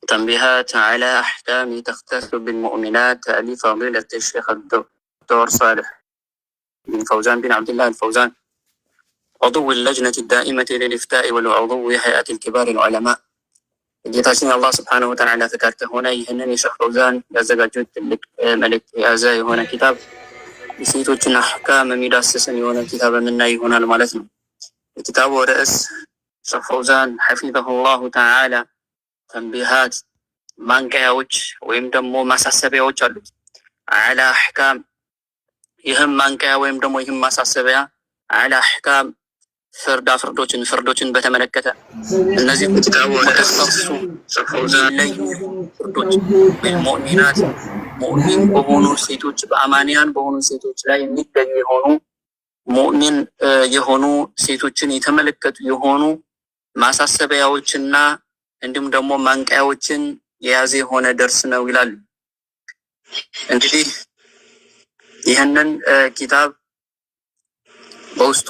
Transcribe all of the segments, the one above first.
تنبيهات على أحكام تختص بالمؤمنات لفضيلة الشيخ الدكتور صالح بن فوزان بن عبد الله الفوزان عضو اللجنة الدائمة للإفتاء والعضو هيئة الكبار العلماء ጌታችን አላህ Subhanahu Wa Ta'ala ፍቃድ ከሆነ ይህንን የሼህ ፈውዛን ያዘጋጁት ትልቅ መልእክት የያዘ የሆነ ኪታብ የሴቶችን አህካም የሚዳስስን የሆነ ኪታብ የምናይ ይሆናል ማለት ነው። የኪታቡ ርዕስ ሼህ ፈውዛን ሐፊዘሁላሁ ተዓላ ተንቢሃት ማንቂያዎች ወይም ደግሞ ማሳሰቢያዎች አሉት አላ አህካም። ይህም ማንቂያ ወይም ደግሞ ይህም ማሳሰቢያ አላ አህካም ፍርዶችን በተመለከተ እነዚህ ኪታቡ ተስተሱ ፈውዛን ላይ ፍርዶች በሙእሚናት ሙእሚን በሆኑ ሴቶች በአማንያን በሆኑ ሴቶች ላይ የሚገኙ የሆኑ ሙእሚን የሆኑ ሴቶችን የተመለከቱ የሆኑ ማሳሰቢያዎችና እንዲሁም ደግሞ ማንቂያዎችን የያዘ የሆነ ደርስ ነው ይላል። እንግዲህ ይህንን ኪታብ በውስጡ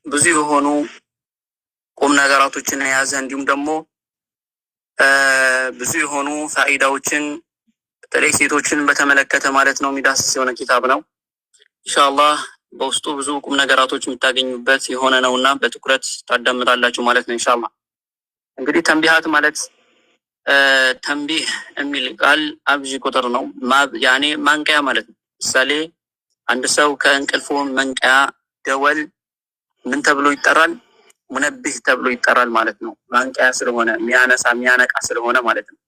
ብዙ የሆኑ ቁም ነገራቶችን የያዘ እንዲሁም ደግሞ ብዙ የሆኑ ፋይዳዎችን በተለይ ሴቶችን በተመለከተ ማለት ነው የሚዳስስ የሆነ ኪታብ ነው። ኢንሻአላህ በውስጡ ብዙ ቁም ነገራቶች የምታገኙበት የሆነ ነውና በትኩረት ታዳምጣላችሁ ማለት ነው ኢንሻአላህ። እንግዲህ ተንቢሃት ማለት ተንቢህ የሚል ቃል አብዥ ቁጥር ነው። ያኔ ማንቂያ ማለት ነው። ምሳሌ አንድ ሰው ከእንቅልፉ መንቂያ ደወል ምን ተብሎ ይጠራል? ሙነብህ ተብሎ ይጠራል ማለት ነው። ማንቂያ ስለሆነ የሚያነቃ ስለሆነ ማለት ነው።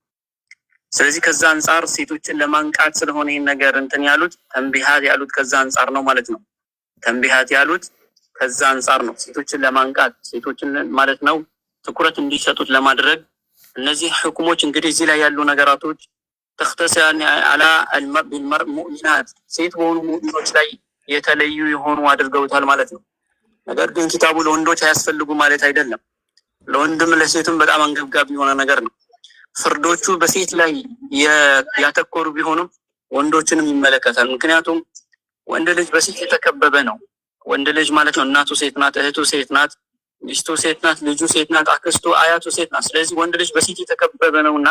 ስለዚህ ከዛ አንፃር ሴቶችን ለማንቃት ስለሆነ ይህን ነገር እንትን ያሉት ተንቢሃት ያሉት ከዛ አንፃር ነው ማለት ነው። ተንቢሃት ያሉት ከዛ አንፃር ነው። ሴቶችን ለማንቃት ሴቶችን ማለት ነው ትኩረት እንዲሰጡት ለማድረግ እነዚህ ህክሞች እንግዲህ እዚህ ላይ ያሉ ነገራቶች ተختሰያን አላ ሙእሚናት ሴት በሆኑ ሙእሚኖች ላይ የተለዩ የሆኑ አድርገውታል ማለት ነው። ነገር ግን ኪታቡ ለወንዶች አያስፈልጉ ማለት አይደለም። ለወንድም ለሴትም በጣም አንገብጋቢ የሆነ ነገር ነው። ፍርዶቹ በሴት ላይ ያተኮሩ ቢሆኑም ወንዶችንም ይመለከታል። ምክንያቱም ወንድ ልጅ በሴት የተከበበ ነው። ወንድ ልጅ ማለት ነው እናቱ ሴት ናት፣ እህቱ ሴት ናት፣ ሚስቱ ሴት ናት፣ ልጁ ሴት ናት፣ አክስቱ አያቱ ሴት ናት። ስለዚህ ወንድ ልጅ በሴት የተከበበ ነውና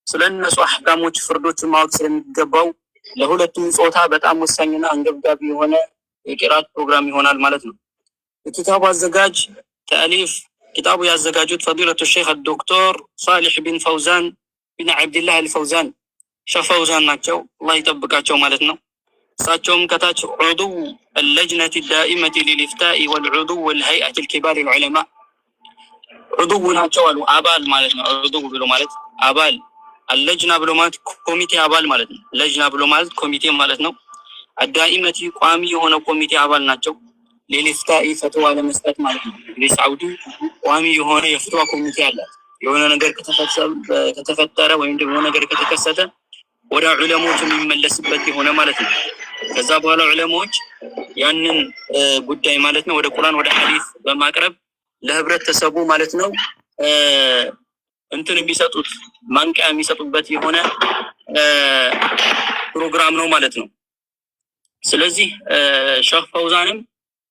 ስለነሱ አህካሞች ፍርዶችን ማወቅ ስለሚገባው ለሁለቱም ጾታ በጣም ወሳኝና አንገብጋቢ የሆነ የቂራት ፕሮግራም ይሆናል ማለት ነው። የኪታቡ አዘጋጅ ተአሊፍ ኪታቡ ያዘጋጁት ፈዲለቱ ሼህ ዶክተር ሳሊህ ቢን ፈውዛን ቢን አብድላህ አልፈውዛን ሼህ ፈውዛን ናቸው። አላህ ይጠብቃቸው ማለት ነው። እሳቸውም ከታች ዑዱው اللجنة الدائمة للإفتاء والعضو والهيئة الكبار العلماء ዑዱው ናቸው አሉ። አባል ማለት ነው። ዑዱው ብሎ ማለት አባል፣ አልለጅና ብሎ ማለት ኮሚቴ አባል ማለት ነው። ለጅና ብሎ ማለት ኮሚቴ ማለት ነው። አዳኢመቲ ቋሚ የሆነ ኮሚቴ አባል ናቸው። ለሊፍታኢ ፈትዋ ለመስጠት ማለት ነው። ለሳውዲ ቋሚ የሆነ የፍትዋ ኮሚቴ አላት። የሆነ ነገር ከተፈጠረ ወይም ደግሞ ነገር ከተከሰተ ወደ ዑለሞች የሚመለስበት የሆነ ማለት ነው። ከዛ በኋላ ዑለሞች ያንን ጉዳይ ማለት ነው ወደ ቁርአን ወደ ሐዲስ በማቅረብ ለህብረተሰቡ ማለት ነው እንትን የሚሰጡት ማንቂያ የሚሰጡበት የሆነ ፕሮግራም ነው ማለት ነው። ስለዚህ ሼህ ፈውዛንም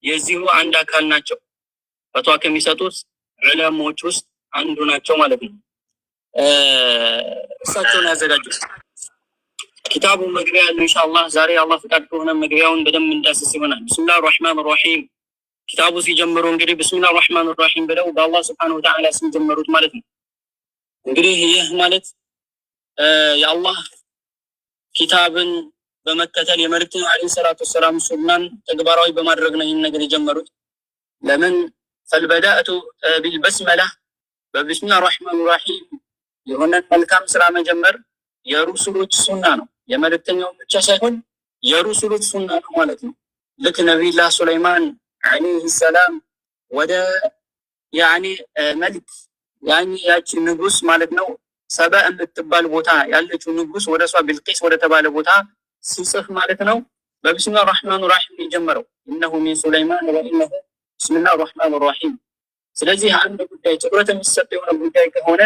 የዚሁ አንድ አካል ናቸው። ፈትዋ ከሚሰጡት ዑለሞች ውስጥ አንዱ ናቸው ማለት ነው። እሳቸውን ያዘጋጁት ኪታቡ መግቢያ ያለው ኢንሻአላህ ዛሬ አላህ ፍቃድ ከሆነ መግቢያውን በደንብ እንዳስስ ይሆናል። ቢስሚላሂር ረህማኒር ረሂም ኪታቡ ሲጀምሩ እንግዲህ ቢስሚላሂር ረህማኒር ረሂም ብለው በአላህ Subhanahu Wa Ta'ala ስም ጀመሩት ማለት ነው። እንግዲህ ይህ ማለት የአላህ ኪታብን በመከተል የመልእክተኛ አለይሂ ሰላቱ ወሰላም ሱናን ተግባራዊ በማድረግ ነው ይህን ነገር የጀመሩት። ለምን ፈልበዳቱ ቢልበስመላ በቢስሚላሂር ረህማኒር ረሂም የሆነ መልካም ስራ መጀመር የሩሱሎች ሱና ነው። የመልእክተኛው ብቻ ሳይሆን የሩሱሎች ሱና ነው ማለት ነው። ልክ ነብዩላህ ሱለይማን አለይሂ ሰላም ወደ መልክ ያቺ ንጉስ ማለት ነው ሰባ የምትባል ቦታ ያለችው ንጉስ ወደሷ ቢልቂስ ወደ ተባለ ቦታ ሲጽፍ ማለት ነው በቢስሚላሂር ረህማኒር ረሂም የጀመረው ኢነሁ ሚን ሱለይማን ወኢነሁ ቢስሚላሂር ረህማኒር ረሂም። ስለዚህ አንድ ጉዳይ ትኩረት የሚሰጥ የሆነ ጉዳይ ከሆነ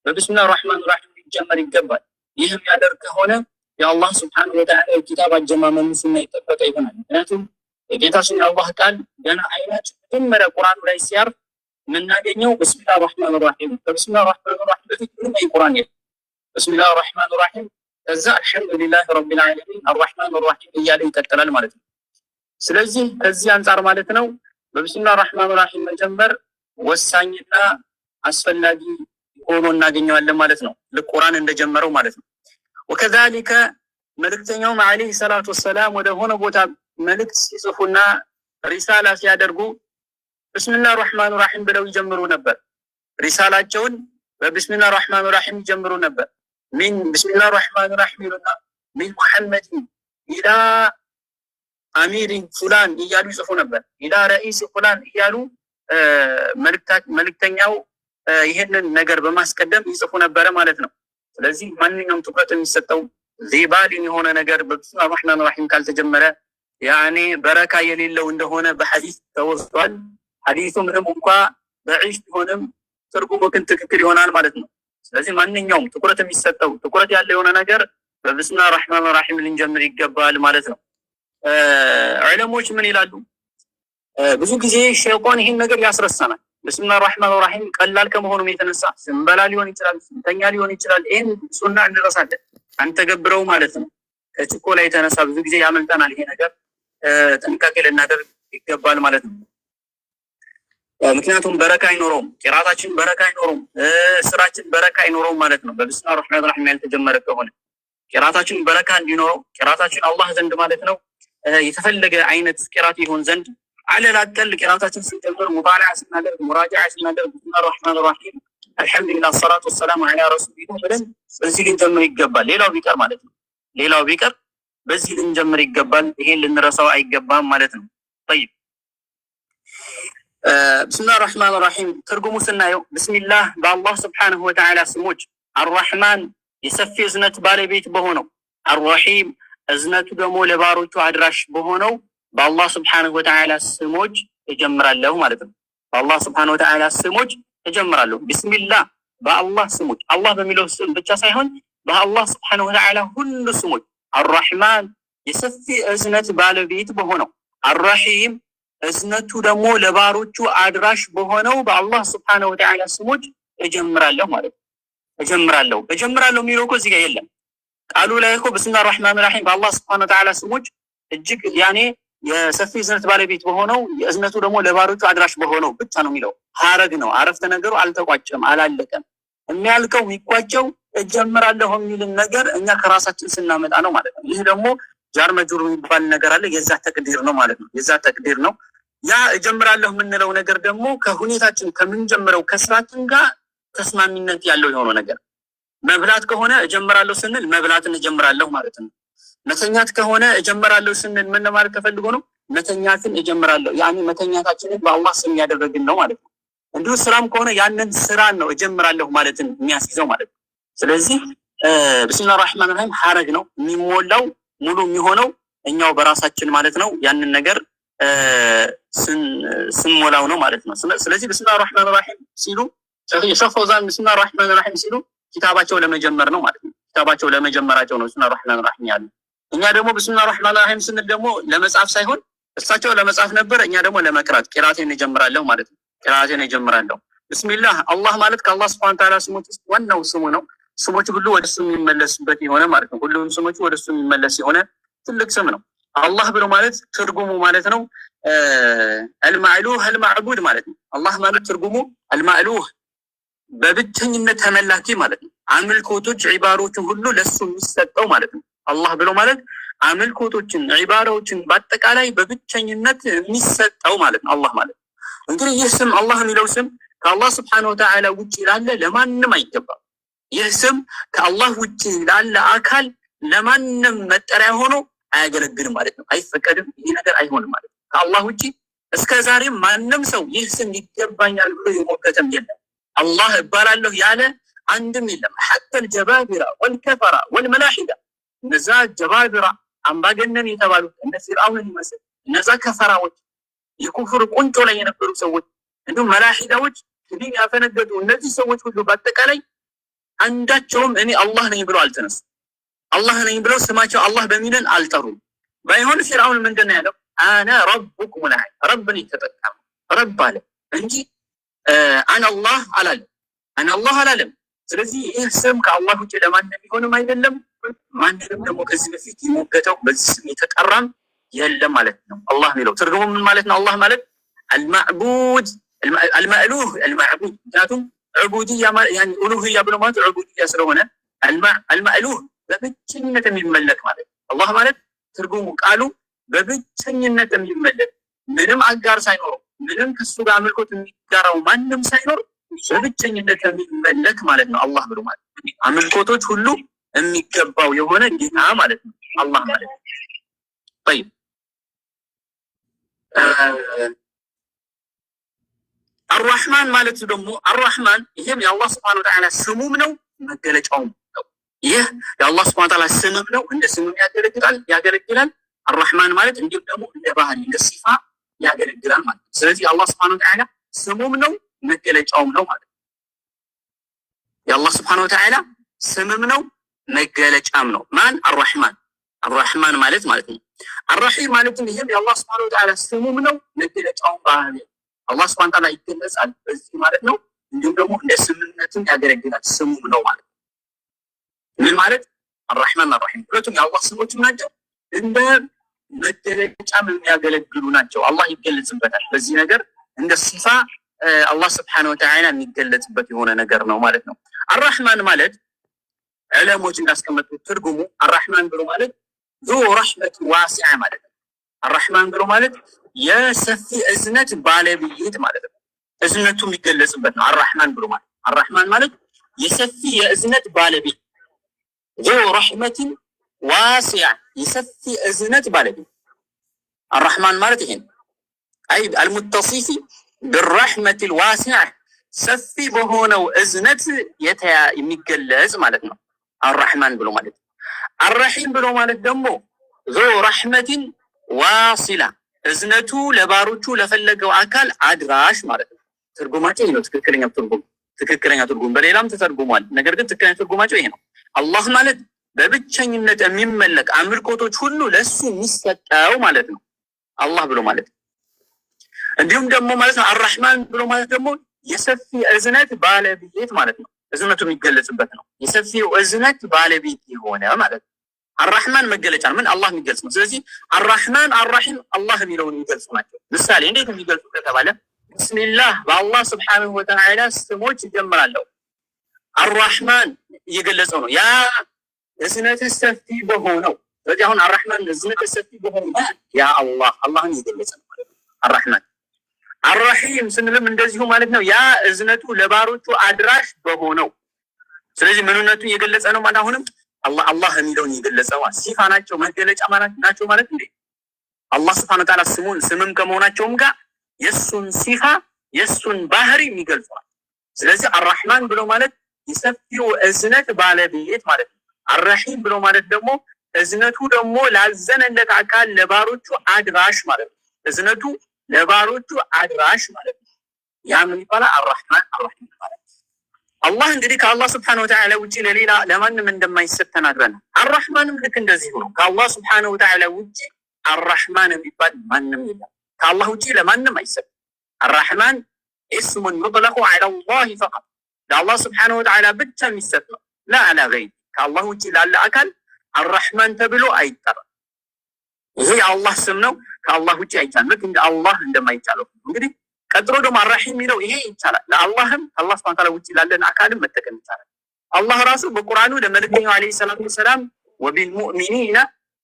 በቢስሚላሂር ረህማኒር ረሂም ሊጀመር ይገባል። ይህም ያደርግ ከሆነ የአላህ Subhanahu Wa Ta'ala ኪታብ አጀማመሩ ሱና ይጠበቀ ይሆናል። ምክንያቱም የጌታችን የአላህ ቃል ገና አይናችን መጀመሪያ ቁርአኑ ላይ ሲያርፍ የምናገኘው ብስሚላህ ራህማን ራሂም። በብስሚላህ ራህማን ራሂም በፊት ምንም ቁርአን የለም። ብስሚላህ ራህማን ራሂም ከዛ አልሐምዱሊላህ ረቢል ዓለሚን አርራህማን ራሂም እያለ ይቀጥላል ማለት ነው። ስለዚህ ከዚህ አንጻር ማለት ነው በብስሚላህ ራህማን ራሂም መጀመር ወሳኝና አስፈላጊ ሆኖ እናገኘዋለን ማለት ነው። ልክ ቁርአን እንደጀመረው ማለት ነው። ወከዛሊከ መልእክተኛውም ዓለይሂ ሰላቱ ወሰላም ወደ ሆነ ቦታ መልእክት ሲጽፉና ሪሳላ ሲያደርጉ ብስሚላህ ራህማን ራሂም ብለው ይጀምሩ ነበር። ሪሳላቸውን በብስሚላህ ራህማን ራሂም ይጀምሩ ነበር። ሚን ብስሚላህ ራህማን ራሂም ይሉና ሚን ሙሐመድ ኢላ አሚር ፉላን እያሉ ይጽፉ ነበር። ኢላ ረኢስ ፉላን እያሉ መልእክተኛው ይሄንን ነገር በማስቀደም ይጽፉ ነበረ ማለት ነው። ስለዚህ ማንኛውም ትኩረት የሚሰጠው ዚባሊን የሆነ ነገር በብስሚላህ ራህማን ራሂም ካልተጀመረ ያኔ በረካ የሌለው እንደሆነ በሐዲስ ተወስቷል። ሐዲሱ ምንም እንኳ በዒሽ ቢሆንም ትርጉሙ ግን ትክክል ይሆናል ማለት ነው። ስለዚህ ማንኛውም ትኩረት የሚሰጠው ትኩረት ያለው የሆነ ነገር በብስሚላህ ራህማን ራሂም ልንጀምር ይገባል ማለት ነው። ዑለሞች ምን ይላሉ? ብዙ ጊዜ ሸይጣን ይህን ነገር ያስረሳናል። ብስሚላህ ራህማን ራሂም ቀላል ከመሆኑም የተነሳ ስንበላ ሊሆን ይችላል፣ ስንተኛ ሊሆን ይችላል። ይህን ሱና እንረሳለን፣ አንተገብረው ማለት ነው። ከችኮላ የተነሳ ብዙ ጊዜ ያመልጠናል ይሄ ነገር። ጥንቃቄ ልናደርግ ይገባል ማለት ነው። ምክንያቱም በረካ አይኖረውም፣ ቂራታችን በረካ አይኖረውም፣ ስራችን በረካ አይኖረውም ማለት ነው። በብስሚላህ ራህማን ራሂም ያልተጀመረ ከሆነ ቂራታችን በረካ እንዲኖረው ቂራታችን አላህ ዘንድ ማለት ነው የተፈለገ አይነት ቂራት ይሆን ዘንድ አለላቀል ቂራታችን ስንጀምር ሙጣላዓ ስናደርግ ሙራጃዓ ስናደርግ ብስሚላህ ራህማን ራሂም አልሐምዱሊላህ ሰላቱ ወሰላሙ ዐላ ረሱሊላህ ብለን በዚህ ልንጀምር ይገባል። ሌላው ቢቀር ማለት ነው ሌላው ቢቀር በዚህ ልንጀምር ይገባል። ይሄን ልንረሳው አይገባም ማለት ነው። طيب ብስሚላህ ራህማን ራሂም ትርጉሙ ስናየው ብስሚላህ በአላህ ስብሓነሁ ወተዓላ ስሞች፣ አርራህማን የሰፊ እዝነት ባለቤት በሆነው፣ አርራሂም እዝነቱ ደግሞ ለባሮቹ አድራሽ በሆነው በአላህ ስብሓነሁ ወተዓላ ስሞች እጀምራለሁ ማለት ነው። በአላህ ስብሓነሁ ወተዓላ ስሞች እጀምራለሁ። ቢስሚላህ በአላህ ስሞች፣ አላህ በሚለው ስም ብቻ ሳይሆን በአላህ ስብሓነሁ ወተዓላ ሁሉ ስሞች፣ አርራህማን የሰፊ እዝነት ባለቤት በሆነው፣ አርራሂም እዝነቱ ደግሞ ለባሮቹ አድራሽ በሆነው በአላህ ስብሓነሁ ወተዓላ ስሞች እጀምራለሁ ማለት ነው። እጀምራለሁ የሚለው እኮ እዚህ ጋር የለም። ቃሉ ላይ እኮ ብስሚላህ ራህማን ራሂም በአላህ ስብሓነሁ ወተዓላ ስሞች እጅግ ያኔ የሰፊ እዝነት ባለቤት በሆነው የእዝነቱ ደግሞ ለባሮቹ አድራሽ በሆነው ብቻ ነው የሚለው። ሀረግ ነው፣ አረፍተ ነገሩ አልተቋጨም፣ አላለቀም። የሚያልቀው የሚቋጨው እጀምራለሁ የሚልን ነገር እኛ ከራሳችን ስናመጣ ነው ማለት ነው። ይህ ደግሞ ጃር መጅሩር የሚባል ነገር አለ። የዛ ተቅዲር ነው ማለት ነው። የዛ ተቅዲር ነው። ያ እጀምራለሁ የምንለው ነገር ደግሞ ከሁኔታችን ከምንጀምረው ከስራችን ጋር ተስማሚነት ያለው የሆነው ነገር። መብላት ከሆነ እጀምራለሁ ስንል መብላትን እጀምራለሁ ማለት ነው። መተኛት ከሆነ እጀምራለሁ ስንል ምን ማለት ተፈልጎ ነው? መተኛትን እጀምራለሁ፣ ያኔ መተኛታችንን በአላህ ስም ያደረግን ነው ማለት ነው። እንዲሁ ስራም ከሆነ ያንን ስራን ነው እጀምራለሁ ማለትን የሚያስይዘው ማለት ነው። ስለዚህ ብስሚላህ ራህማን ራሂም ሐረግ ነው የሚሞላው ሙሉ የሚሆነው እኛው በራሳችን ማለት ነው። ያንን ነገር ስንሞላው ነው ማለት ነው። ስለዚህ ብስሚላህ ራህማን ራሂም ሲሉ ሸይኽ ፈውዛን ብስሚላህ ራህማን ራሂም ሲሉ ኪታባቸው ለመጀመር ነው ማለት ነው። ኪታባቸው ለመጀመራቸው ነው ብስሚላህ ራህማን ራሂም ያሉ። እኛ ደግሞ ብስሚላህ ራህማን ራሂም ስንል ደግሞ ለመጻፍ ሳይሆን እሳቸው ለመጻፍ ነበር፣ እኛ ደግሞ ለመቅራት ቂራቴን እጀምራለሁ ማለት ነው። ቂራቴን እጀምራለሁ። ብስሚላህ አላህ ማለት ከአላህ ሱብሓነሁ ወተዓላ ስሞች ውስጥ ዋናው ስሙ ነው። ስሞች ሁሉ ወደ እሱ የሚመለሱበት የሆነ ማለት ነው። ሁሉም ስሞች ወደ እሱ የሚመለስ የሆነ ትልቅ ስም ነው። አላህ ብሎ ማለት ትርጉሙ ማለት ነው አልማዕሉህ አልማዕቡድ ማለት ነው። አላህ ማለት ትርጉሙ አልማዕሉህ በብቸኝነት ተመላኪ ማለት ነው። አምልኮቶች ዒባሮችን ሁሉ ለሱ የሚሰጠው ማለት ነው። አላህ ብሎ ማለት አምልኮቶችን ዒባሮችን በአጠቃላይ በብቸኝነት የሚሰጠው ማለት ነው። አላህ ማለት እንግዲህ ይህ ስም አላህ የሚለው ስም ከአላህ ስብሓነሁ ወተዓላ ውጭ ላለ ለማንም አይገባም። ይህ ስም ከአላህ ውጭ ላለ አካል ለማንም መጠሪያ ሆኖ አያገለግልም ማለት ነው። አይፈቀድም። ይህ ነገር አይሆንም ማለት ነው። ከአላህ ውጭ እስከ ዛሬም ማንም ሰው ይህ ስም ይገባኛል ብሎ የሞከተም የለም። አላህ እባላለሁ ያለ አንድም የለም። ሐተል ጀባቢራ ወልከፈራ ወልመላሒዳ፣ እነዛ ጀባቢራ አምባገነን የተባሉት እነ ፊርዓውንን ይመስል እነዛ ከፈራዎች የኩፍር ቁንጮ ላይ የነበሩ ሰዎች እንዲሁም መላሒዳዎች እንዲህ ያፈነገጡ እነዚህ ሰዎች ሁሉ በአጠቃላይ አንዳቸውም እኔ አላህ ነኝ ብለው አልተነሱ። አላህ ነኝ ብለው ስማቸው አላህ በሚለን አልጠሩም። ባይሆን ፊርዓውን ምንድን ነው ያለው? አነ ረቡኩም ልአዕላ፣ ረብን የተጠቀመ ረብ አለ እንጂ አነ አላህ አላለም። አነ አላህ አላለም። ስለዚህ ይህ ስም ከአላህ ውጭ ለማንም ቢሆንም አይደለም። ማንንም ደግሞ ከዚህ በፊት የሞገተው በዚህ ስም የተጠራም የለም ማለት ነው። አላህ የሚለው ትርጉሙ ምን ማለት ነው? አላህ ማለት አልማዕቡድ አልማእሉህ አልማዕቡድ። ምክንያቱም ዑቡድያ ያኒ ኡሉህያ ብሎ ማለት ዑቡድያ ስለሆነ አልማእሉህ በብቸኝነት የሚመለክ ማለት ነው። አላህ ማለት ትርጉሙ ቃሉ በብቸኝነት የሚመለክ ምንም አጋር ሳይኖረው ምንም ከሱ ጋር አምልኮት የሚጋራው ማንም ሳይኖር በብቸኝነት የሚመለክ ማለት ነው። አላህ ብሎ ማለት አምልኮቶች ሁሉ የሚገባው የሆነ ጌታ ማለት ነው አላህ ማለት ነው። طيب አርራህማን ማለት ደግሞ አርራህማን ይሄም የአላህ Subhanahu Wa Ta'ala ስሙም ነው መገለጫውም ነው። ይህ የአላህ Subhanahu Wa Ta'ala ስምም ነው፣ እንደ ስሙም ያገለግላል። አርራህማን ማለት እንዲሁም ደግሞ እንደ ባህሪ እንደ ሲፋ ያገለግላል ማለት ነው። ስለዚህ አላህ Subhanahu Wa Ta'ala ስሙም ነው መገለጫውም ነው ማለት ነው። የአላህ Subhanahu Wa Ta'ala ስምም ነው መገለጫም ነው። ማን አርራህማን አርራህማን ማለት ነው። አርራሂም ማለትም ይሄም የአላህ Subhanahu Wa Ta'ala ስሙም ነው መገለጫውም ባህሪ አላህ Subhanahu Wa Ta'ala ይገለጻል በዚህ ማለት ነው። እንዲሁም ደግሞ እንደ ስምነትም ያገለግላል ስሙም ነው ማለት ነው። ምን ማለት አርራህማን አርራሂም ሁለቱም የአላህ ስሞች ናቸው፣ እንደ መገለጫም የሚያገለግሉ ናቸው። አላህ ይገለጽበታል በዚህ ነገር እንደ ሲፋ አላህ Subhanahu Wa Ta'ala የሚገለጽበት የሆነ ነገር ነው ማለት ነው። አርራህማን ማለት ዕለሞች እንዳስቀመጡት ትርጉሙ አርራህማን ብሎ ማለት ذو رحمة واسعة ማለት ነው። አርራህማን ብሎ ማለት የሰፊ እዝነት ባለቤት ማለት ነው። እዝነቱ የሚገለጽበት ነው አርራህማን ብሎ ማለት። አርራህማን ማለት የሰፊ የእዝነት ባለቤት ذو رحمة واسعة የሰፊ እዝነት ባለቤት አርራህማን ማለት ይሄን አይ المتصف بالرحمة الواسعة ሰፊ በሆነው እዝነት የሚገለጽ ማለት ነው አርራህማን ብሎ ማለት። አርራሂም ብሎ ማለት ደግሞ ذو رحمة واصلة እዝነቱ ለባሮቹ ለፈለገው አካል አድራሽ ማለት ነው። ትርጉማቸው ይሄ ነው። ትክክለኛ ትርጉም በሌላም ተተርጉሟል። ነገር ግን ትክክለኛ ትርጉማቸው ይሄ ነው። አላህ ማለት በብቸኝነት የሚመለክ አምልኮቶች ሁሉ ለሱ የሚሰጠው ማለት ነው አላህ ብሎ ማለት። እንዲሁም ደግሞ ማለት ነው አርራህማን ብሎ ማለት ደግሞ የሰፊ እዝነት ባለቤት ማለት ነው። እዝነቱ የሚገለጽበት ነው። የሰፊው እዝነት ባለቤት የሆነ ማለት ነው። አርራህማን መገለጫ ምን አላህ የሚገልጽ ነው። ስለዚህ አርራህማን አርራሂም አላህ የሚለውን የሚገልጹ ናቸው። ምሳሌ እንዴት የሚገልጹ ከተባለ ቢስሚላህ በአላህ Subhanahu Wa Ta'ala ስሞች ይጀምራለሁ። አርራህማን እየገለጸው ነው ያ እዝነት ሰፊ በሆነው። ስለዚህ አሁን አርራህማን እዝነት ሰፊ በሆነው ያ አላህን እየገለጸ ነው ማለት ነው አርራህማን። አርራሂም ስንልም እንደዚሁ ማለት ነው ያ እዝነቱ ለባሮቹ አድራሽ በሆነው። ስለዚህ ምንነቱ እየገለጸ ነው ማለት አሁንም አላህ የሚለውን እየገለጸው ሲፋ ናቸው መገለጫ ናቸው ማለት እንዴ አላህ Subhanahu Wa Ta'ala ስምም ከመሆናቸውም ጋር የሱን ሲፋ የሱን ባህሪ የሚገልጸዋል። ስለዚህ አርራህማን ብሎ ማለት የሰፊው እዝነት ባለቤት ማለት ነው። አርራሂም ብሎ ማለት ደግሞ እዝነቱ ደግሞ ላዘነለት አካል ለባሮቹ አድራሽ ማለት ነው። እዝነቱ ለባሮቹ አድራሽ ማለት ነው። ያ ምን ይባላል? አርራህማን አርራሂም ማለት። አላህ እንግዲህ ከአላህ Subhanahu Wa Ta'ala ውጪ ለሌላ ለማንም እንደማይሰጥ ተናግረናል። አርራህማንም ልክ እንደዚህ ነው። ከአላህ Subhanahu Wa Ta'ala ውጪ አርራህማን የሚባል ማንም የለም። ከአላህ ውጪ ለማንም አይሰጥም። አርራህማን እስሙን ሙጥለቁ ዐላ አላህ ፈቀጥ ለአላህ Subhanahu Wa Ta'ala ብቻ የሚሰጥ ነው። ላ ዐላ ገይሪ ከአላህ ውጪ ላለ አካል አርራህማን ተብሎ አይጠራም። ይሄ የአላህ ስም ነው። ከአላህ ውጪ አይቻልም። ልክ እንደ አላህ እንደማይቻለው እንግዲህ ቀጥሎ ደግሞ አርራሂም የሚለው ይሄ ይቻላል። ለአላህም አላህ Subhanahu Wa Ta'ala ውጪ ላለን አካልም መጠቀም ይቻላል። አላህ ራሱ በቁርአኑ ለመልእክተኛው አለይሂ ሰላቱ ወሰላም ወቢልሙእሚኒና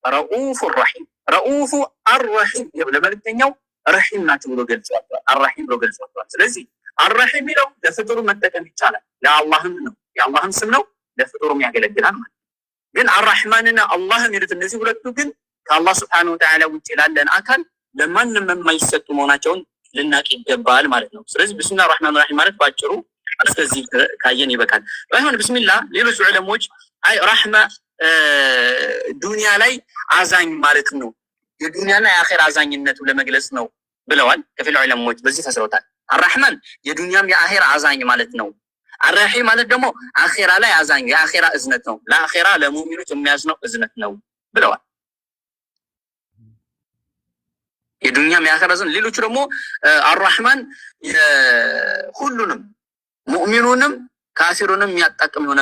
ረኡፍ ረሂም ረኡፍ አርራሂም ለመልእክተኛው ረሂም ናቸው ብሎ ገልጿል። አርራሂም ብሎ ገልጿል። ስለዚህ አርራሂም የሚለው ለፍጡሩ መጠቀም ይቻላል። ለአላህም ነው የአላህም ስም ነው፣ ለፍጡሩም ያገለግላል ማለት ግን አርራህማንና አላህ የሚሉት እነዚህ ሁለቱ ግን ከአላህ Subhanahu Wa Ta'ala ውጪ ላለን አካል ለማንም የማይሰጡ መሆናቸውን ልናቅ ይገባል ማለት ነው። ስለዚህ ቢስሚላህ ራህማን ራሂም ማለት ባጭሩ እስከዚህ ካየን ይበቃል። ባይሆን ቢስሚላህ ሌሎች ዑለሞች አይ ራህማ ዱንያ ላይ አዛኝ ማለት ነው፣ የዱንያና የአኺራ አዛኝነቱ ለመግለጽ ነው ብለዋል። ከፊል ዑለሞች በዚህ ፈስረውታል። አርራህማን የዱንያም የአኺራ አዛኝ ማለት ነው። አርራሂም ማለት ደግሞ አኺራ ላይ አዛኝ የአኺራ እዝነት ነው፣ ለአኺራ ለሙእሚኖች የሚያዝነው እዝነት ነው ብለዋል። የዱንያም ያከራዘን ሌሎቹ ደግሞ አርራህማን ሁሉንም ሙእሚኑንም ካፊሩንም የሚያጣቅም የሆነ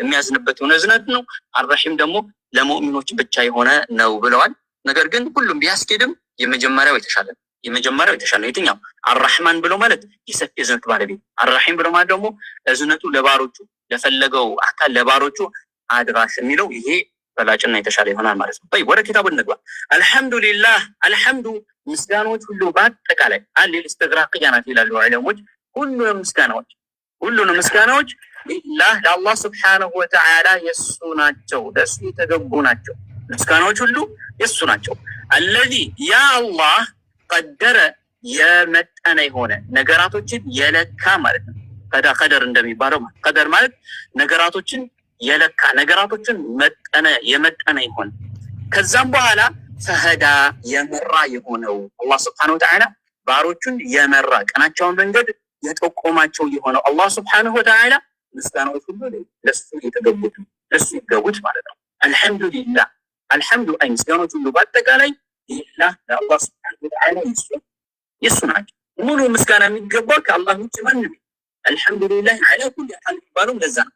የሚያዝንበት የሆነ እዝነት ነው። አርራሂም ደግሞ ለሙእሚኖች ብቻ የሆነ ነው ብለዋል። ነገር ግን ሁሉም ቢያስኬድም የመጀመሪያው የተሻለ ነው። የትኛው አርራህማን ብሎ ማለት የሰፊ እዝነት ባለቤት፣ አርራሂም ብሎ ማለት ደግሞ እዝነቱ ለባሮቹ ለፈለገው አካል ለባሮቹ አድራሽ የሚለው ይሄ በላጭና የተሻለ ይሆናል ማለት ነው። ወደ ኪታቡ እንግባ። አልሐምዱሊላህ አልሐምዱ ምስጋናዎች ሁሉ በአጠቃላይ አሊል ኢስቲግራቅያ ናት ይላሉ ዑለሞች። ሁሉንም ምስጋናዎች ሊላህ ለአላህ ስብሓነሁ ወተዓላ የሱ ናቸው፣ ለሱ የተገቡ ናቸው። ምስጋናዎች ሁሉ የሱ ናቸው። አለዚ ያ አላህ ቀደረ የመጠነ የሆነ ነገራቶችን የለካ ማለት ነው። ቀደር እንደሚባለው ቀደር ማለት ነገራቶችን የለካ ነገራቶችን የመጠነ ይሆን። ከዛም በኋላ ፈህዳ የመራ የሆነው አላህ ስብሓነሁ ወተዓላ ባሮቹን የመራ ቀናቸውን መንገድ የጠቆማቸው የሆነው አላህ ስብሓነሁ ወተዓላ ምስጋናዎች ሁሉ ለሱ የተገቡት ለሱ ይገቡት ማለት ነው። አልሐምዱሊላህ አልሐምዱ አይ ምስጋናዎች ሁሉ በአጠቃላይ ሊላህ ለአላህ ስብሓነሁ ወተዓላ የሱ ናቸው። ሙሉ ምስጋና የሚገባው ከአላህ ውጭ ማንም አልሐምዱሊላህ ዐላ ኩሊ ሐል የሚባለው ለዛ ነው።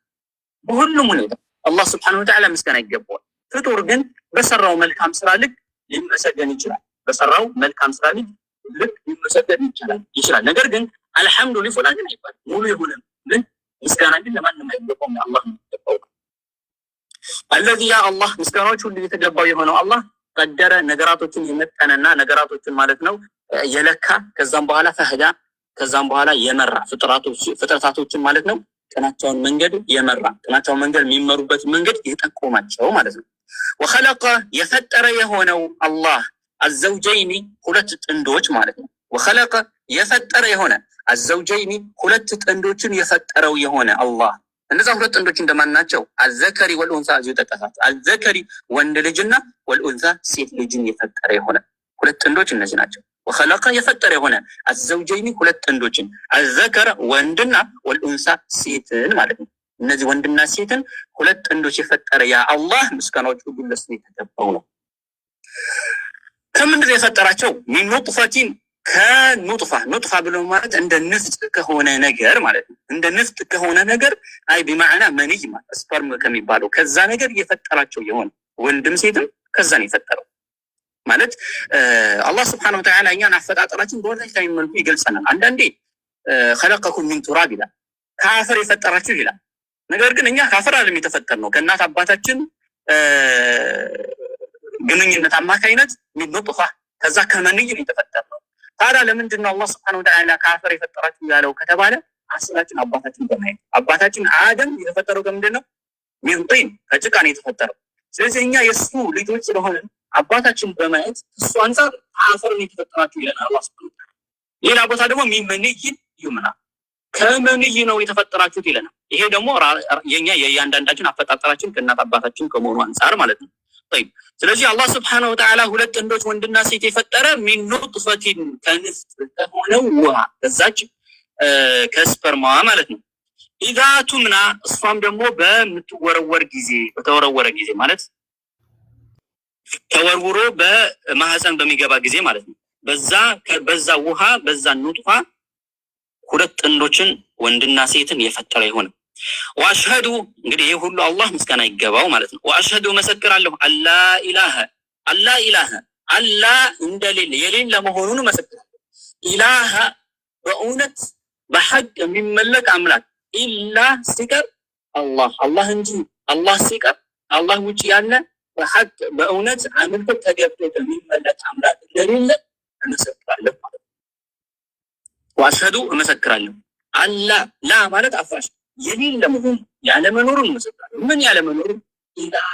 በሁሉም ሁኔታ አላህ ስብሓነሁ ወተዓላ ምስጋና ይገባዋል። ፍጡር ግን በሰራው መልካም ስራ ልክ ሊመሰገን ይችላል። ሊመሰገን ይችላል። ነገር ግን አልሐምዱ ሊፉላን ግን አይባልም። ሙሉ የሆነ ግን ምስጋና ግን ለማንም አይገባውም፣ አላህ ነው የሚገባው። አለዚ ያ አላህ ምስጋናዎች ሁሉ የተገባው የሆነው አላህ ቀደረ ነገራቶችን የመጠነና ነገራቶችን ማለት ነው የለካ፣ ከዛም በኋላ ፈህዳ ከዛም በኋላ የመራ ፍጥረታቶችን ማለት ነው ቀናቸውን መንገድ የመራ ቀናቸውን መንገድ የሚመሩበት መንገድ የጠቆማቸው ማለት ነው። ወኸለቀ የፈጠረ የሆነው አላህ አዘውጀይኒ ሁለት ጥንዶች ማለት ነው። ወኸለቀ የፈጠረ የሆነ አዘውጀይኒ ሁለት ጥንዶችን የፈጠረው የሆነ አላህ እነዛ ሁለት ጥንዶች እንደማን ናቸው? አዘከሪ ወልኡንሳ እዚሁ ጠቀሳት። አዘከሪ ወንድ ልጅና ወልኡንሳ ሴት ልጅን የፈጠረ የሆነ ሁለት ጥንዶች እነዚህ ናቸው። ወኸለቀ የፈጠረ የሆነ አዘውጀይኒ ሁለት ጥንዶችን አዘከረ ወንድና ወልኡንሳ ሴትን ማለት ነው። እነዚህ ወንድና ሴትን ሁለት ጥንዶች የፈጠረ ያ አላህ ምስጋናዎች ሁሉ ለሱ የተገባው ነው። ከምንድን የፈጠራቸው? ሚን ኑጥፈቲን ከኑጥፋ ብሎ ማለት እንደ ንፍጥ ከሆነ ነገር ማለት ነው። እንደ ንፍጥ ከሆነ ነገር አይ ቢማዕና መንይ ማለት ስፐርም ከሚባለው ከዛ ነገር የፈጠራቸው የሆነ ወንድም ሴትም ከዛ ነው የፈጠረው ማለት አላህ ስብሐነሁ ወተዓላ እኛን አፈጣጠራችን በወርታዊ መልኩ ይገልጸናል። አንዳንዴ ኸለቀኩም ሚን ቱራብ ይላል፣ ከአፈር የፈጠራችሁ ይላል። ነገር ግን እኛ ከአፈር አይደለም የተፈጠርነው፣ ከእናት አባታችን ግንኙነት አማካይነት ሚን ኑጥፋ ከዛ ከመንይ ነው የተፈጠርነው። ታዲያ ለምንድን ነው አላህ ስብሐነሁ ወተዓላ ከአፈር የፈጠራችሁ ያለው ከተባለ አስላችን አባታችን በማየት አባታችን አደም የተፈጠረው ከምንድን ነው? ሚን ጢን ከጭቃ ነው የተፈጠረው። ስለዚህ እኛ የእሱ ልጆች ስለሆነ አባታችን በማየት እሱ አንፃር አፈር ነው የተፈጠራችሁ ይለናል አላህ ስብሐነሁ ወተዓላ። ሌላ ቦታ ደግሞ ሚን መንይ ይምና ከመንይ ነው የተፈጠራችሁት ይለናል። ይሄ ደግሞ የኛ የእያንዳንዳችን አፈጣጠራችን ከእናት አባታችን ከመሆኑ አንፃር ማለት ነው። طيب ስለዚህ አላህ ስብሐነሁ ወተዓላ ሁለት ጥንዶች ወንድና ሴት የፈጠረ ሚን ኑጥፈቲን ከንፍጥ ከሆነው ውሃ ከዛች ከስፐርማዋ ማለት ነው። ኢዛ ቱምና እሷም ደግሞ በተወረወረ ጊዜ ማለት ተወርውሮ በማህፀን በሚገባ ጊዜ ማለት ነው። በዛ ውሃ በዛ ኑጥፋ ሁለት ጥንዶችን ወንድና ሴትን የፈጠረ ይሆን። ወአሽሀዱ እንግዲህ ይሄ ሁሉ አላህ ምስጋና ይገባው ማለት ነው። ወአሽሀዱ መሰክራለሁ አላ ኢላሃ አላ እንደሌለ የሌለ መሆኑን መሰክራለሁ። ኢላሃ በእውነት በሐቅ የሚመለክ አምላክ ኢላ ሲቀር አላህ እንጂ አላህ ሲቀር አላህ ውጭ ያለ በሐቅ በእውነት አምልኮ ተገብቶ የሚመለክ አምላክ እንደሌለ እመሰክራለሁ ማለት ነው። ወአሽሀዱ እመሰክራለሁ አላ ላ ማለት አፍራሽ የሌለ መሆኑ ያለመኖሩን እመሰክራለሁ። ምን ያለመኖሩን? ኢላህ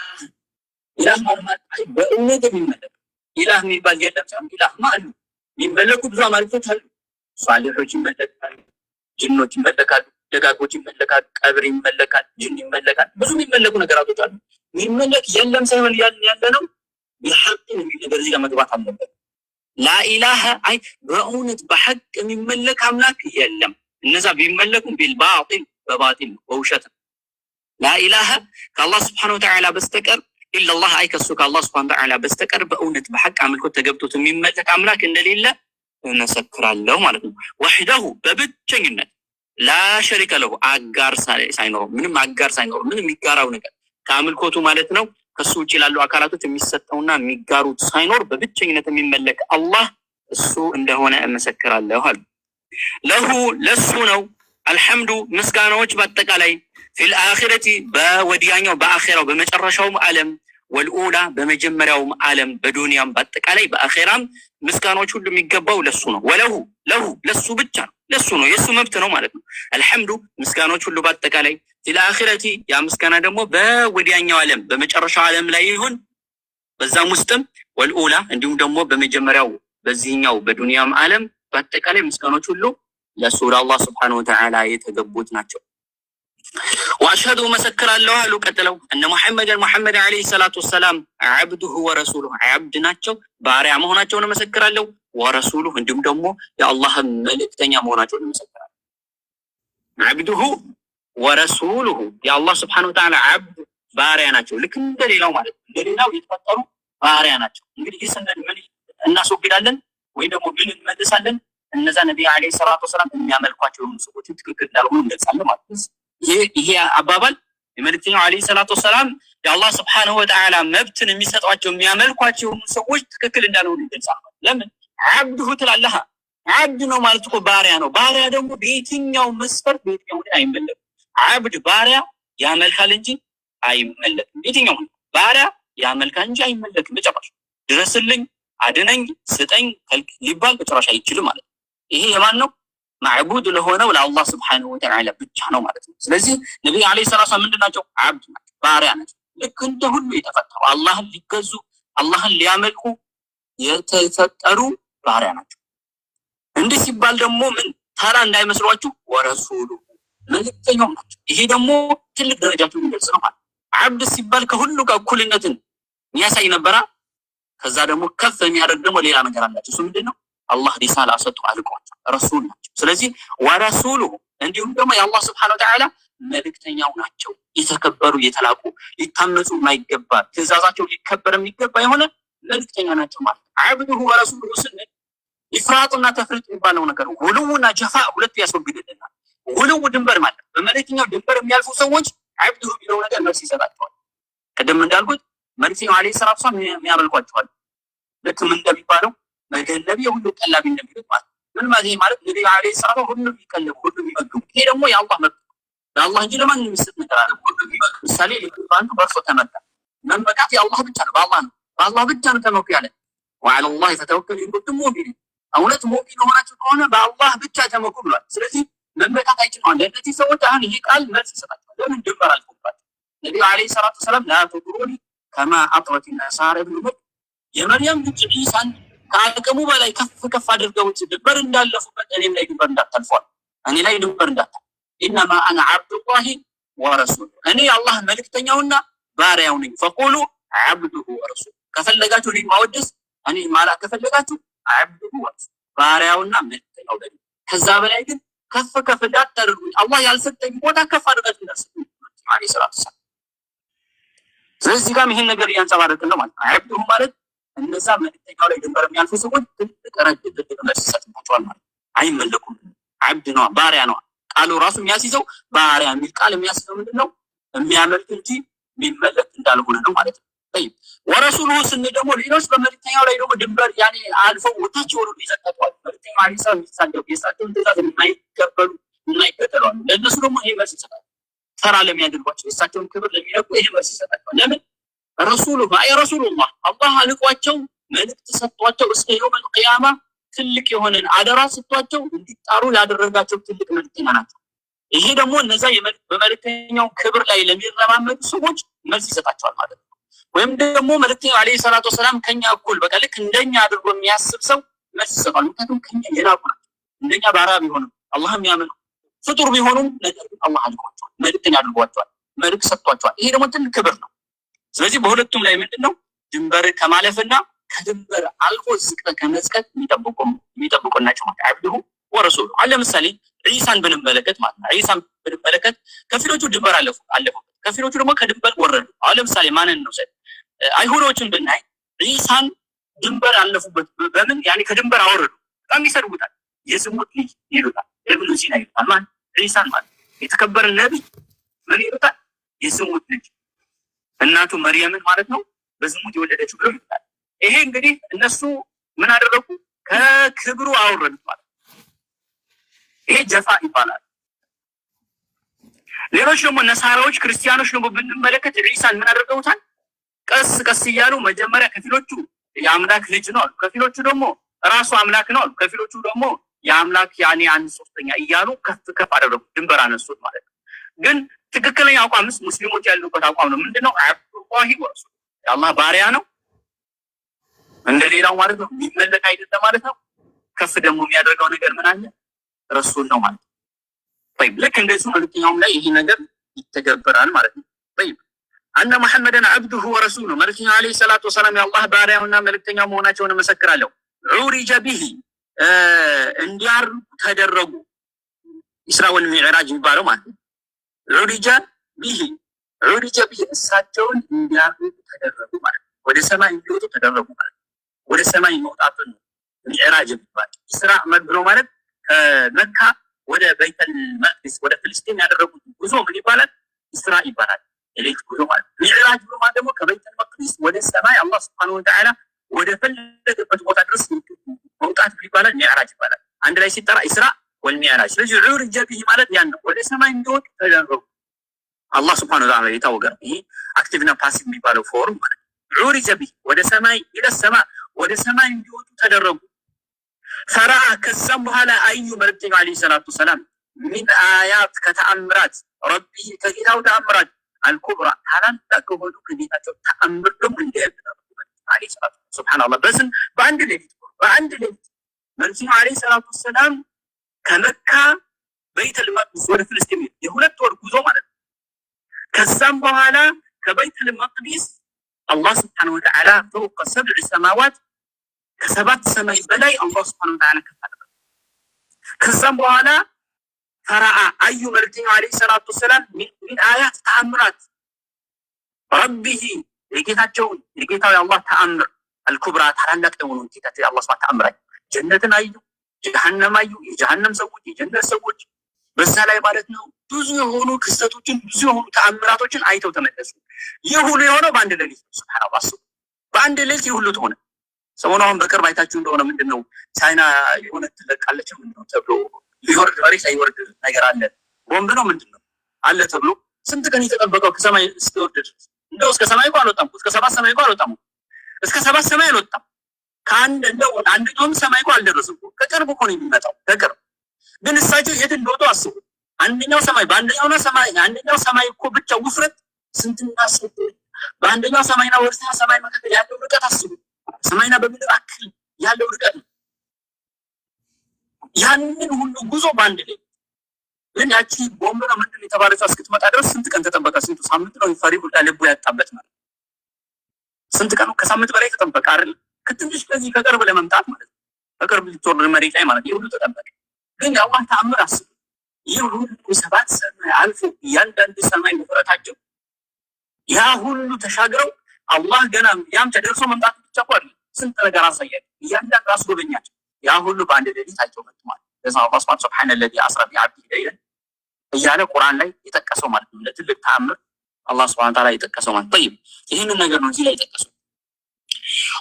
ማለት በእውነት የሚመለክ ኢላህ የሚባል የለም ሳይሆን ኢላህ ማለት የሚመለኩ ብዙ አማልክቶች አሉ። ሷሊሖች ይመለካሉ፣ ጅኖች ይመለካሉ፣ ደጋጎች ይመለካሉ፣ ቀብር ይመለካል፣ ጅን ይመለካል። ብዙ የሚመለኩ ነገራቶች አሉ። የሚመለክ የለም ሳይሆን ያለ ነው። የሐቅ ነገር እዚህ ጋር መግባት አለበት። ላኢላሃ አይ በእውነት በሐቅ የሚመለክ አምላክ የለም። እነዛ ቢመለኩም ቢልባጢል በባጢል በውሸት ላኢላሃ ከአላህ ስብሐነሁ ወተዓላ በስተቀር ኢላላህ አይ ከሱ ከአላህ ሱብሓነሁ ወተዓላ በስተቀር በእውነት በሐቅ አምልኮት ተገብቶት የሚመለክ አምላክ እንደሌለ እመሰክራለሁ ማለት ነው። ወህደሁ በብቸኝነት ላ ሸሪከ ለሁ አጋር ሳይኖረው ምንም አጋር ሳይኖረው ምንም የሚጋራው ነገር ከአምልኮቱ ማለት ነው ከሱ ውጭ ላሉ አካላቶች የሚሰጠውና የሚጋሩት ሳይኖር በብቸኝነት የሚመለክ አላህ እሱ እንደሆነ እመሰክራለሁ አሉ። ለሁ ለሱ ነው አልሐምዱ ምስጋናዎች በአጠቃላይ ፊል አኺረቲ በወዲያኛው በአኺራው በመጨረሻውም ዓለም ወልኡላ በመጀመሪያውም ዓለም በዱንያም በአጠቃላይ በአኺራም ምስጋናዎች ሁሉ የሚገባው ለሱ ነው። ወለሁ ለሁ ለሱ ብቻ ነው፣ ለሱ ነው፣ የሱ መብት ነው ማለት ነው። አልሐምዱ ምስጋናዎች ሁሉ በአጠቃላይ ፊል አኺረቲ ያ ምስጋና ደግሞ በወዲያኛው ዓለም በመጨረሻው ዓለም ላይ ይሁን በዛም ውስጥም ወልኡላ እንዲሁም ደግሞ በመጀመሪያው በዚህኛው በዱንያም ዓለም በአጠቃላይ ምስጋናዎች ሁሉ ለሱ ለአላህ ሱብሓነሁ ወተዓላ የተገቡት ናቸው። ወአሽሀዱ መሰክራለሁ አሉ ቀጥለው እነ ሙሐመድ ዓለይሂ ሰላቱ ወሰላም አብዱሁ ወረሱሉሁ አብድ ናቸው ባሪያ መሆናቸውን መሰክራለሁ። ወረሱሉሁ እንዲሁም ደግሞ የአላህ መልእክተኛ መሆናቸውን መሰክራለሁ። አብዱሁ ወረሱሉሁ የአላህ ሱብሓነሁ ወተዓላ አብድ ባሪያ ናቸው። ልክ እንደሌላው ማለት ነው፣ እንደሌላው የተፈጠሩ ባሪያ ናቸው። እንግዲህ ይህ ስንል ምን እናስወግዳለን ወይ ደግሞ ምን እንመልሳለን? እነዛ ነብዩ ዓለይሂ ሰላቱ ወሰላም የሚያመልኳቸው ሰዎች ትክክል እንዳልሆኑ እንገልጻለን ማለት ነው። ይሄ አባባል የመልእክተኛው ዓለይሂ ሰላቱ ወሰላም የአላህ ሱብሓነሁ ወተዓላ መብትን የሚሰጧቸው የሚያመልኳቸው ሰዎች ትክክል እንዳልሆኑ ይገልጻል። ለምን አብዱሁ ትላለህ? አብድ ነው ማለት እኮ ባሪያ ነው። ባሪያ ደግሞ በየትኛው መስፈርት በየትኛው አይመለክም። አብድ ባሪያ ያመልካል እንጂ አይመለክም። የትኛው ባሪያ ያመልካል እንጂ አይመለክም። በጭራሽ ድረስልኝ፣ አድነኝ፣ ስጠኝ ሊባል በጭራሽ አይችልም ማለት ነው። ይሄ የማን ነው? ማዕቡድ ለሆነው ለአላህ ሱብሓነሁ ወተዓላ ብቻ ነው ማለት ነው። ስለዚህ ነብዩ ዓለይሂ ሰላቱ ወሰላም ምንድን ናቸው? አብድ ናቸው፣ ባሪያ ናቸው። ልክ እንደ ሁሉ የተፈጠሩ አላህን ሊገዙ አላህን ሊያመልኩ የተፈጠሩ ባሪያ ናቸው። እንዲህ ሲባል ደግሞ ምን ተራ እንዳይመስሏችሁ ወረሱሉ መልእክተኛው ናቸው። ይሄ ደግሞ ትልቅ ደረጃቸው የሚገልጽ ነው ማለት። አብድ ሲባል ከሁሉ ጋር እኩልነትን የሚያሳይ ነበራ። ከዛ ደግሞ ከፍ የሚያደርግ ደግሞ ሌላ ነገር አላቸው። እሱ ምንድን ነው? አላህ ሪሳላ ሰጥቶ አልቋቸው ረሱል ናቸው። ስለዚህ ወረሱሉ እንዲሁም ደግሞ የአላህ ሱብሓነሁ ወተዓላ መልእክተኛው ናቸው። የተከበሩ የተላቁ ሊታመፁ የማይገባ ትእዛዛቸው ሊከበር የሚገባ የሆነ መልእክተኛ ናቸው ማለት ነው። አብዱሁ ወረሱሉሁ ስንል ኢፍራጥና ተፍሪጥ የሚባለው ነገር ጉልውና ጀፋ ሁለቱ ያስወግድልናል። ጉልው ድንበር ማለት በመልእክተኛው ድንበር የሚያልፉ ሰዎች አብዱሁ የሚለው ነገር መልስ ይሰጣቸዋል። ቀደም እንዳልኩት መልእክተኛው ዓለይሂ ሰላቱ ወሰላም የሚያመልኳቸዋል። ልክ ምን እንደሚባለው መገለቢ ሁሉ ቀላቢ እንደሚሉት ማለት ምን ማለት ነብዩ ዓለይሂ ሰላቱ ሁሉ የሚቀልቡ ሁሉ የሚመግቡ። ይሄ ደግሞ የአላህ መብት ለአላህ እንጂ ለማንም የሚሰጥ ነገር አለ። ሁሉ የሚመግቡ ምሳሌ ለቁርአን በርሶ ተመካ መመካት የአላህ ብቻ ነው፣ በአላህ ነው፣ በአላህ ብቻ ነው ተመኩ ያለ ወዐለላሂ ፈተወከሉ ኢን ኩንቱም ሙእሚኒን። እውነት ሙእሚን ሆናችሁ ከሆነ በአላህ ብቻ ተመኩ ብሏል። ስለዚህ መመካት አይችልም። እንደዚህ ሰዎች አሁን ይሄ ቃል መልስ ይሰጣቸዋል። ለምን ድንበር አልፎባቸው ነብዩ ዓለይሂ ሰላቱ ወሰላም ላ ተጥሩኒ ከማ አጥረት ነሳራ ብኑ የመርያም ልጅ ዒሳን ከአቅሙ በላይ ከፍ አድርገውት ድንበር እንዳለፉበት እኔም ላይ ድንበር እንዳታልፏል። እኔ ላይ ድንበር እንዳታል። ኢነማ አነ አብዱላሂ ወረሱሉ እኔ የአላህ መልእክተኛውና ባሪያው ነኝ። ፈቁሉ አብዱሁ ወረሱሉ ከፈለጋችሁ እኔን ማወደስ እኔ ማላክ ከፈለጋችሁ አብዱሁ ወረሱሉ ባሪያውና መልእክተኛው ነኝ። ከዛ በላይ ግን ከፍ እንዳታደርጉኝ አላህ ያልሰጠኝ ቦታ ከፍ አድርጋችሁ እንዳትሰጡኝ ዓለይሂ ሰላቱ ወሰላም። ስለዚህ ጋር ይሄን ነገር እያንጸባረቅን ነው ማለት ነው። አብዱሁ ማለት እነዛ መልእክተኛው ላይ ድንበር የሚያልፉ ሰዎች ትልቅ ረድት መልስ ይሰጥባቸዋል ማለት አይመለኩም። አብድ ነው፣ ባሪያ ነው። ቃሉ ራሱ የሚያስይዘው ባሪያ የሚል ቃል የሚያስይዘው ምንድነው? የሚያመልክ እንጂ የሚመለክ እንዳልሆነ ነው ማለት ነው። ወረሱሉሁ ስንል ደግሞ ሌሎች በመልእክተኛው ላይ ደግሞ ድንበር ያኔ አልፈው ወታች ወሩ ይዘቀጣሉ። መልእክተኛው ዓለይሂ ሰላም ይሳደቡ የሳቸውን ትእዛዝ የማይቀበሉ የማይከተሉ ለእነሱ ደግሞ ይሄ መልስ ይሰጣል። ተራ ለሚያደርጓቸው የሳቸውን ክብር ለሚነቁ ይሄ መልስ ይሰጣል። ለምን ረሱሉ ማይ ረሱሉላህ አላህ አልቋቸው መልእክት ሰጥቷቸው እስከ የውመል ቂያማ ትልቅ የሆነን አደራ ሰጥቷቸው እንዲጣሩ ያደረጋቸው ትልቅ መልእክተኛ ናቸው። ይሄ ደግሞ እነዛ በመልእክተኛው ክብር ላይ ለሚረማመዱ ሰዎች መልስ ይሰጣቸዋል ማለት ነው። ወይም ደግሞ መልእክተኛው ዓለይሂ ሰላቱ ወሰላም ከኛ እኩል በቃ ልክ እንደኛ አድርጎ የሚያስብ ሰው መልስ ይሰጣል። ምክንያቱም ከኛ የላቁ ናቸው። እንደኛ ባሪያ ቢሆንም አላህ የሚያመልኩ ፍጡር ቢሆኑም ነገር ግን አላህ አልቋቸዋል፣ መልእክተኛ አድርጓቸዋል፣ መልእክት ሰጥቷቸዋል። ይሄ ደግሞ ትልቅ ክብር ነው። ስለዚህ በሁለቱም ላይ ምንድነው ድንበር ከማለፍና ከድንበር አልፎ ዝቅ ከመዝቀጥ የሚጠብቁ ናቸው ማለት አብዱሁ ወረሱሉ። ለምሳሌ ዒሳን ብንመለከት ማለት ነው። ዒሳን ብንመለከት ከፊሎቹ ድንበር አለፉበት፣ ከፊሎቹ ደግሞ ከድንበር ወረዱ። አሁን ለምሳሌ ማንን ነው አይሁዶችን ብናይ ዒሳን ድንበር አለፉበት። በምን ያኔ ከድንበር አወረዱ። በጣም ይሰድቡታል። የዝሙት ልጅ ይሉታል። ኢብኑ ሲና ይሉታል። ማን ዒሳን ማለት የተከበረ ነብይ ምን ይሉታል? የዝሙት ልጅ እናቱ መርየምን ማለት ነው በዝሙት የወለደችው ብለው ይሉታል። ይሄ እንግዲህ እነሱ ምን አደረጉ? ከክብሩ አወረዱት ማለት ነው። ይሄ ጀፋ ይባላል። ሌሎች ደግሞ ነሳራዎች ክርስቲያኖች ደግሞ ብንመለከት ዒሳን ምን አድርገውታል? ቀስ ቀስ እያሉ መጀመሪያ ከፊሎቹ የአምላክ ልጅ ነው አሉ፣ ከፊሎቹ ደግሞ ራሱ አምላክ ነው አሉ፣ ከፊሎቹ ደግሞ የአምላክ ያኔ አንድ ሶስተኛ እያሉ ከፍ ከፍ አደረጉ፣ ድንበር አነሱት ማለት ነው። ግን ትክክለኛ አቋምስ ሙስሊሞች ያሉበት አቋም ነው። ምንድነው? አብዱላሂ ወረሱሉ የአላህ ባሪያ ነው እንደሌላው ማለት ነው። የሚመለክ አይደለም ማለት ነው። ከፍ ደግሞ የሚያደርገው ነገር ምን አለ? ረሱል ነው ማለት ነው። طيب ልክ እንደዚህ መልእክተኛውም ላይ ይሄ ነገር ይተገበራል ማለት ነው። طيب አነ መሐመድን አብዱሁ ወረሱሉ መልእክተኛው አለይሂ ሰላቱ ወሰላም የአላህ ባሪያውና መልእክተኛው መሆናቸውን እመሰክራለሁ። ዑሪጀ ቢሂ እንዲያርጉ ተደረጉ። ኢስራ ወልሚዕራጅ የሚባለው ማለት ነው። ዑሪጀ ቢሂ እሳቸውን እንዲያርጉ ተደረጉ ማለት ነው። ወደ ሰማይ እንዲወጡ ተደረጉ ማለት ነው። ወደ ሰማይ መውጣቱ ነው ሚዕራጅ የሚባለው። ኢስራ ብሎ ማለት ከመካ ወደ በይተል መቅዲስ ወደ ፍልስጤም ያደረጉት ጉዞ ምን ይባላል? ኢስራ ይባላል። ኤሌክት ጉዞ ማለት። ሚዕራጅ ብሎ ማለት ደግሞ ከበይተል መቅዲስ ወደ ሰማይ አላህ ሱብሓነሁ ወተዓላ ወደ ፈለገበት ቦታ ድረስ መውጣት ይባላል፣ ሚዕራጅ ይባላል። አንድ ላይ ሲጠራ ኢስራ ወልሚዕራጅ። ስለዚህ ዑሪጀ ቢሂ ማለት ያን ነው፣ ወደ ሰማይ እንዲወጡ ተደረጉ። አላህ ሱብሓነሁ ወተዓላ የታወቀ ነው። ይሄ አክቲቭና ፓሲቭ የሚባለው ፎርም ማለት ነው። ዑሪጀ ቢሂ ወደ ሰማይ ኢለሰማ ወደ ሰማይ እንዲወጡ ተደረጉ። ፈረአ ከዛም በኋላ አዩ መልእክተኛው ዓለይሂ ሰላቱ ወሰላም ሚን አያት ከተአምራት ረቢህ ከጌታው ተአምራት አልኩብራ ታላላቅ ከሆኑ ከጌታቸው ተአምር ደግሞ እንዲያደርጉ ዓለይሂ ሰላቱ ሱብሃንአላህ። በስም በአንድ ሌሊት መልእክተኛው ዓለይሂ ሰላቱ ወሰላም ከመካ በይተል መቅዲስ ወደ ፍልስጤም የሁለት ወር ጉዞ ማለት ነው። ከዛም በኋላ ከበይተል መቅዲስ አላህ ሱብሓነሁ ወተዓላ ፈውቀ ሰብዕ ሰማዋት ከሰባት ሰማይ በላይ አላህ ሱብሓነሁ ወተዓላ ከፍ አደረገ። ከዛም በኋላ ፈረአ አዩ መልእክተኛው ዓለይሂ ሰላቱ ወሰላም ሚን አያት ተአምራት ረቢህ የጌታቸውን የጌታው የአላህ ተአምር አልኩብራ ታላላቅ የሆኑ ጌታቸው የአላህ ሱብሓነሁ ተአምራት ጀነትን አዩ፣ ጀሃነም አዩ፣ የጀሃነም ሰዎች የጀነት ሰዎች በዛ ላይ ማለት ነው ብዙ የሆኑ ክስተቶችን ብዙ የሆኑ ተአምራቶችን አይተው ተመለሱ። ይህ ሁሉ የሆነው በአንድ ሌሊት ነው። ሱብሃንአላህ በአንድ ሌሊት ይህ ሁሉ ተሆነ። ሰሞኑን አሁን በቅርብ አይታችሁ እንደሆነ ምንድነው ቻይና የሆነ ትለቃለች ምንድነው ተብሎ ሊወርድ መሬት ላይ ይወርድ ነገር አለ። ቦምብ ነው ምንድነው አለ ተብሎ ስንት ቀን የተጠበቀው ከሰማይ እስኪወርድ እንደው እስከ ሰማይ እንኳን አልወጣም። እስከ ሰባት ሰማይ እንኳን አልወጣም። እስከ ሰባት ሰማይ አልወጣም። ከአንድ እንደው አንደኛውም ሰማይ እንኳን አልደረሰም። ከቅርብ እኮ ነው የሚመጣው ከቅርብ። ግን እሳቸው የት እንደወጡ አስቡ። አንደኛው ሰማይ በአንደኛውና ሰማይ አንደኛው ሰማይ እኮ ብቻ ውፍረት ስንትና ስንት በአንደኛው ሰማይና ወደኛ ሰማይ መካከል ያለው ርቀት አስቡ። ሰማይና በምድር አክል ያለው ርቀት ነው። ያንን ሁሉ ጉዞ በአንድ ላይ ግን ያቺ ቦምብ ነው ምንድን የተባለችው እስክትመጣ ድረስ ስንት ቀን ተጠበቀ? ስንቱ ሳምንት ነው። ፈሪ ሁላ ልቡ ያጣበት ማለት ስንት ቀን ነው? ከሳምንት በላይ ተጠበቀ አይደል? ከትንሽ ከዚህ ከቅርብ ለመምጣት ማለት ነው። በቅርብ ልትወርድ መሬት ላይ ማለት ይህ ሁሉ ተጠበቀ። ግን የአላህ ተአምር አስቡ። ይህ ሁሉ ሰባት ሰማይ አልፎ እያንዳንዱ ሰማይ ውፍረታቸው ያ ሁሉ ተሻግረው አላህ ገና ያም ተደርሶ መምጣት ብቻ እኮ አይደለም፣ ስንት ነገር አሳያል። እያንዳንዱ አስጎበኛቸው። ያ ሁሉ በአንድ ሌሊት አይተው መጥተዋል። ለዛ አላህ ሱብሓነሁ ወተዓላ አስራ ቢዐብዲሂ ለይለን እያለ ቁርአን ላይ የጠቀሰው ማለት ነው። ለትልቅ ተአምር አላህ ሱብሓነሁ ወተዓላ የጠቀሰው ማለት طيب ይሄንን ነገር ነው እዚህ ላይ የጠቀሰው።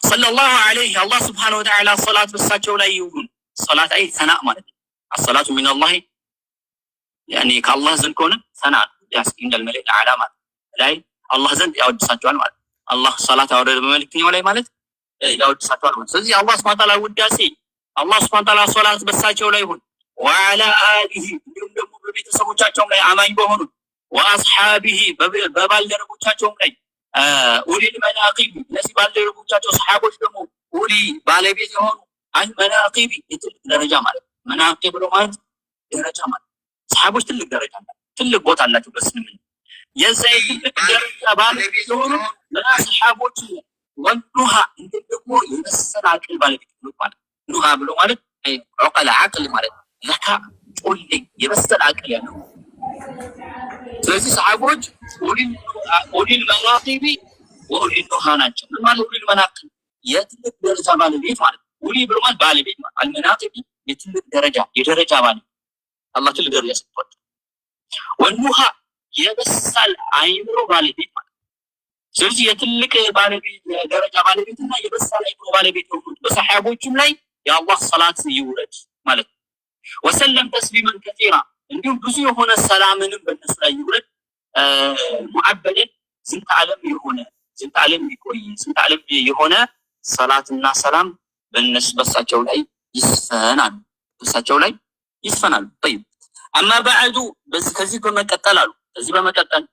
ሰለላሁ ዐለይሂ አላህ ሱብሓነሁ ወተዓላ ሶላት በሳቸው ላይ ይሁን። ሶላት አይ ሰናእ ማለት ነው። الصلاة من الله يعني كالله زند كونه ثناء عند الملك الأعلى ማለት ላይ አላህ ዘንድ ያወድሳቸዋል ማለት አላህ ሶላት ያወረደ በመልእክተኛው ላይ ማለት ያወድሳቸዋል ማለት። ስለዚህ አላህ ሱብሓነሁ ወተዓላ ውዳሴ አላህ ሱብሓነሁ ወተዓላ ሶላት በሳቸው ላይ ይሁን። وعلى آله እንዲሁም ደግሞ በቤተሰቦቻቸው ላይ አማኝ በሆኑ وأصحابه በባልደረቦቻቸው ላይ ኡሊል መናቂብ እነዚህ ባልደረቦቻቸው ሰሃቦች ደግሞ ኡሊ ባለቤት የሆኑ አይ መናቂብ የትልቅ ደረጃ ማለት መናቂብ ብሎ ማለት ደረጃ ማለት ሰሃቦች ትልቅ ደረጃ አላቸው፣ ትልቅ ቦታ አላቸው በእስልምና። የዛ ትልቅ ደረጃ ባለቤት የሆኑ ሰሃቦች ወንዱሃ እንደደግሞ የመሰለ አቅል ባለቤት ማለት ኑሃ ብሎ ማለት ዑቀላ አቅል ማለት ዘካ ጮሌ የመሰለ አቅል ያለው። ስለዚህ ሰሃቦች ኡሊል መናቂቢ ወኡሊል ኑሃ ናቸው። ምን ማለት ኡሊል መናቂብ? የትልቅ ደረጃ ባለቤት ማለት ነው። ኡሊ ብሎ ማለት ባለቤት ማለት፣ አልመናቂቢ የትልቅ ደረጃ የደረጃ ባለቤት አላህ ትልቅ ደረጃ ሰጥቷቸው። ወኑሃ የበሳል አይምሮ ባለቤት ማለት። ስለዚህ የትልቅ ባለቤት የደረጃ ባለቤትና የበሳል አይምሮ ባለቤት የሆኑት በሰሐቦችም ላይ የአላህ ሰላት ይውረድ ማለት ነው። ወሰለም ተስሊመን ከሲራ እንዲሁም ብዙ የሆነ ሰላምንም በእነሱ ላይ ይውረድ። ሙዓበድን ዝንተ ዓለም የሆነ ዝንተ ዓለም የሚቆይ ዝንተ ዓለም የሆነ ሰላትና ሰላም በእነሱ በሳቸው ላይ ይስፈናል በሳቸው ላይ ይስፈናል። ጠይብ አማ በዐዱ ከዚህ በመቀጠል አሉ ከዚህ በመቀጠል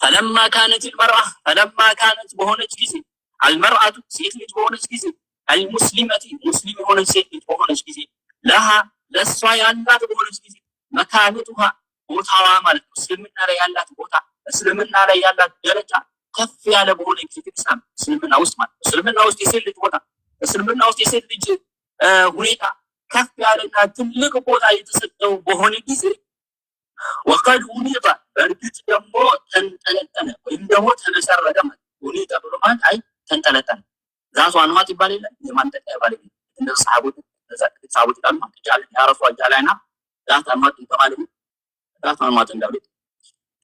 ፈለማ ካነት አልመርአ ፈለማ ካነት በሆነች ጊዜ አልመርአቱ ሴት ልጅ በሆነች ጊዜ አልሙስሊመቲ ሙስሊም የሆነች ሴት ልጅ በሆነች ጊዜ ለሃ ለእሷ ያላት በሆነች ጊዜ መካነቱሃ ቦታዋ ማለት ነው። እስልምና ላይ ያላት ቦታ እስልምና ላይ ያላት ደረጃ ከፍ ያለ በሆነ ጊዜ ፍቅሳም እስልምና ውስጥ ማለት ነው። እስልምና ውስጥ የሴት ልጅ ቦታ እስልምና ውስጥ የሴት ልጅ ሁኔታ ከፍ ያለና ትልቅ ቦታ የተሰጠው በሆነ ጊዜ ወቀድ ሁኔታ በእርግጥ ደግሞ ተንጠለጠለ ወይም ደግሞ ተመሰረተ ማለት ሁኔታ ብሎ ማለት አይ ተንጠለጠለ ዛቱ አንዋት ይባል የለ የማንጠቂያ ባለቤት እንደ ሰሃቦች ሰሃቦች ቃል ማለት ያረፉ አጃላይና ዛቱ አንዋት ይባላል ዛቱ አንዋት እንዳሉ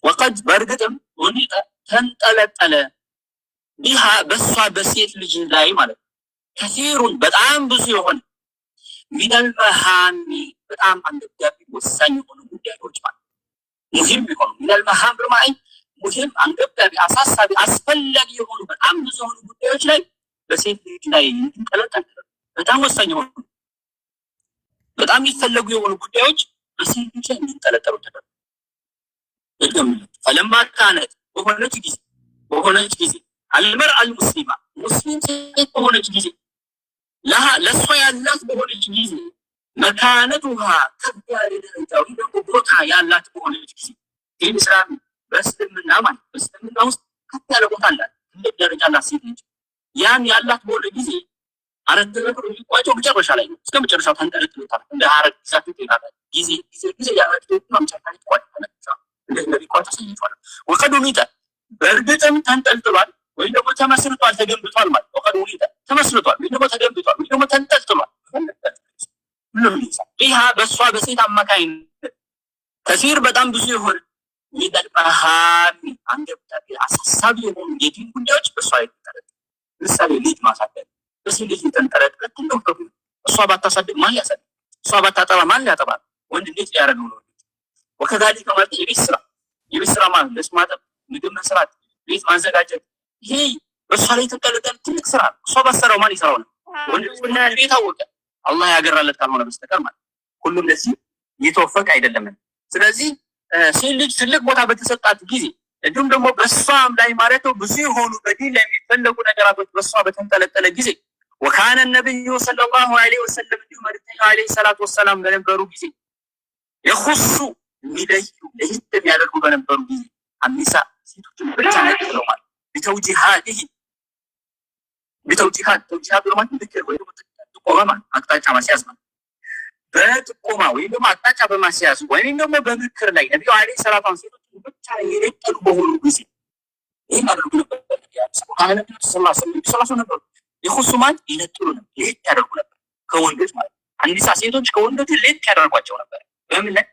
ወቀድ በእርግጥም ሁኔታ ተንጠለጠለ ቢሃ በሷ በሴት ልጅ ላይ ማለት ከሲሩን በጣም ብዙ የሆነ ሚነል መሃሚ በጣም አንገብጋቢ ወሳኝ የሆኑ ጉዳዮች ማለት ሙሂም የሆኑ ሚነል መሃም ብርማይ ሙሂም አንገብጋቢ አሳሳቢ አስፈላጊ የሆኑ በጣም ብዙ የሆኑ ጉዳዮች ላይ በሴት ልጅ ላይ እንዲንጠለጠል በጣም ወሳኝ የሆኑ በጣም የሚፈለጉ የሆኑ ጉዳዮች በሴት ልጅ ላይ እንዲንጠለጠሉ ተደረገ። ፈለማ ካነት በሆነች ጊዜ አልመርአ አልሙስሊማ ሙስሊም ሴት በሆነች ጊዜ ለእሷ ያላት በሆነች ጊዜ መካነቱሃ ከፍ ያለ ደረጃ ወይም ደግሞ ቦታ ያላት በሆነች ጊዜ ይህ እስላም በእስልምና ማለት በእስልምና ውስጥ ከፍ ያለ ቦታ አላት ትልቅ ደረጃ አላት ሴት ልጅ ያን ያላት በሆነ ጊዜ አረግ ነገሩ የሚቋጨው መጨረሻ ላይ ነው። እስከ መጨረሻው ተንጠለጥሎታል እንደ አረግ ዛት ይላል ጊዜ ያረግ ማምጫታ ይቋጫል እንደዚህ ቋጫ ሰይቷል። ወቀዱ ሚታ በእርግጥም ተንጠልጥሏል ወይ ደግሞ ተመስርቷል ተገንብቷል ማለት ወቀዱ ሚታ ተመስርቷል ወይ ደግሞ ተገንብቷል ወይ ደግሞ ተንጠልጥሏል ይህ በሷ በሴት አማካይነት ከሲር በጣም ብዙ የሆነ ይደልባሃሚ አንገብጋቢ አሳሳቢ የሆኑ የዲን ጉዳዮች በሷ ይተጠረጥ ምሳሌ ልጅ ማሳደግ በሴት ልጅ ተንጠለጥ ከትንው እሷ ባታሳድግ ማን ያሳድግ እሷ ባታጠባ ማን ያጠባ ወንድ ልጅ ያረጋው ነው። ወከዛሊከ ማለት የቤት ስራ ማለት ልብስ ማጠብ ምግብ መስራት ቤት ማዘጋጀት ይሄ በሷ ላይ የተጠለጠለ ትልቅ ስራ እሷ ባሰራው ማን ይሰራው ነው ወንድ ልጅ ምን ያህል የታወቀ አላህ ያገራለት ካልሆነ በስተቀር ማለት ሁሉም ለዚህ የተወፈቀ አይደለም። ስለዚህ ሴት ልጅ ትልቅ ቦታ በተሰጣት ጊዜ እንዲሁም ደግሞ በሷም ላይ ማለት ነው ብዙ የሆኑ በዲን ላይ የሚፈለጉ ነገራቶች በሷ በተንጠለጠለ ጊዜ ወካነ ነብዩ ሰለላሁ ዐለይሂ ወሰለም እንዲሁም መልእክተኛው ዐለይሂ ሰላቱ ወሰላም በነበሩ ጊዜ የኹሱ ሚለዩ ለሂት የሚያደርጉ በነበሩ ጊዜ አሚሳ ሴቶችን ብቻ ነጥለው ማለት ቢተውጂሃት ተውጂሃት ማለት ምክር ወይ ደግሞ ጥቆማ አቅጣጫ ማስያዝ ማለት በጥቆማ ወይም ደግሞ አቅጣጫ በማስያዝ ወይም ደግሞ በምክር ላይ ነብዩ ዐለይሂ ሰላቱ ወሰላም ሴቶችን ብቻ የነጠሉ በሆኑ ጊዜ ይህን አድርጉ ነበር። ነብዩ ሰለላሁ ነበሩ የኹሱ ማለት ይነጥሉ ነበር ለየት ያደርጉ ነበር ከወንዶች ማለት አንዲሳ ሴቶች ከወንዶች ለየት ያደርጓቸው ነበር። በምን ላይ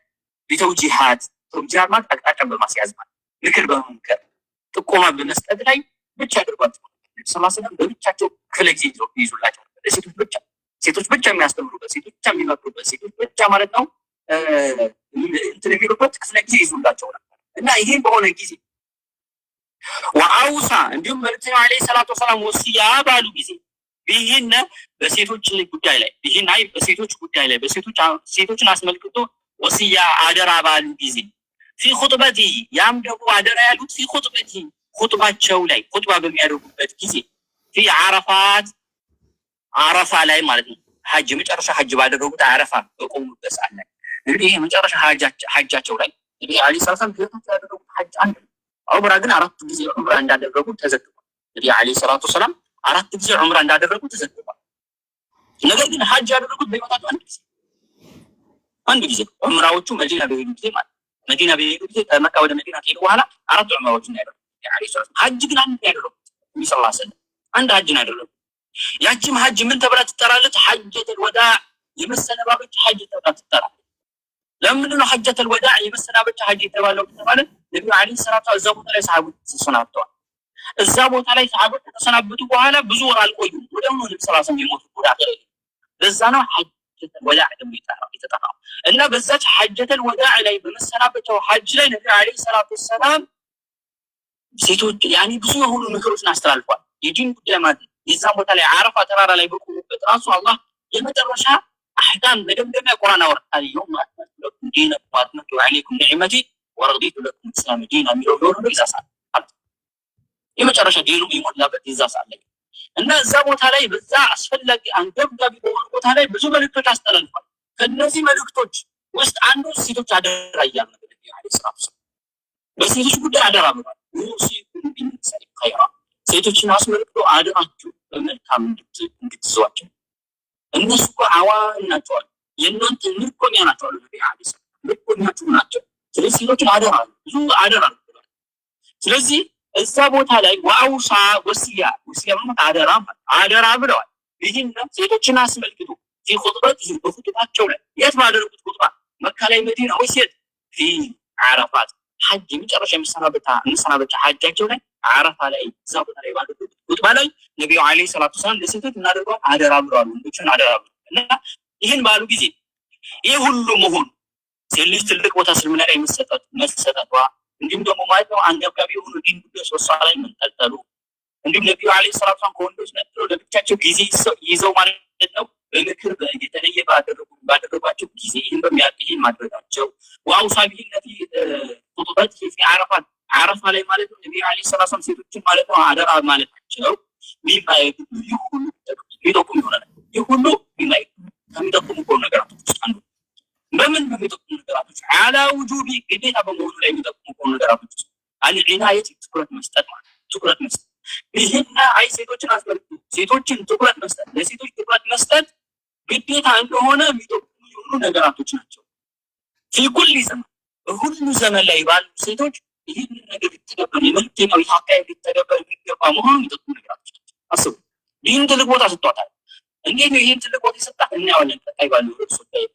ቢተውጂሃት ተውጂሃት ማለት አቅጣጫ በማስያዝ ማለት ምክር በመምከር ጥቆማ በመስጠት ላይ ብቻ ያደርጓቸው ሰማሰለም በብቻቸው ክለግ ይዙላቸው ሴቶች ብቻ የሚያስተምሩበት ሴቶች ብቻ የሚመክሩበት ሴቶች ብቻ ማለት ነው እንትን የሚሉበት ክፍለ ጊዜ ይዙላቸው ነበር እና ይሄን በሆነ ጊዜ ወአውሳ እንዲሁም መልእክተኛው ዐለይሂ ሰላቱ ወሰላም ወሲያ ባሉ ጊዜ ይህን በሴቶች ጉዳይ ላይ ይህን አይ በሴቶች ጉዳይ ላይ ሴቶችን አስመልክቶ ወሲያ አደራ ባሉ ጊዜ ፊ ኹጥበቲ ያም ደግሞ አደራ ያሉት ፊ ኹጥበቲ ኹጥባቸው ላይ ኹጥባ በሚያደርጉበት ጊዜ ፊ አረፋ ላይ ማለት ነው ሐጅ መጨረሻ ሐጅ ባደረጉት አረፋ በቆሙበት ሰዓት ላይ እንግዲህ መጨረሻ ሐጃቸው ላይ እንግዲህ ዐለይሂ ሰላም ያደረጉት ሐጅ አንድ ዑምራ ግን 4 ጊዜ ዑምራ እንዳደረጉ ተዘግቧል። እንግዲህ ዐለይሂ ሰላቱ ወሰላም 4 ጊዜ ዑምራ እንዳደረጉ ተዘግቧል። ነገር ግን ሐጅ ያደረጉት በህይወታቸው አንድ ጊዜ ዑምራዎቹ መዲና በሄዱ ጊዜ ማለት መዲና በሄዱ ጊዜ ከመካ ወደ መዲና ከሄዱ በኋላ 4 ዑምራዎችን ያደረጉ ሐጅ ግን አንድ ያደረጉ ነብዩ ሰለላሁ ዐለይሂ ወሰለም አንድ ሐጅን ያደረጉ። ያቺም ሐጅ ምን ተብላ ትጠራለች? ሐጀተል ወዳዕ የመሰነባበቻ ሐጅ ተብላ ትጠራለች። ለምንድን ነው ሐጀተል ወዳዕ የመሰናበቻ ሐጅ የተባለው ከተባለ ነብዩ አለይሂ ሰላቱ እዛ ቦታ ላይ ሰሃቦች ተሰናብተዋል። እዛ ቦታ ላይ ሰሃቦች ከተሰናበቱ በኋላ ብዙ ወር አልቆዩም። ወዲያውኑ ነብዩ ሰለላሁ ዐለይሂ ወሰለም የሞቱት ወደ አገር። ለዛ ነው ሐጀተል ወዳዕ ደግሞ የተጠራው። እና በዛች ሐጀተል ወዳዕ ላይ በመሰናበቻው ሐጅ ላይ ነብዩ አለይሂ ሰላቱ ሰላም ሴቶች ያኒ ብዙ የሆኑ ምክሮችን አስተላልፏል። የዲን ጉዳይ ማለት የዛን ቦታ ላይ አረፋ ተራራ ላይ በቆሙበት ራሱ አላህ የመጨረሻ አህካም መደምደሚያ ቁርአን አወርዷል። የውም አክመልቱ ለኩም ዲነኩም ወአትመምቱ ዐለይኩም ኒዕመቲ ወረዲቱ ለኩም ኢስላመ ዲና የሚለው ሆኖ ይዛሳል። የመጨረሻ ዲኑ የሞላበት ይዛሳል። እና እዛ ቦታ ላይ በዛ አስፈላጊ አንገብጋቢ በሆነ ቦታ ላይ ብዙ መልእክቶች አስተላልፏል። ከነዚህ መልእክቶች ውስጥ አንዱ ሴቶች አደራ እያሉ ነብዩ አለይሂ ሰላቱ ወሰላም በሴቶች ጉዳይ አደራ ብሏል። ሴቶችን አስመልክቶ አደራችሁ በመልካም እንድትይዟቸው እነሱ እኮ አዋን ናቸው፣ የእናንተ ምርኮኛ ናቸው አሉ ነብዩ አለይሂ ሰላም። ምርኮኛችሁ ናቸው። ስለዚህ ሴቶችን አደራ ብዙ አደራ ብሏል። ስለዚህ እዛ ቦታ ላይ ወአውሳ ወሲያ ማለት አደራ ብለዋል። ይህን ሴቶችን አስመልክቶ በኹጥባቸው ላይ የት ባደረጉት ኹጥባ መካ ላይ መዲና ወይስ የት ፊ ዓረፋት ሐጅ የመጨረሻ የመሰናበቻ ሐጃቸው ላይ ዓረፋ ላይ እዛ ቦታ ላይ ባደረጉት ኹጥባ ላይ ነብዩ አለይሂ ሰላቱ ሰላም ለሴቶች እናደርገው አደራ ብለዋል። ወንዶችን አደራ ብለዋል። እና ይህን ባሉ ጊዜ ይህ ሁሉ መሆኑ ሴት ልጅ ትልቅ ቦታ እስልምና ላይ መሰጠቷ እንዲሁም ደግሞ ማለት ነው አንገብጋቢ የሆኑ ዲን ጉዳዮች በሷ ላይ መንጠልጠሉ እንዲሁም ነብዩ አለይሂ ሰላቱ ሰላም ከወንዶች ነጥለው ለብቻቸው ጊዜ ይዘው ማለት ነው በምክር የተለየ ባደረጓቸው ጊዜ ይህን በሚያቅይን ማድረጋቸው ወአውሳ ቢሂነቲ ኹጥበት ፊ ዓረፋት ዓረፋ ላይ ማለት ነው ነብዩ አለይሂ ሰላቱ ሰላም ሴቶችን ማለት ነው አደራ ማለታቸው ሚማይዱ ይሁሉ ይጠቁም ይሆናል። ይሁሉ ሚማይዱ ከሚጠቁሙ ነገራቶች ውስጥ አንዱ በምን በሚጠቁሙ ነገራቶች አላ ውጁቢ ግዴታ በመሆኑ ላይ የሚጠቁሙ ነገራቶች ውስጥ አልዒናየት ትኩረት መስጠት ማለት ትኩረት መስጠት ይህና አይ ሴቶችን አስመልክቶ ሴቶችን ትኩረት መስጠት ለሴቶች ትኩረት መስጠት ግዴታ እንደሆነ የሚጠቁሙ የሆኑ ነገራቶች ናቸው። ፊኩል ዘመን በሁሉ ዘመን ላይ ባሉ ሴቶች ይህን ነገር ሊተገበር የመልክተኛው የአካባቢ ሊተገበር የሚገባ መሆኑ የሚጠቁሙ ነገራቶች ናቸው። አስቡ፣ ይህን ትልቅ ቦታ ሰጥቷታል። እንዴት ነው ይህን ትልቅ ቦታ የሰጣት? እናያለን ቀጣይ ባሉ ርዕሶች ላይ።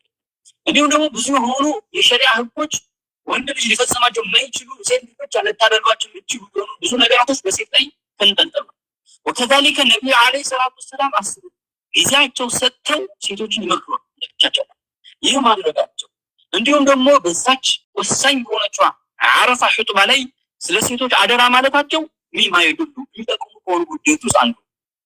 እንዲሁም ደግሞ ብዙ የሆኑ የሸሪዓ ህጎች ወንድ ልጅ ሊፈጽማቸው የማይችሉ ሴት ልጆች ልታደርጓቸው የሚችሉ የሆኑ ብዙ ነገራቶች በሴት ላይ ተንጠልጥለዋል። ወከዛሊከ ነብዩ አለይሂ ሰላቱ ወሰላም አስቡ ጊዜያቸው ሰጥተው ሴቶችን ይመክሩ ለብቻቸው። ይህ ማድረጋቸው እንዲሁም ደግሞ በዛች ወሳኝ በሆነችዋ ዓረፋ ኹጥባ ላይ ስለ ሴቶች አደራ ማለታቸው ሚማይዱሉ የሚጠቁሙ ከሆኑ ጉዳዮች ውስጥ አንዱ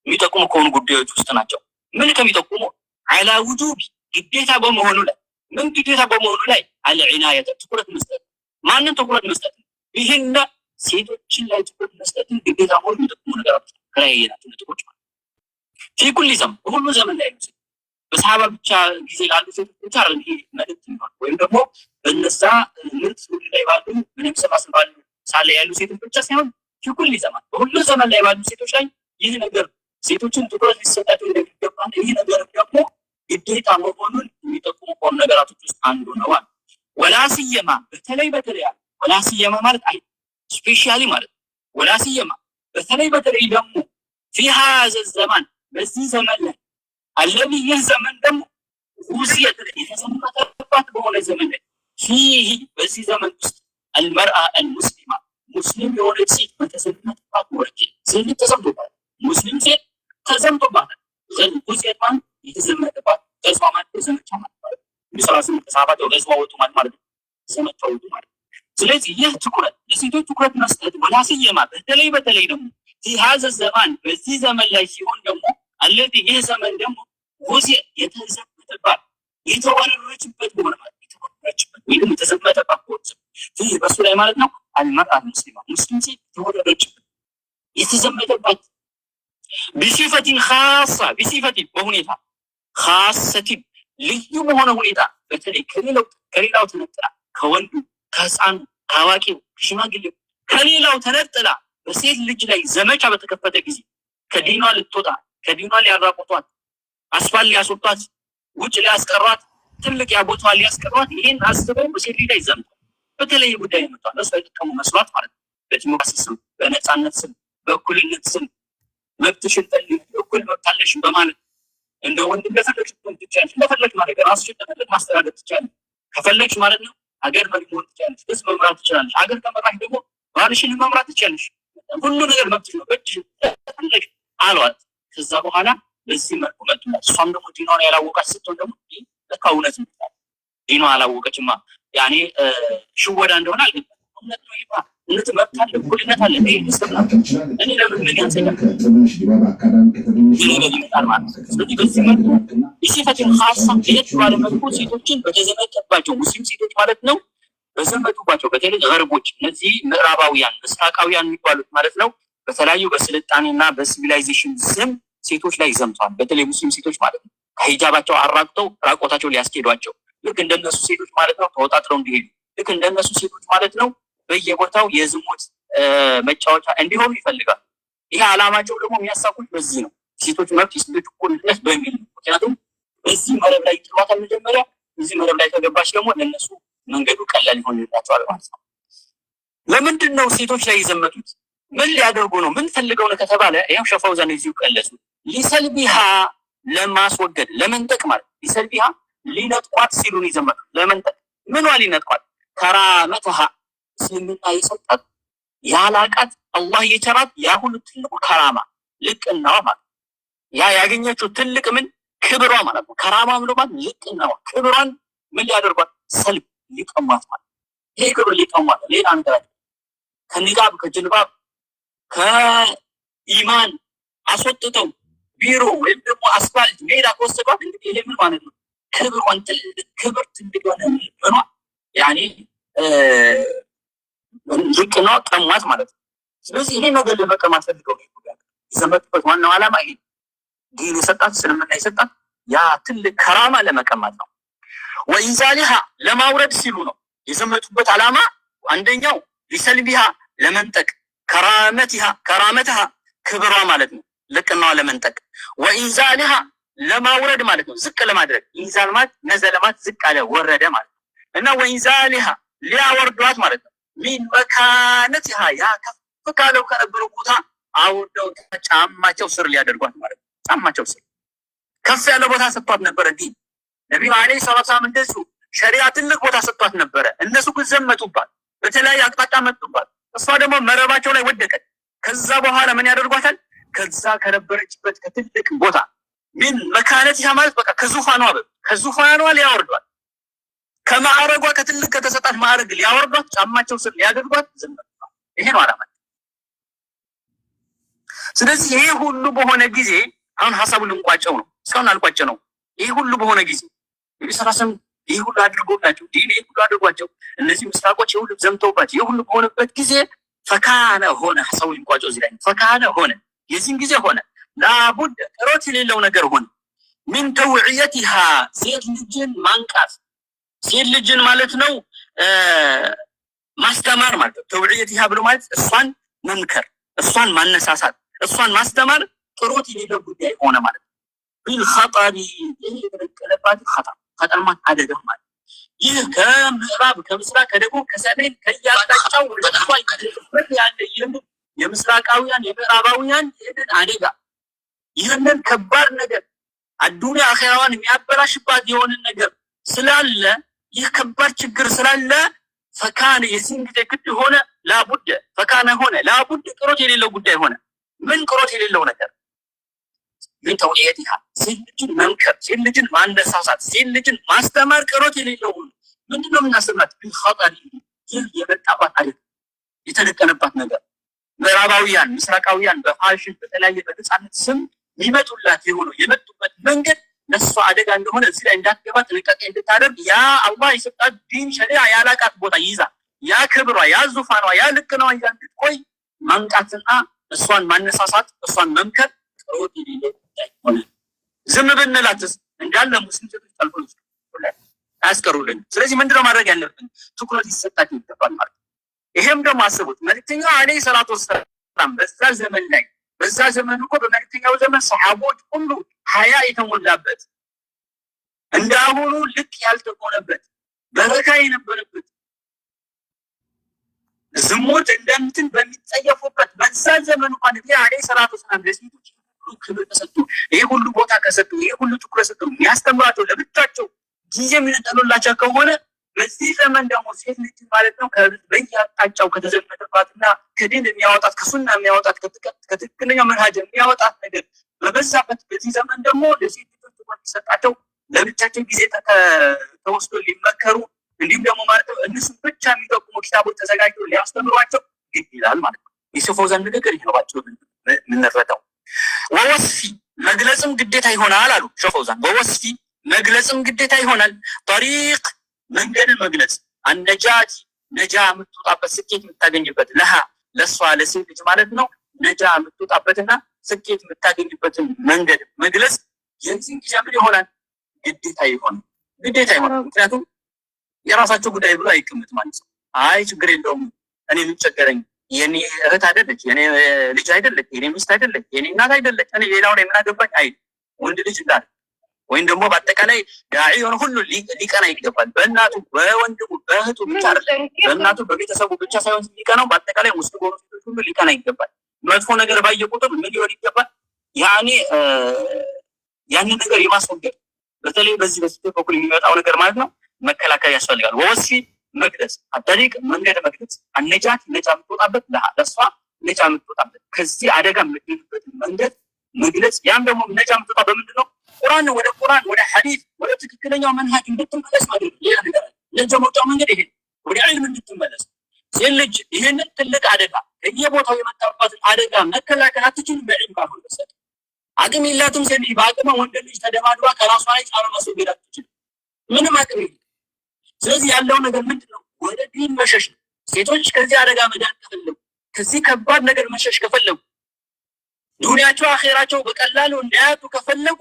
የሚጠቁሙ ከሆኑ ጉዳዮች ውስጥ ናቸው። ምን ከሚጠቁሙ አላ ውጁብ ግዴታ በመሆኑ ላይ ምን ግዴታ በመሆኑ ላይ አልዒናየት ትኩረት መስጠት። ማንን ትኩረት መስጠት? ይህና ሴቶችን ላይ ትኩረት መስጠትን ግዴታ መሆኑ የሚጠቁሙ ነገራቶች ከራያየናቸው ነጥቦች ማለት ፊኩል ዘመን በሁሉ ዘመን ላይ ነው። በሰሃባ ብቻ ጊዜ ላሉ ሴቶች ብቻ አይደለም ይሄ መልእክት ነው። ወይም ደግሞ በነዛ ምርጥ ሁሉ ላይ ባሉ ምንም ሰባሰባ ሳለ ያሉ ሴቶች ብቻ ሳይሆን ፊኩል ዘመን በሁሉ ዘመን ላይ ባሉ ሴቶች ላይ ይህ ነገር ሴቶችን ትኩረት ሊሰጣቸው እንደሚገባ ይህ ነገር ደግሞ ግዴታ መሆኑን የሚጠቁሙ ከሆኑ ነገራቶች ውስጥ አንዱ ነው። ወላሲየማ በተለይ ወላሲየማ ማለት አይ ስፔሻሊ ማለት ወላሲየማ በተለይ ደግሞ في هذا الزمان በዚህ ዘመን ላይ አለዚ ይህ ዘመን ደግሞ ውሲየት የተሰማተባት በሆነ ዘመን ላይ فيه በዚህ ዘመን ውስጥ المرأة المسلمة ሙስሊም የሆነች ሴት በተሰማተባት ወርቂ ሴት ተሰምቶባት ሙስሊም ሴት ተሰምቶባት ውሲየት ማለት የተዘመተባት ገዝዋ ማለት ዘመቻ ማለት ሚሰራስም ተሳባቸው ገዝዋ ወጡ ማለት ዘመቻ ወጡ ማለት። ስለዚህ ይህ ትኩረት ለሴቶች ትኩረት መስጠት ወላሲየማ በተለይ ደግሞ في هذا الزمان በዚህ ዘመን ላይ ሲሆን ደግሞ الذي ይህ ዘመን ደግሞ ውሲየት የተዘመተባት የተወረረችበት በሆነ ማለት የተወረረችበት ወይም የተዘመተባት ይህ በሱ ላይ ማለት ነው المرأة المسلمة ሙስሊም ሴት የተወረረችበት የተዘመተባት بصفة خاصة بصفة በሁኔታ خاصة ልዩ በሆነ ሁኔታ በተለይ ከሌላው ተነጥላ ከወንዱ ከህፃኑ ከአዋቂው ከሽማግሌው ከሌላው ተነጥላ በሴት ልጅ ላይ ዘመቻ በተከፈተ ጊዜ ከዲኗ ልትወጣ ከዲኗ ሊያራቁቷት አስፋል ሊያስወጣት ውጭ ሊያስቀሯት ትልቅ ያቦቷ ሊያስቀሯት ይሄን አስበው በሴት ልጅ ላይ ዘምቷል። በተለይ ጉዳይ መጥቷል። እሱ የተጠቀሙ መስሏት ማለት ነው። በዲሞክራሲ ስም፣ በነፃነት ስም፣ በእኩልነት ስም መብትሽን ጠይቅ፣ እኩል መብት አለሽ በማለት እንደ ወንድ እንደፈለግሽ ትችያለሽ፣ እንደፈለግሽ ማለት ራስሽን እንደፈለግ ማስተዳደር ትችያለሽ። ከፈለግሽ ማለት ነው ሀገር መሪ መሆን ትችያለሽ፣ ህዝብ መምራት ትችላለሽ። ሀገር ከመራሽ ደግሞ ባልሽን መምራት ትችያለሽ። ሁሉ ነገር መብትሽ ነው፣ በእጅሽ እንደፈለግሽ አሏት። ከዛ በኋላ በዚህ መልኩ መጡላት። እሷም ደግሞ ዲኗን ያላወቃች ስትሆን ደግሞ ለካ እውነት ነው ዲኗ አላወቀችማ። ያኔ ሽወዳ እንደሆነ አልገባም። እውነት ነው ይባ እውነት መብት አለ፣ እኩልነት አለ። ይሄ ይስተና እኔ ለምን ምን ያንሰኛል ስለዚህ በዚህ መልኩ የሴቶችን ሀሳብ ለየት ባለ መልኩ ሴቶችን በተዘመተባቸው ሙስሊም ሴቶች ማለት ነው በዘመቱባቸው በተለይ ገርቦች እነዚህ ምዕራባውያን ምስራቃውያን የሚባሉት ማለት ነው በተለያዩ በስልጣኔና በሲቪላይዜሽን ስም ሴቶች ላይ ዘምቷል። በተለይ ሙስሊም ሴቶች ማለት ነው ከሂጃባቸው አራቅተው ራቆታቸው ሊያስኬዷቸው ልክ እንደነሱ ሴቶች ማለት ነው ተወጣጥረው እንዲሄዱ ልክ እንደነሱ ሴቶች ማለት ነው በየቦታው የዝሙት መጫወቻ እንዲሆኑ ይፈልጋል። ይሄ አላማቸው ደግሞ የሚያሳኩት በዚህ ነው፣ ሴቶች መብት፣ የሴቶች እኩልነት በሚል ምክንያቱም በዚህ መረብ ላይ ጥሏታል። መጀመሪያ እዚህ መረብ ላይ ተገባች ደግሞ ለነሱ መንገዱ ቀላል ይሆንላቸዋል ማለት ነው። ለምንድን ነው ሴቶች ላይ የዘመቱት? ምን ሊያደርጉ ነው? ምን ፈልገው ነው ከተባለ ያው ሸፋውዛን እዚሁ ቀለሱ ሊሰልቢሃ ለማስወገድ ለመንጠቅ ማለት ሊሰልቢሃ ሊነጥቋት ሲሉን ይዘመቱ። ለመንጠቅ ምኗ ሊነጥቋት? ከራመተሃ እስልምና የሰጣት ያላቃት አላህ የቸራት ያ ሁሉ ትልቁ ከራማ ልቅናዋ ማለት ያ ያገኘችው ትልቅ ምን ክብሯ ማለት ነው። ከራማ ብሎ ማለት ልቅናዋ ክብሯን ምን ሊያደርጓት? ሰልብ ሊቀሟት ማለት ይሄ ክብር ሊቀሟት ሌላ ነገር ከኒቃብ ከጅልባብ ከኢማን አስወጥተው ቢሮ ወይም ደግሞ አስፋልት ሜዳ ከወሰዷት እንግዲህ ይሄ ምን ማለት ነው? ክብሯን ትልቅ ክብር ትልቅ የሆነ ልቅኗ ያኔ ልቅኗ ቀሟት ማለት ነው። ስለዚህ ይሄ ነገር ለመቀማት ፈልገው የዘመቱበት ዋናው ዓላማ ይሄ ዲን የሰጣት እስልምና የሰጣት ያ ትልቅ ከራማ ለመቀማት ነው። ወኢንዛሊሃ ለማውረድ ሲሉ ነው የዘመቱበት ዓላማ። አንደኛው ሊሰልቢሃ ለመንጠቅ ከራመትሃ ክብሯ ማለት ነው ልቅናዋ ለመንጠቅ። ወኢንዛሊሃ ለማውረድ ማለት ነው ዝቅ ለማድረግ። ኢንዛል ማለት ነዘለማት ዝቅ አለ ወረደ ማለት ነው። እና ወኢንዛሊሃ ሊያወርዷት ማለት ነው። ሚን መካነትሃ ያ ከፍ ካለው ከነበረው ቦታ አውርደው ጫማቸው ስር ሊያደርጓት ማለት ነው። ጫማቸው ስር ከፍ ያለ ቦታ ሰጥቷት ነበረ። እንዲህ ነቢዩ ዓለይሂ ሰላቱ ወሰላም እንደዚሁ ሸሪዓ ትልቅ ቦታ ሰጥቷት ነበረ። እነሱ ግን ዘመቱባት፣ በተለያየ አቅጣጫ መጡባት። እሷ ደግሞ መረባቸው ላይ ወደቀች። ከዛ በኋላ ምን ያደርጓታል? ከዛ ከነበረችበት ከትልቅ ቦታ ምን መካነትሃ ማለት በቃ ከዙፋኗ ሊያወርዷት፣ ከማዕረጓ ከትልቅ ከተሰጣት ማዕረግ ሊያወርዷት፣ ጫማቸው ስር ሊያደርጓት ዘመቱባት። ይሄ ነው ዓላማ። ስለዚህ ይሄ ሁሉ በሆነ ጊዜ አሁን ሀሳቡን ልንቋጨው ነው፣ እስካሁን አልቋጨ ነው። ይሄ ሁሉ በሆነ ጊዜ ሰራሰም ይሄ ሁሉ አድርጎላቸው ዲን ይሄ ሁሉ አድርጓቸው እነዚህ ምስራቆች ይሄ ሁሉ ዘምተውባቸው ይሄ ሁሉ በሆነበት ጊዜ ፈካነ ሆነ። ሀሳቡን ልንቋጨው እዚህ ላይ ፈካነ ሆነ። የዚህን ጊዜ ሆነ ላቡድ ጥሮት የሌለው ነገር ሆነ። ሚን ተውዕየቲሃ ሴት ልጅን ማንቃት፣ ሴት ልጅን ማለት ነው ማስተማር ማለት ነው። ተውዕየቲሃ ብሎ ማለት እሷን መምከር፣ እሷን ማነሳሳት፣ እሷን ማስተማር ጥሮት የሌለው ጉዳይ ሆነ ማለት ነው። ቢልኸጠሪ ይህ የተነቀለባት ኸጠር ማለት አደጋ ማለት ይህ ከምዕራብ ከምስራቅ ከደቡብ ከሰሜን ከያጣጫው ወደቷል ያለ ይህንን የምስራቃውያን የምዕራባውያን ይህንን አደጋ ይህንን ከባድ ነገር አዱንያ አኺራዋን የሚያበላሽባት የሆነ ነገር ስላለ ይህ ከባድ ችግር ስላለ ፈካነ የዚህን ጊዜ ግድ ሆነ ላቡድ ፈካነ ሆነ ላቡድ ቅሮት የሌለው ጉዳይ ሆነ። ምን ቅሮት የሌለው ነገር? ምን ተውዕየቲሃ ሴት ልጅን መምከር፣ ሴት ልጅን ማነሳሳት፣ ሴት ልጅን ማስተማር ቅሮት የሌለው ምንድነው የምናስብላት? ቢልኸጠሪ ይህ የመጣባት አደጋ የተደቀነባት ነገር ምዕራባውያን ምስራቃውያን በፋሽን በተለያየ በነፃነት ስም ይመጡላት የሆነው የመጡበት መንገድ ለእሷ አደጋ እንደሆነ እዚህ ላይ እንዳትገባ ጥንቃቄ እንድታደርግ ያ አላህ የሰጣት ዲን ሸሪዓ ያላቃት ቦታ ይዛ ያ ክብሯ ያ ዙፋኗ ያ ልቅናዋ ይዛ እንድትቆይ ማንቃትና እሷን ማነሳሳት እሷን መምከር ቅሮት የሌለው ሆነ። ዝም ብንላትስ እንዳለ ሙስሊም ሴቶች ጠልፎ አያስቀሩልን። ስለዚህ ምንድነው ማድረግ ያለብን? ትኩረት ይሰጣት ይገባል ማለት ነው። ይሄም ደግሞ አስቡት መልእክተኛው ዓለይሂ ሰላቱ ወሰላም በዛ ዘመን ላይ በዛ ዘመን እኮ በመልእክተኛው ዘመን ሰሃቦች ሁሉ ሀያ የተሞላበት እንዳሁኑ ልክ ያልተሆነበት በረካ የነበረበት ዝሙት እንደምትን በሚጸየፉበት በዛ ዘመን እንኳን ነብዩ አለይሂ ሰላቱ ወሰላም ለሴቶች ሁሉ ክብር ከሰጡ፣ ይሄ ሁሉ ቦታ ከሰጡ፣ ይሄ ሁሉ ትኩረት ሰጡ፣ የሚያስተምራቸው ለብቻቸው ጊዜ የሚነጠሉላቸው ከሆነ በዚህ ዘመን ደግሞ ሴት ልጅ ማለት ነው በየአቅጣጫው ከተዘመተባትና ከዲን የሚያወጣት ከሱና የሚያወጣት ከትክክለኛው መንሃጅ የሚያወጣት ነገር በበዛበት በዚህ ዘመን ደግሞ ለሴት ልጆች ትኩረት ሲሰጣቸው ለብቻቸው ጊዜ ተወስዶ ሊመከሩ እንዲሁም ደግሞ ማለት ነው እነሱ ብቻ የሚጠቁሙ ኪታቦች ተዘጋጅተው ሊያስተምሯቸው ግድ ይላል ማለት ነው። የሼህ ፈውዛን ንግግር ይሄባቸው የምንረዳው ወወስፊ መግለጽም ግዴታ ይሆናል አሉ ሼህ ፈውዛን። ወወስፊ መግለጽም ግዴታ ይሆናል። ጠሪቅ መንገድን መግለጽ አነጃት ነጃ የምትወጣበት ስኬት የምታገኝበት ለሃ ለሷ ለሴት ልጅ ማለት ነው ነጃ የምትወጣበትና ስኬት የምታገኝበትን መንገድ መግለጽ የዚህ ጀምር ይሆናል ግዴታ ይሆናል። ግዴታ ይሆናል ምክንያቱም የራሳቸው ጉዳይ ብሎ አይቀመጥ ማለት ነው። አይ ችግር የለውም እኔ ምን ቸገረኝ፣ የኔ እህት አይደለች፣ የኔ ልጅ አይደለች፣ የኔ ሚስት አይደለች፣ የኔ እናት አይደለች፣ እኔ ሌላው ላይ ምን አገባኝ አይ ወንድ ልጅ እንዳለ ወይም ደግሞ በአጠቃላይ ዳዒ የሆነ ሁሉ ሊቀና ይገባል። በእናቱ በወንድሙ በእህቱ ብቻ አይደለም፣ በእናቱ በቤተሰቡ ብቻ ሳይሆን ሊቀናው በአጠቃላይ ሙስሊም ሆኖ ሴቶች ሁሉ ሊቀና ይገባል። መጥፎ ነገር ባየ ቁጥር ምን ሊሆን ይገባል? ያንን ነገር የማስወገድ በተለይ በዚህ በሴቶች በኩል የሚመጣው ነገር ማለት ነው መከላከል ያስፈልጋል። ወወሲ መግለጽ አጠሪቅ መንገድ መግለጽ አነጃት ነጃ የምትወጣበት ለሷ ነጃ የምትወጣበት ከዚህ አደጋ የምትድንበት መንገድ መግለጽ። ያም ደግሞ ነጃ የምትወጣ በምንድን ነው? ቁርአን ወደ ሐዲስ ወደ ትክክለኛው መንሃጅ እንድትመለስ ማድረግ። ሌላ ነገር ነጃ መውጫው መንገድ ይሄ ወደ ዒልም እንድትመለስ። ሴት ልጅ ይሄንን ትልቅ አደጋ ከየቦታው የመጣባትን አደጋ መከላከል አትችልም በዒልም ካልሆነ በስተቀር። አቅም የላትም ሴት ልጅ በአቅሟ ወንድ ልጅ ተደባድባ ከራሷ ላይ ጫና ማስወገድ አትችልም። ምንም አቅም የለም። ስለዚህ ያለው ነገር ምንድነው? ወደ ዲን መሸሽ ነው። ሴቶች ከዚህ አደጋ መዳን ከፈለጉ፣ ከዚህ ከባድ ነገር መሸሽ ከፈለጉ፣ ዱንያቸው አኺራቸው በቀላሉ እንዳያጡ ከፈለጉ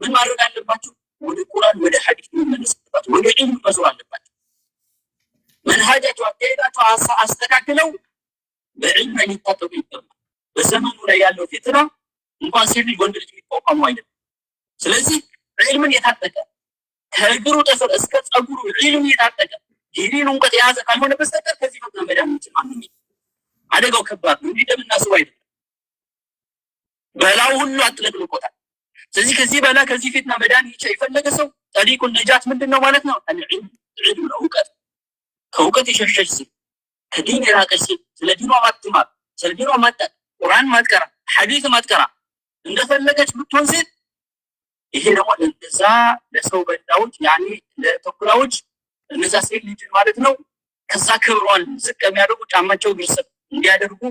ምን ማድረግ አለባቸው? ወደ ቁርአን ወደ ሐዲስ መመለስ አለባቸው። ወደ ዒልም መዞር አለባቸው። መንሃጃቸው አካሄዳቸው አስተካክለው በዒልም ሊታጠቁ ይገባል። በዘመኑ ላይ ያለው ፊትና እንኳን ሴት ልጅ ወንድ ልጅ የሚቋቋሙ አይደለም። ስለዚህ ዒልምን የታጠቀ ከእግሩ ጥፍር እስከ ጸጉሩ ዒልም የታጠቀ የዲን እውቀት የያዘ ካልሆነ በስተቀር ከዚህ ፈተና መዳን የሚችል ማንም የለም። አደጋው ከባድ ነው። እንዲህ እንደምናስበው አይደለም። በላው ሁሉ አጥለቅልቆታል። ስለዚህ ከዚህ በላ ከዚህ ፊትና መዳን የፈለገ ሰው ጠሪቁን ነጃት ምንድን ነው ማለት ነው? ዒልም ነው፣ እውቀት። ከእውቀት የሸሸች ሴት፣ ከዲን የራቀች ሴት፣ ስለ ዲኗ ማትማር፣ ስለ ዲኗ ማጣት፣ ቁርአን ማትቀራ፣ ሐዲስ ማትቀራ እንደፈለገች ብትሆን ሴት ይሄ ደግሞ ለዛ ለሰው በላዎች ያኔ ለተኩላዎች እነዛ ሴት ልጅ ማለት ነው ከዛ ክብሯን ዝቅ የሚያደርጉ ጫማቸው ግርሰት እንዲያደርጉ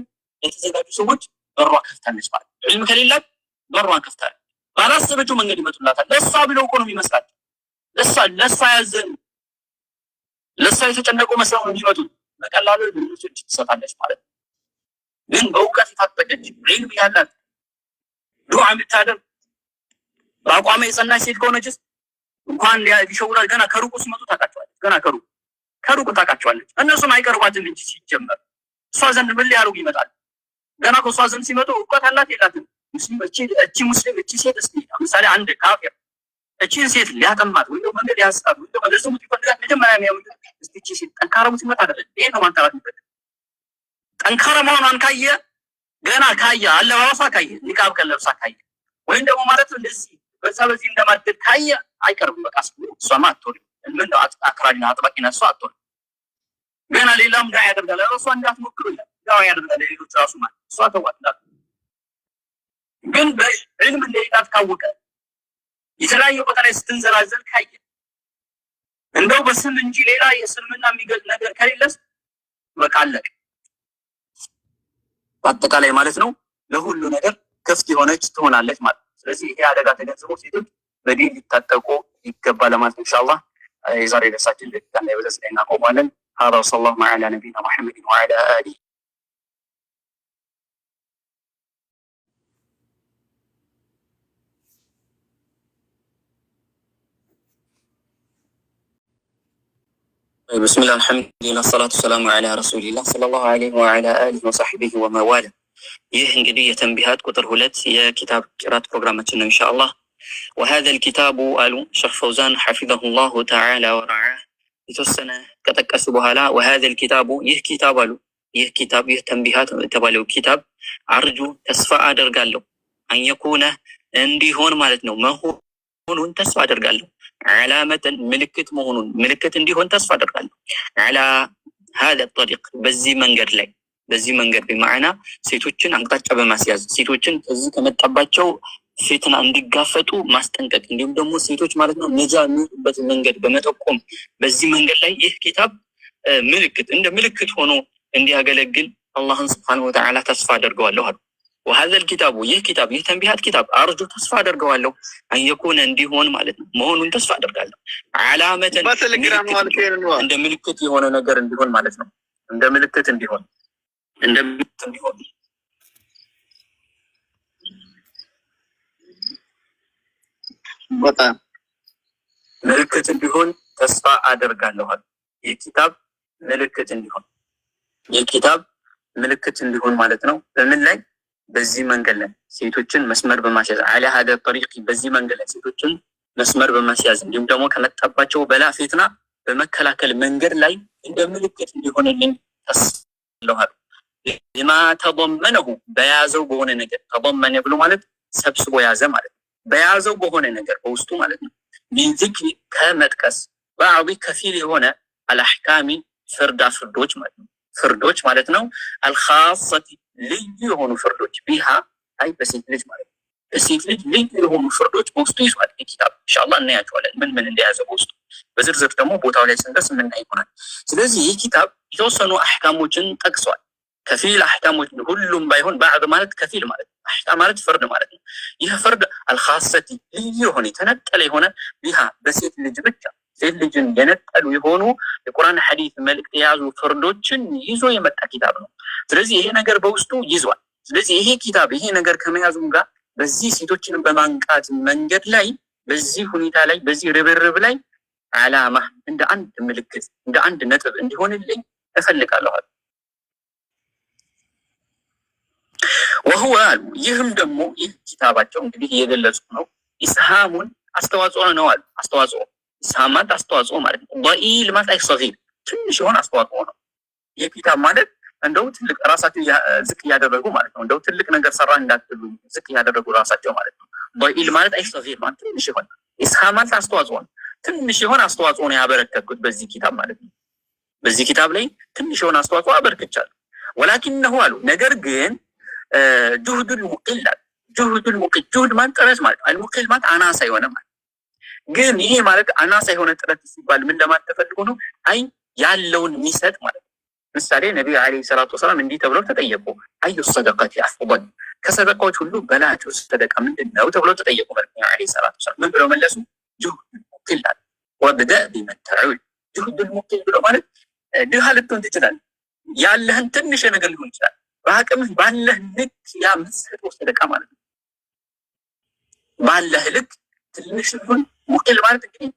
የተዘጋጁ ሰዎች በሯ ከፍታለች ማለት ነው። ዒልም ከሌላት በሯን ከፍታለች። ባላሰበችው መንገድ ይመጡላታል። ለሷ ብለው እኮ ነው የሚመስላቸው። ለሷ ያዘኑ ለሷ የተጨነቁ መስለው ነው የሚመጡት። በቀላሉ ልጆች ትሰጣለች ማለት ነው። ግን በእውቀት የታጠቀች ዒልም ያላት ዱዓ የምታደርግ በአቋም የጸናች ሴት ከሆነችስ እንኳን ሊሸውራል ገና ከሩቁ ሲመጡ ታውቃቸዋለች። ገና ከሩቁ ታውቃቸዋለች። እነሱም አይቀርቧትም እንጂ ሲጀመር እሷ ዘንድ ምን ሊያደርጉ ይመጣል? ገና ከእሷ ዘንድ ሲመጡ እውቀት አላት የላትም? እቺ ሙስሊም እቺ ሴት እስኪ ለምሳሌ አንድ ካፊር እቺን ሴት ሊያጠማት ወይ ደግሞ መንገድ ያስጣሉ ወይ ደግሞ ለሰሙት ይፈልጋል። መጀመሪያ የሚያምኑ እስቲ እቺ ሴት ጠንካራ ሙስሊም አይደለች? ይሄ ነው ማንታራት ይፈልጋል። ጠንካራ መሆኗን ካየ ገና ካየ አለባበሷ ካየ ኒቃብ ከለብሳ ካየ ወይም ደግሞ ማለት እንደዚህ በዚህ እንደማድረግ ካየ አይቀርም። በቃ እሷማ አትሆንም። ምን ነው አክራሪና አጥባቂና እሷ አትሆንም። ገና ሌላም ዳይ ያደርጋል። እሷ እንዳትሞክሩ ይላል። ዳው ያደርጋል ሌሎች ራሱ ማለት እሷ ተዋጥላት። ግን በዕልም እንደሌላት ካወቀ የተለያየ ቦታ ላይ ስትንዘላዘል ካየ እንደው በስም እንጂ ሌላ የእስልምና የሚገልጽ ነገር ከሌለስ በቃ አለቀ። በአጠቃላይ ማለት ነው ለሁሉ ነገር ክፍት የሆነች ትሆናለች ማለት ነው። ስለዚህ ይሄ አደጋ ተገንዝቦ ሴቶች በዲን ሊታጠቁ ይገባል ለማለት ኢንሻአላህ የዛሬ ደርሳችን ለካና በዚህ ላይ እናቆማለን። هذا صلى الله على نبينا محمد وعلى آله بسم الله الحمد لله الصلاة والسلام على رسول الله صلى الله عليه وعلى آله وصحبه وما والاه። ይህ እንግዲህ የተንቢሃት ቁጥር 2 የኪታብ ቅራት ፕሮግራማችን ነው ኢንሻአላህ። وهذا الكتاب አሉ ሼህ ፈውዛን حفظه الله تعالى ورعاه የተወሰነ ከጠቀሱ በኋላ وهذا الكتاب ይህ ኪታብ አሉ ይህ ኪታብ ይህ ተንቢሃት የተባለው ኪታብ አርጁ ተስፋ አደርጋለሁ አንየኩነ እንዲሆን ማለት ነው መሆኑን ተስፋ አደርጋለሁ ዓላመተን ምልክት እንዲሆን ተስፋ አደርጋለሁ አላ هذا الطريق በዚህ መንገድ በማዕና ሴቶችን አቅጣጫ በማስያዝ ሴቶችን ከዚህ ከመጣባቸው ፊትና እንዲጋፈጡ ማስጠንቀቅ እንዲሁም ደግሞ ሴቶች ማለት ነው ነጃ የሚወጡበት መንገድ በመጠቆም በዚህ መንገድ ላይ ይህ ኪታብ እንደ ምልክት ሆኖ እንዲያገለግል አላህን Subhanahu Wa Ta'ala ተስፋ አደርገዋለሁ አሉ። وهذا الكتاب ይህ ተንቢሃት ኪታብ አርጁ ተስፋ አደርገዋለሁ አንየኩነ እንዲሆን ማለት ነው መሆኑን ተስፋ አደርጋለሁ ዓላመተን እንደ ምልክት የሆነ ነገር እንዲሆን ማለት ነው እንደ ምልክት እንዲሆን በጣም ምልክት እንዲሆን ተስፋ አደርጋለሁ። የኪታብ ምልክት እንዲሆን ማለት ነው በምን ላይ በዚህ መንገድ ላይ ሴቶችን መስመር በማስያዝ አለ هذا الطريق በዚህ መንገድ ላይ ሴቶችን መስመር በማስያዝ እንዲሁም ደግሞ ከመጣባቸው በላ ፊትና በመከላከል መንገድ ላይ እንደ ምልክት እንዲሆንልኝ ተስፋለሁ። ለማ ተضمنه በያዘው በሆነ ነገር ተضمن ብሎ ማለት ሰብስቦ ያዘ ማለት ነው። በያዘው በሆነ ነገር በውስጡ ማለት ነው من ذكر ከመጥቀስ بعض ከፊል የሆነ አልአህካሚ ፍርዶች ማለት ነው አልኻሰቲ ልዩ የሆኑ ፍርዶች ቢሃ አይ በሴት ልጅ ማለት ነው በሴት ልጅ ልዩ የሆኑ ፍርዶች በውስጡ ይዟል ኪታብ ኢንሻአላህ እናያቸዋለን ምን እንደያዘ በውስጡ በዝርዝር ደግሞ ቦታው ላይ ስንደርስ የምናይ ይሆናል። ስለዚህ ይህ ኪታብ የተወሰኑ አህካሞችን ጠቅሷል። ከፊል አህካሞች ሁሉም ባይሆን ባዕድ ማለት ከፊል ማለት ነው። አህካም ማለት ፍርድ ማለት ነው። ይህ ፍርድ አልኻሰቲ ልዩ የሆነ የተነጠለ የሆነ ቢሃ በሴት ልጅ ብቻ ሴት ልጅን የነጠሉ የሆኑ የቁርአን ሐዲስ መልእክት የያዙ ፍርዶችን ይዞ የመጣ ኪታብ ነው። ስለዚህ ይሄ ነገር በውስጡ ይዟል። ስለዚህ ይሄ ኪታብ ይሄ ነገር ከመያዙም ጋር በዚህ ሴቶችን በማንቃት መንገድ ላይ በዚህ ሁኔታ ላይ በዚህ ርብርብ ላይ ዓላማ እንደ አንድ ምልክት እንደ አንድ ነጥብ እንዲሆንልኝ እፈልጋለሁ። وهو ይህም ደግሞ ይህ ኪታባቸው እንግዲህ እየገለጹ ነው ኢስሃሙን አስተዋጽኦ ነው አሉ። ኢስሃማት አስተዋጽኦ ማለት ነው። ضئيل ማለት አይሰጊር ትንሽ የሆነ አስተዋጽኦ ነው። የኪታብ ማለት እንደው ትልቅ ራሳቸው ዝቅ ያደረጉ ማለት ነው። እንደው ትልቅ ነገር ሰራ እንዳትሉ ዝቅ ያደረጉ ራሳቸው ማለት ነው። ضئيل ማለት አይሰጊር ማለት ትንሽ የሆነ ኢስሃማት አስተዋጽኦ ነው። ትንሽ የሆነ አስተዋጽኦ ነው ያበረከትኩት በዚህ ኪታብ ማለት ነው። በዚህ ኪታብ ላይ ትንሽ የሆነ አስተዋጽኦ አበርክቻለሁ። ወላኪነሁ አሉ ነገር ግን ጁህዱል ሙቂል ጁህድ ማለት ጥረት ማለት አልሙቂል ማለት አናሳ የሆነ ማለት ግን ይሄ ማለት አናሳ የሆነ ጥረት ሲባል ምን ለማለት ተፈልጎ ነው? አይ ያለውን የሚሰጥ ማለት ነው። ምሳሌ ነብዩ አለይሂ ሰላቱ ወሰለም እንዲህ ተብለው ተጠየቁ። አዩ ሰደቃቲ አፍضل ከሰደቃዎች ሁሉ በላጩ ሰደቃ ምንድነው ተብለው ተጠየቁ። ነብዩ አለይሂ ሰላቱ ወሰለም ምን ብለው መለሱ? ጁህዱል ሙቂል ወብዳ ቢመተዑል ጁህዱል ሙቂል ብለው ማለት ድሃ ልትሆን ትችላለህ። ያለህን ትንሽ ነገር ሊሆን ይችላል በአቅምህ ባለህ ልክ ያ መስጠት ሰደቃ ማለት ነው። ባለህ ልክ ትንሽ ሊሆን ሙቂል ማለት እንግዲህ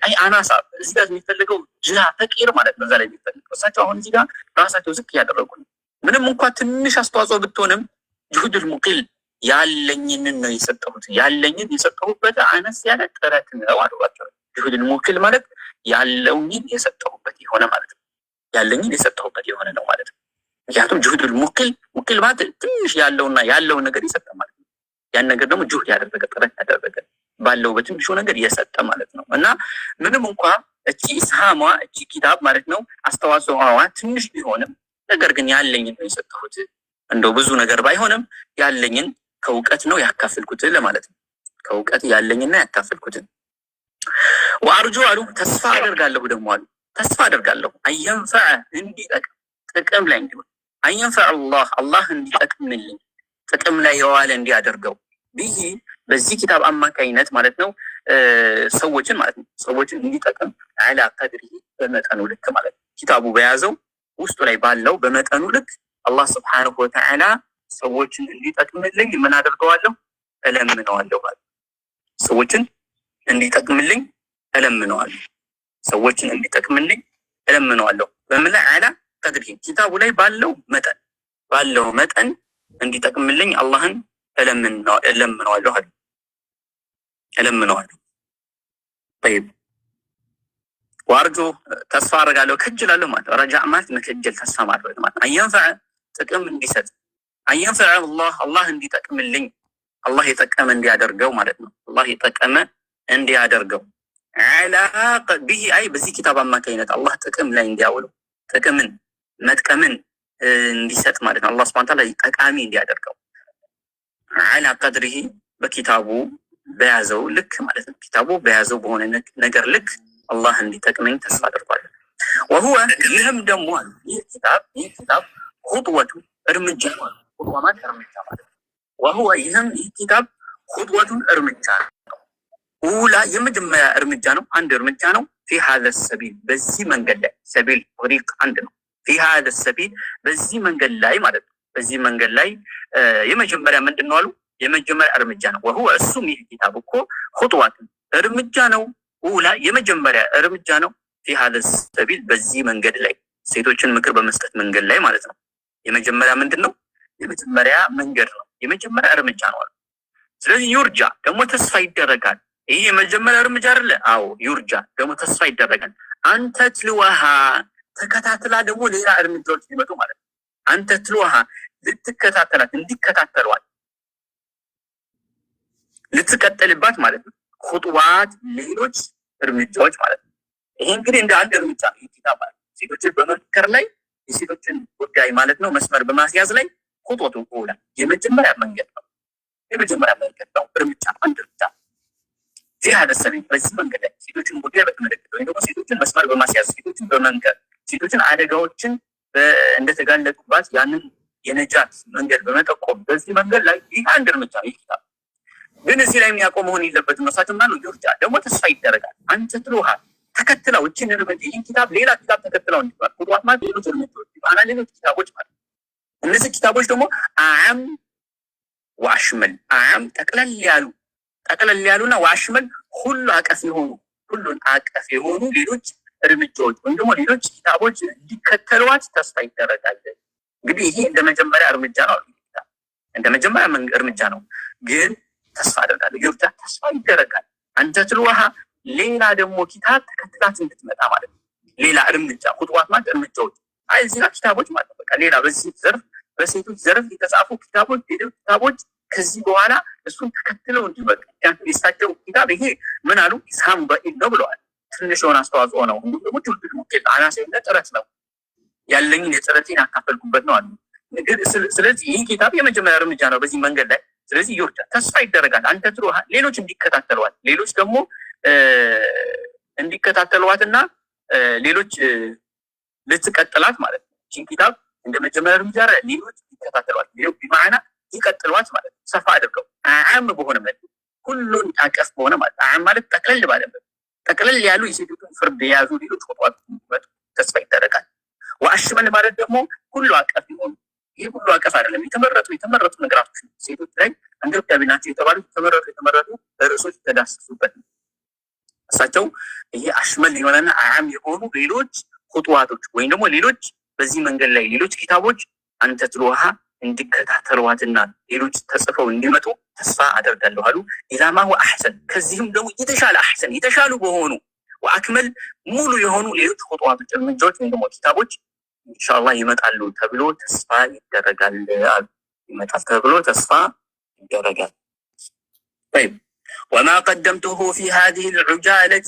አይ አናሳ እዚህ ጋር የሚፈልገው ጅሃ ፈቂር ማለት ነው። እዛ ላይ የሚፈልገው እሳቸው አሁን እዚህ ጋር ራሳቸው ዝቅ እያደረጉ ነው። ምንም እንኳን ትንሽ አስተዋጽኦ ብትሆንም ጁሁዱል ሙቂል ያለኝን ነው የሰጠሁበት አነስ ያለ ጥረት ነው አሏቸው። ጁሁዱል ሙቂል ማለት ያለውኝን የሰጠሁበት የሆነ ማለት ነው። ያለኝን የሰጠሁበት የሆነ ነው ማለት ነው። ምክንያቱም ጁሁዱል ሙቂል ማለት ትንሽ ያለውን ነገር የሰጠ ማለት ነው። ያን ነገር ደግሞ ጁህድ ያደረገ ጥረት ያደረገ ባለው በትንሹ ነገር የሰጠ ማለት ነው። እና ምንም እንኳን እቺ ኢስሃሟ እቺ ኪታብ ማለት ነው አስተዋጽኦዋ ትንሽ ቢሆንም ነገር ግን ያለኝን ነው የሰጠሁት። እንደው ብዙ ነገር ባይሆንም ያለኝን ከእውቀት ነው ያካፈልኩት ለማለት ነው። ከእውቀት ያለኝና ያካፈልኩት ወአርጁ አሉ ተስፋ አደርጋለሁ አየንፈዐ እንዲጠቅም ጥቅም ላይ እንዲሆን አየንፈዐ አላህ እንዲጠቅምልኝ ጥቅም ላይ የዋለ እንዲያደርገው ቢሂ በዚህ ኪታብ አማካይነት ማለት ነው ሰዎችን እንዲጠቅም አላ ቀድሪ በመጠኑ ልክ ማለት ነው። ኪታቡ በያዘው ውስጡ ላይ ባለው በመጠኑ ልክ አላህ Subhanahu Wa Ta'ala ሰዎችን እንዲጠቅምልኝ ምን አደርገዋለሁ? እለምነዋለሁ ማለት ሰዎችን እንዲጠቅምልኝ እለምነዋለሁ። በምን ላይ አላ ቀድሪ ኪታቡ ላይ ባለው መጠን እንዲጠቅምልኝ አላህን እለምነዋለሁ። طيب ወአርጁ ተስፋ አደርጋለሁ ከጅላለሁ ማለት ረጃዕ ማለት መከጀል ተስፋ ማድረግ ማለት አየንፈዕ ጥቅም እንዲሰጥ አየንፈዕ አላህ እንዲጠቅምልኝ አላህ የጠቀመ እንዲያደርገው ማለት ነው። አላህ የጠቀመ እንዲያደርገው ዓላቀ ቢሂ አይ በዚህ ኪታብ አማካኝነት አላህ ጥቅም ላይ እንዲያውለው ጥቅምን መጥቀምን እንዲሰጥ ማለት ነው። አላህ ሱብሓነሁ ወተዓላ ጠቃሚ እንዲያደርገው ዓላ ቀድሪሂ በኪታቡ በያዘው ልክ ማለት ነው። ኪታቡ በያዘው በሆነ ነገር ልክ አላህ እንዲጠቅመኝ ተስፋ አድርጓለሁ። ወሁወ ይህም ደግሞ ይህ ኪታብ ኹጥወቱ እርምጃ ማለት ኹጥዋ ማለት እርምጃ ማለት ነው። ወሁወ ይህም ይህ ኪታብ ኹጥወቱን እርምጃ ነው። ኡላ የመጀመሪያ እርምጃ ነው። አንድ እርምጃ ነው። ፊ ሀዘ ሰቢል በዚህ መንገድ ላይ ሰቢል ጠሪቅ አንድ ነው። ፊ ሀዘ ሰቢል በዚህ መንገድ ላይ ማለት ነው። በዚህ መንገድ ላይ የመጀመሪያ ምንድን ነው አሉ? የመጀመሪያ እርምጃ ነው። ወሁወ እሱም ይህ ኪታብ እኮ ኹጥወቱን እርምጃ ነው። ኡላ የመጀመሪያ እርምጃ ነው። ፊ ሀዘ ሰቢል በዚህ መንገድ ላይ ሴቶችን ምክር በመስጠት መንገድ ላይ ማለት ነው። የመጀመሪያ ምንድን ነው? የመጀመሪያ መንገድ ነው። የመጀመሪያ እርምጃ ነው አሉ። ስለዚህ ዩርጃ ደግሞ ተስፋ ይደረጋል። ይህ የመጀመሪያ እርምጃ አይደለ? አዎ ዩርጃ ደግሞ ተስፋ ይደረጋል። አንተ ትልዋሃ ተከታትላ ደግሞ ሌላ እርምጃዎች ሊመጡ ማለት ነው። አንተ ትልዋሃ ልትከታተላት እንዲከታተሏል ልትቀጠልባት ማለት ነው። ኹጥዋት ሌሎች እርምጃዎች ማለት ነው። ይሄ እንግዲህ እንደ አንድ እርምጃ ነው። ኪታብ ማለት ሴቶችን በመምከር ላይ የሴቶችን ጉዳይ ማለት ነው መስመር በማስያዝ ላይ ኹጥወቱ ኡላ የመጀመሪያ መንገድ ነው። የመጀመሪያ መንገድ ነው። እርምጃ አንድ እርምጃ ዚህ ሀደሰቢ በዚህ መንገድ ላይ ሴቶችን ጉዳይ በተመለከተ ወይም ደግሞ ሴቶችን መስመር በማስያዝ ሴቶችን በመንከር ሴቶችን አደጋዎችን እንደተጋለጡባት ያንን የነጃት መንገድ በመጠቆም በዚህ መንገድ ላይ ይህ አንድ እርምጃ ነው። ይህ ኪታብ ግን እዚህ ላይ የሚያቆም መሆን የለበትም። መሳትና ነው ዩርጃ ደግሞ ተስፋ ይደረጋል። አንተ ትሉሃ ተከትለው እችን እርምጃ ይህን ኪታብ ሌላ ኪታብ ተከትለው እንዲባል ኹጥዋት ማለት ሌሎች እርምጃዎች ይባላ ሌሎች ኪታቦች ማለት እነዚህ ኪታቦች ደግሞ አዓም ወአሽመል አዓም ጠቅለል ያሉና ወአሽመል ሁሉ አቀፍ የሆኑ ሌሎች እርምጃዎች ወይም ደግሞ ሌሎች ኪታቦች እንዲከተሏት ተስፋ ይደረጋል። እንግዲህ ይሄ እንደ መጀመሪያ እርምጃ ነው። እንደ መጀመሪያ እርምጃ ነው ግን ተስፋ አደርጋለሁ። ዩርጃ ተስፋ ይደረጋል። አንተ ትልዋሃ ሌላ ደግሞ ኪታብ ተከትላት እንድትመጣ ማለት ነው። ሌላ እርምጃ ኹጥዋት ማለት እርምጃዎች አይ እዚህ ጋር ኪታቦች ማለት ነው። በቃ ሌላ በዚህ ዘርፍ በሴቶች ዘርፍ የተጻፉ ኪታቦች ሌሎች ኪታቦች ከዚህ በኋላ እሱን ተከትለው እንዲበቃ የሳቸው ኪታብ ይሄ ምን አሉ? ኢስሃም በኢል ነው ብለዋል። ትንሽ የሆነ አስተዋጽኦ ነው። እንዲሁም ደግሞ ትውልድ ውጤት አናሳይነት ጥረት ነው። ያለኝን የጥረቴን አካፈልኩበት ነው አሉ። ስለዚህ ይህ ኪታብ የመጀመሪያ እርምጃ ነው በዚህ መንገድ ላይ። ስለዚህ ዩርጃ ተስፋ ይደረጋል። አንተ ትሩሃ ሌሎች እንዲከታተሏት ሌሎች ደግሞ እንዲከታተሏትና ሌሎች ልትቀጥላት ማለት ነው። ይህን ኪታብ እንደ መጀመሪያ እርምጃ ሌሎች እንዲከታተሏት ሌሎች ቢማዕና ይቀጥሏት ማለት ነው። ሰፋ አድርገው አዓም በሆነ መልኩ ሁሉን አቀፍ በሆነ ማለት አዓም ማለት ጠቅለል ባለበት ጠቅለል ያሉ የሴቶችን ፍርድ የያዙ ሌሎች ኹጥዋት እንዲመጡ ተስፋ ይደረጋል። ወአሽመል ማለት ደግሞ ሁሉ አቀፍ የሆኑ ይህ ሁሉ አቀፍ አይደለም። የተመረጡ ነገራቶች ሴቶች ላይ አንገብጋቢ ናቸው የተባሉ የተመረጡ ርዕሶች ተዳሰሱበት ነው። እሳቸው ይሄ አሽመል የሆነና አዓም የሆኑ ሌሎች ኹጥዋቶች ወይም ደግሞ ሌሎች በዚህ መንገድ ላይ ሌሎች ኪታቦች አንተ ትልዋሃ እንዲከታተሏትና ሌሎች ተጽፈው እንዲመጡ ተስፋ አደርጋለሁ አሉ። ኢላማሁ አሕሰን ከዚህም ደግሞ የተሻለ አሕሰን የተሻሉ በሆኑ ወአክመል ሙሉ የሆኑ ሌሎች ኹጥዋቶች እርምጃዎች ወይም ደግሞ ኪታቦች ኢንሻአላህ ይመጣሉ ተብሎ ተስፋ ይደረጋል አሉ። ይመጣል ተብሎ ተስፋ ይደረጋል። طيب وما قدمته في هذه العجالة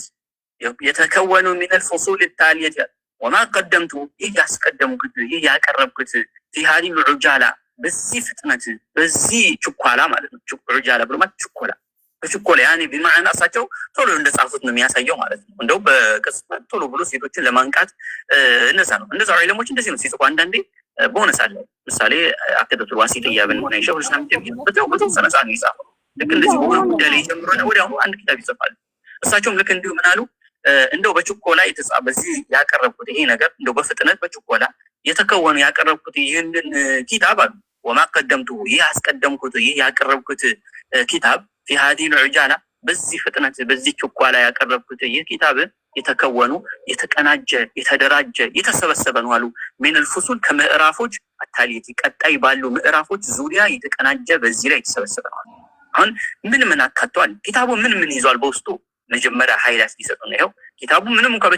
يتكون من الفصول التالية وما قدمته ያስቀደምኩት ያቀረብኩት في هذه العجالة በዚህ ፍጥነት በዚህ ችኮላ ማለት ነው። ዑጃላ ብሎ ማለት ችኮላ ያኔ ቢማዕና እሳቸው ቶሎ እንደጻፉት ነው የሚያሳየው ማለት ነው። እንደው በቅጽበት ቶሎ ብሎ ሴቶችን ለማንቃት እነዛ ነው። እንደዛ ዑለሞች እንደዚህ ነው ሲጽፉ። አንዳንዴ ቦነስ አለ። ምሳሌ አቂደቱል ዋሲጥያ ብን ሆነ ሸይኹል ኢስላም በተወሰነ ሰዓት ነው የጻፈው። ልክ እንደዚህ በሆነ ጉዳይ ላይ ጀምሮ ነው ወዲያውኑ አንድ ኪታብ ይጽፋል። እሳቸውም ልክ እንዲሁ ምን አሉ? እንደው በችኮላ የተጻፈ በዚህ ያቀረብኩት ይሄ ነገር እንደው በፍጥነት በችኮላ የተከወኑ ያቀረብኩት ይህንን ኪታብ አሉ። ወማ ቀደምቱ ይህ አስቀደምኩት ይህ ያቀረብኩት ኪታብ في هذه العجالة በዚህ ፍጥነት በዚህ ችኮላ ያቀረብኩት ይህ ኪታብ የተከወኑ የተቀናጀ የተደራጀ የተሰበሰበ ነው አሉ። من الفصول ከምዕራፎች አታሊቲ ቀጣይ ባሉ ምዕራፎች ዙሪያ የተቀናጀ በዚህ ላይ የተሰበሰበ ነው። አሁን ምን አካቷል ኪታቡ ምን ይዟል በውስጡ? መጀመሪያ ሃይላይት ሊሰጡ ነው። ይኸው ኪታቡ ምንም እንኳን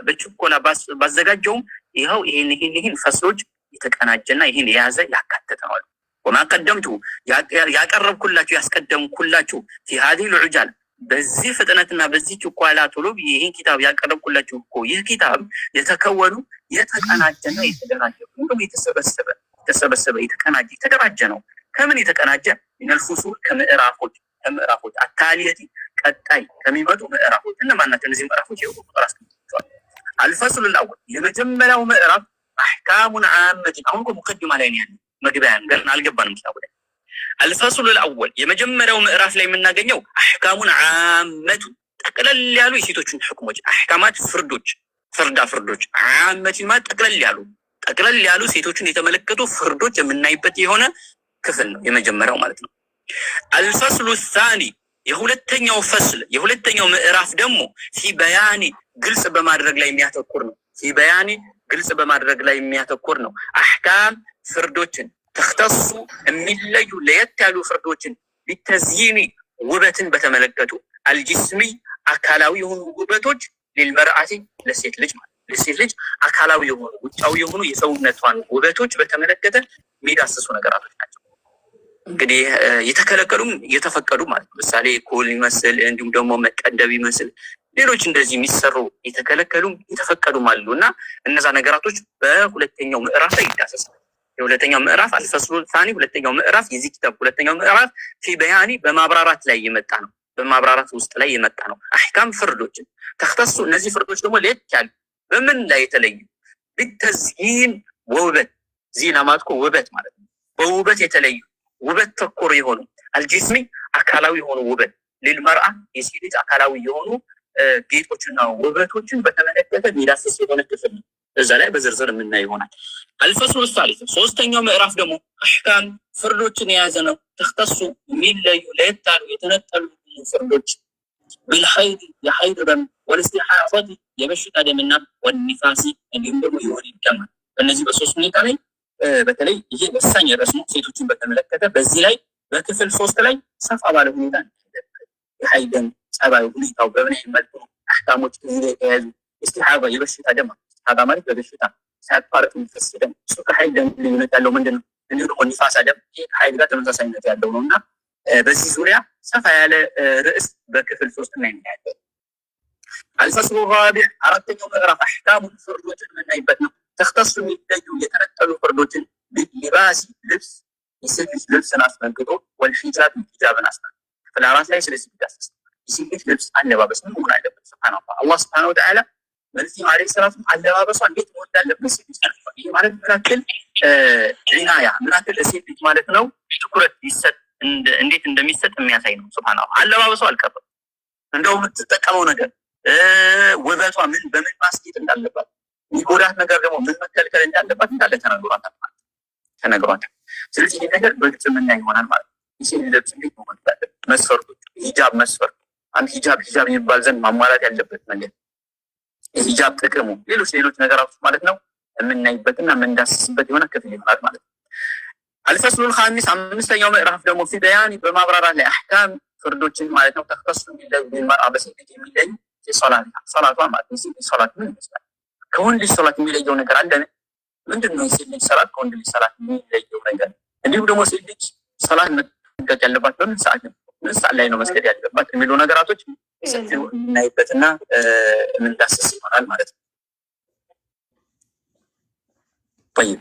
በችኮላ ባዘጋጀውም ይኸው ይሄን ፈስሎች የተቀናጀና ይሄን የያዘ ያካተተ ነው። ወማ ቀደምቱ ያቀረብኩላችሁ ያስቀደምኩላችሁ في هذه العجال በዚህ ፍጥነትና በዚህ ችኮላ ቶሎ ይሄን ኪታብ ያቀረብኩላችሁ እኮ ይህ ኪታብ የተከወኑ የተቀናጀና የተደራጀ ሁሉም የተሰበሰበ የተቀናጀ የተደራጀ ነው። ከምን የተቀናጀ الفصول ከምዕራፎች አታሊየቲ ቀጣይ ከሚመጡ ምዕራፎች እነማን ናቸው? እነዚህ ምዕራፎች ቁጥር አስቀምጧል። الفصل الاول የመጀመሪያው ምዕራፍ احكام عامه አሁን ሙቀድማ ላይ ነው ያለው መግቢያን ገና አልገባንም ኪታቡ ላይ الفصل الاول የመጀመሪያው ምዕራፍ ላይ የምናገኘው احكام عامه ጠቅለል ያሉ የሴቶችን ህክሞች አህካማት ፍርዶች عامه ማለት ጠቅለል ያሉ ሴቶችን የተመለከቱ ፍርዶች የምናይበት የሆነ ክፍል ነው የመጀመሪያው ማለት ነው። الفصل الثاني የሁለተኛው ምዕራፍ ደግሞ في بيان ግልጽ በማድረግ ላይ የሚያተኩር ነው አህካም ፍርዶችን ተختص የሚለዩ ለየት ያሉ ፍርዶችን ቢተዝይኒ ውበትን በተመለከቱ አልጂስሚ አካላዊ የሆኑ ውበቶች ለልመርአቲ ለሴት ልጅ አካላዊ የሆኑ ውጫዊ የሆኑ የሰውነቷን ውበቶች በተመለከተ የሚዳስሱ ነገራቶች ናቸው። እንግዲህ የተከለከሉም የተፈቀዱ ማለት ነው። ምሳሌ ኮል ይመስል እንዲሁም ደግሞ መቀደብ ይመስል ሌሎች እንደዚህ የሚሰሩ የተከለከሉም የተፈቀዱም አሉና እነዛ ነገራቶች በሁለተኛው ምዕራፍ ላይ ይዳሰሳሉ። የሁለተኛው ምዕራፍ الفصل الثاني ሁለተኛው ምዕራፍ የዚህ ኪታብ ሁለተኛው ምዕራፍ في بيان በማብራራት ላይ የመጣ ነው። በማብራራት ውስጥ ላይ የመጣ ነው። አህካም ፍርዶችን ተختص እነዚህ ፍርዶች ደግሞ ለየት ያሉ በምን ላይ የተለዩ ቢተዝይን ውበት ዚና ማለት ውበት ማለት ነው። በውበት የተለዩ ውበት ተኮር የሆኑ አልጂስሚ አካላዊ የሆኑ ውበት ለልመርአ የሴት ልጅ አካላዊ የሆኑ ጌጦችና ውበቶችን በተመለከተ ሚዳስስ የሆነ ክፍል ነው። እዛ ላይ በዝርዝር የምናየው ይሆናል። الفصل الثالث ሶስተኛው ምዕራፍ ደግሞ አህካም ፍርዶችን የያዘ ነው። ተختص የሚለዩ ለየት ያሉ የተነጠሉ ፍርዶች بالحيض የሐይድ ደም والاستحاضة የበሽታ ደምና والنفاس እንዲሁም ደግሞ የወሊድ ደም እነዚህ በሶስት ሁኔታ ላይ በተለይ ይሄ ወሳኝ ርዕስ ነው። ሴቶችን በተመለከተ በዚህ ላይ በክፍል 3 ላይ ሰፋ ባለ ሁኔታ የሐይድ ደም ጸባዩ ሁኔታው በምን መልኩ አህካሞች ከዚህ የተያዙ استحاضة የበሽታ ደም استحاضة ማለት በበሽታ ሳይቋረጥ የሚፈስ ደም እሱ ከሐይድ ደም ልዩነት ያለው ምንድነው? እንዲሁ ደግሞ ንፋስ ደም ከሐይድ ጋር ተመሳሳይነት ያለው ነውና በዚህ ዙሪያ ሰፋ ያለ ርዕስ በክፍል 3 ላይ እናያለን። الفصل الرابع አራተኛው ምዕራፍ አህካሙ ፍርዶችን የምናይበት ነው። ተختص የሚለዩ የተነጠሉ ፍርዶችን ቢሊባስ ልብስ የሴት ልብስን አስመልክቶ ወልሂጃብ ሂጃብን አስመልክቶ ክፍል 4 ላይ ስለዚህ ይዳሰስ የሴት ልብስ አለባበስ ምን መሆን አለበት? ሱብሃንአላህ አላህ ሱብሃነሁ ወተዓላ መልእክተኛ አለይሂ ሰላቱ አለባበሷ እንዴት መሆን እንዳለበት ሲገልጽ ይሄ ማለት ምናክል ዒናያ ምናክል ሴት ልጅ ማለት ነው ትኩረት ይሰጥ እንዴት እንደሚሰጥ የሚያሳይ ነው። ሱብሃንአላህ አለባበሷ አልቀረም እንደው የምትጠቀመው ነገር ውበቷ ምን በምን ማስጌጥ እንዳለባት የሚጎዳት ነገር ደግሞ ምን መከልከል እንዳለባት እንዳለ ተነግሯታል። ስለዚህ ይሄ ነገር በግልጽ የምናይ ይሆናል ማለት ነው። ይሄ ልብስ እንዴት መሆን እንዳለበት መስፈርቶች ሂጃብ መስፈርት አንድ ሂጃብ የሚባል ዘንድ ማሟላት ያለበት ነገር የሂጃብ ጥቅሙ ሌሎች ነገራቶች ማለት ነው የምናይበትና የምንዳስስበት የሆነ ክፍል ይሆናል ማለት ነው። الفصل الخامس አምስተኛው ምዕራፍ ደግሞ في بيان በማብራራት ላይ አህካም ፍርዶችን ማለት ነው ተختص بالمرأة በሴት ልጅ የሚለይ ሶላቷ ማለት ነው። ሶላት ምን ይመስላል? ከወንድ ልጅ ሶላት የሚለየው ነገር አለ? ምንድነው የሴት ልጅ ሶላት ከወንድ ልጅ ሶላት የሚለየው ነገር? እንዲሁም ደግሞ ሴት ልጅ ሶላት መስገድ ያለባት በምን ሰዓት ላይ ነው መስገድ ያለባት የሚሉ ነገራቶች ሰፊው እናይበትና የምንዳስስ ይሆናል ማለት ነው። طيب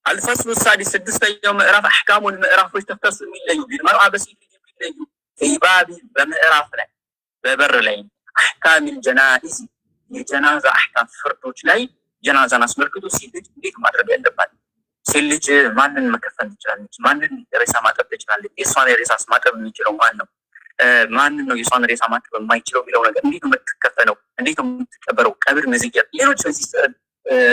الفصل السادس ስድስተኛው ምዕራፍ አህካሙን ምዕራፎች ተختص የሚለዩ بالمرأة በሴት ልጅ የሚለዩ ኢባቢ በምዕራፍ ላይ በበር ላይ አህካም الجنائز የጀናዛ አህካም ፍርዶች ላይ ጀናዛን አስመልክቶ ሴት ልጅ እንዴት ማድረግ ያለባት፣ ሴት ልጅ ማንን መከፈል ትችላለች፣ ማንን ሬሳ ማጠብ ትችላለች፣ የሷን ሬሳ ማጠብ የሚችለው ማን ነው፣ ማንን ነው የሷን ሬሳ ማጠብ የማይችለው የሚለው ነገር እንዴት ነው የምትከፈለው፣ እንዴት ነው የምትቀበረው፣ ቀብር መዝጊያ፣ ሌሎች በዚህ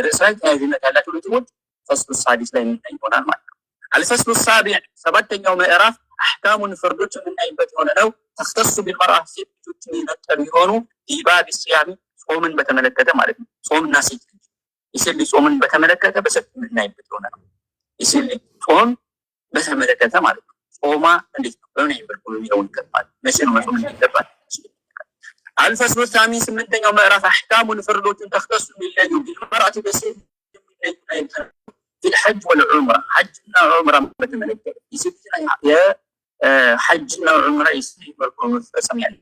ርዕስ ላይ ተያያዥነት ያላቸው ነጥቦች ፈስሉ ሳዲስ ላይ የምናይ ይሆናል ማለት ነው። الفصل السابع ሰባተኛው ምዕራፍ አህካሙን ፍርዶች የምናይበት የሆነ ነው። ተختص بالمرأة ሴት ልጆች የሚነጠሉ የሆኑ ኢባብ ሲያሚ ጾምን በተመለከተ ማለት ነው። ጾምና ሴት ልጅ የሴት ልጅ ጾምን በተመለከተ በሰፊው የምናይበት የሆነ ነው። የሴት ልጅ ጾም በተመለከተ ማለት ነው። ጾማ እንዴት ነው በምን አይነት መልኩ የሚለውን ይገባል። መቼ ነው መጾም ይገባል? አልፈስሉ ሳሚ ስምንተኛው ምዕራፍ አሕካሙን ፍርዶችን ተክተሱ የሚለዩ ቢልመርአቲ በሴት የሚለዩ ፊልሐጅ ወልዑምራ ሐጅና ዑምራ በተመለከተ የሴትና የሐጅና ዑምራ የሴት መልኩ መፈጸም ያለ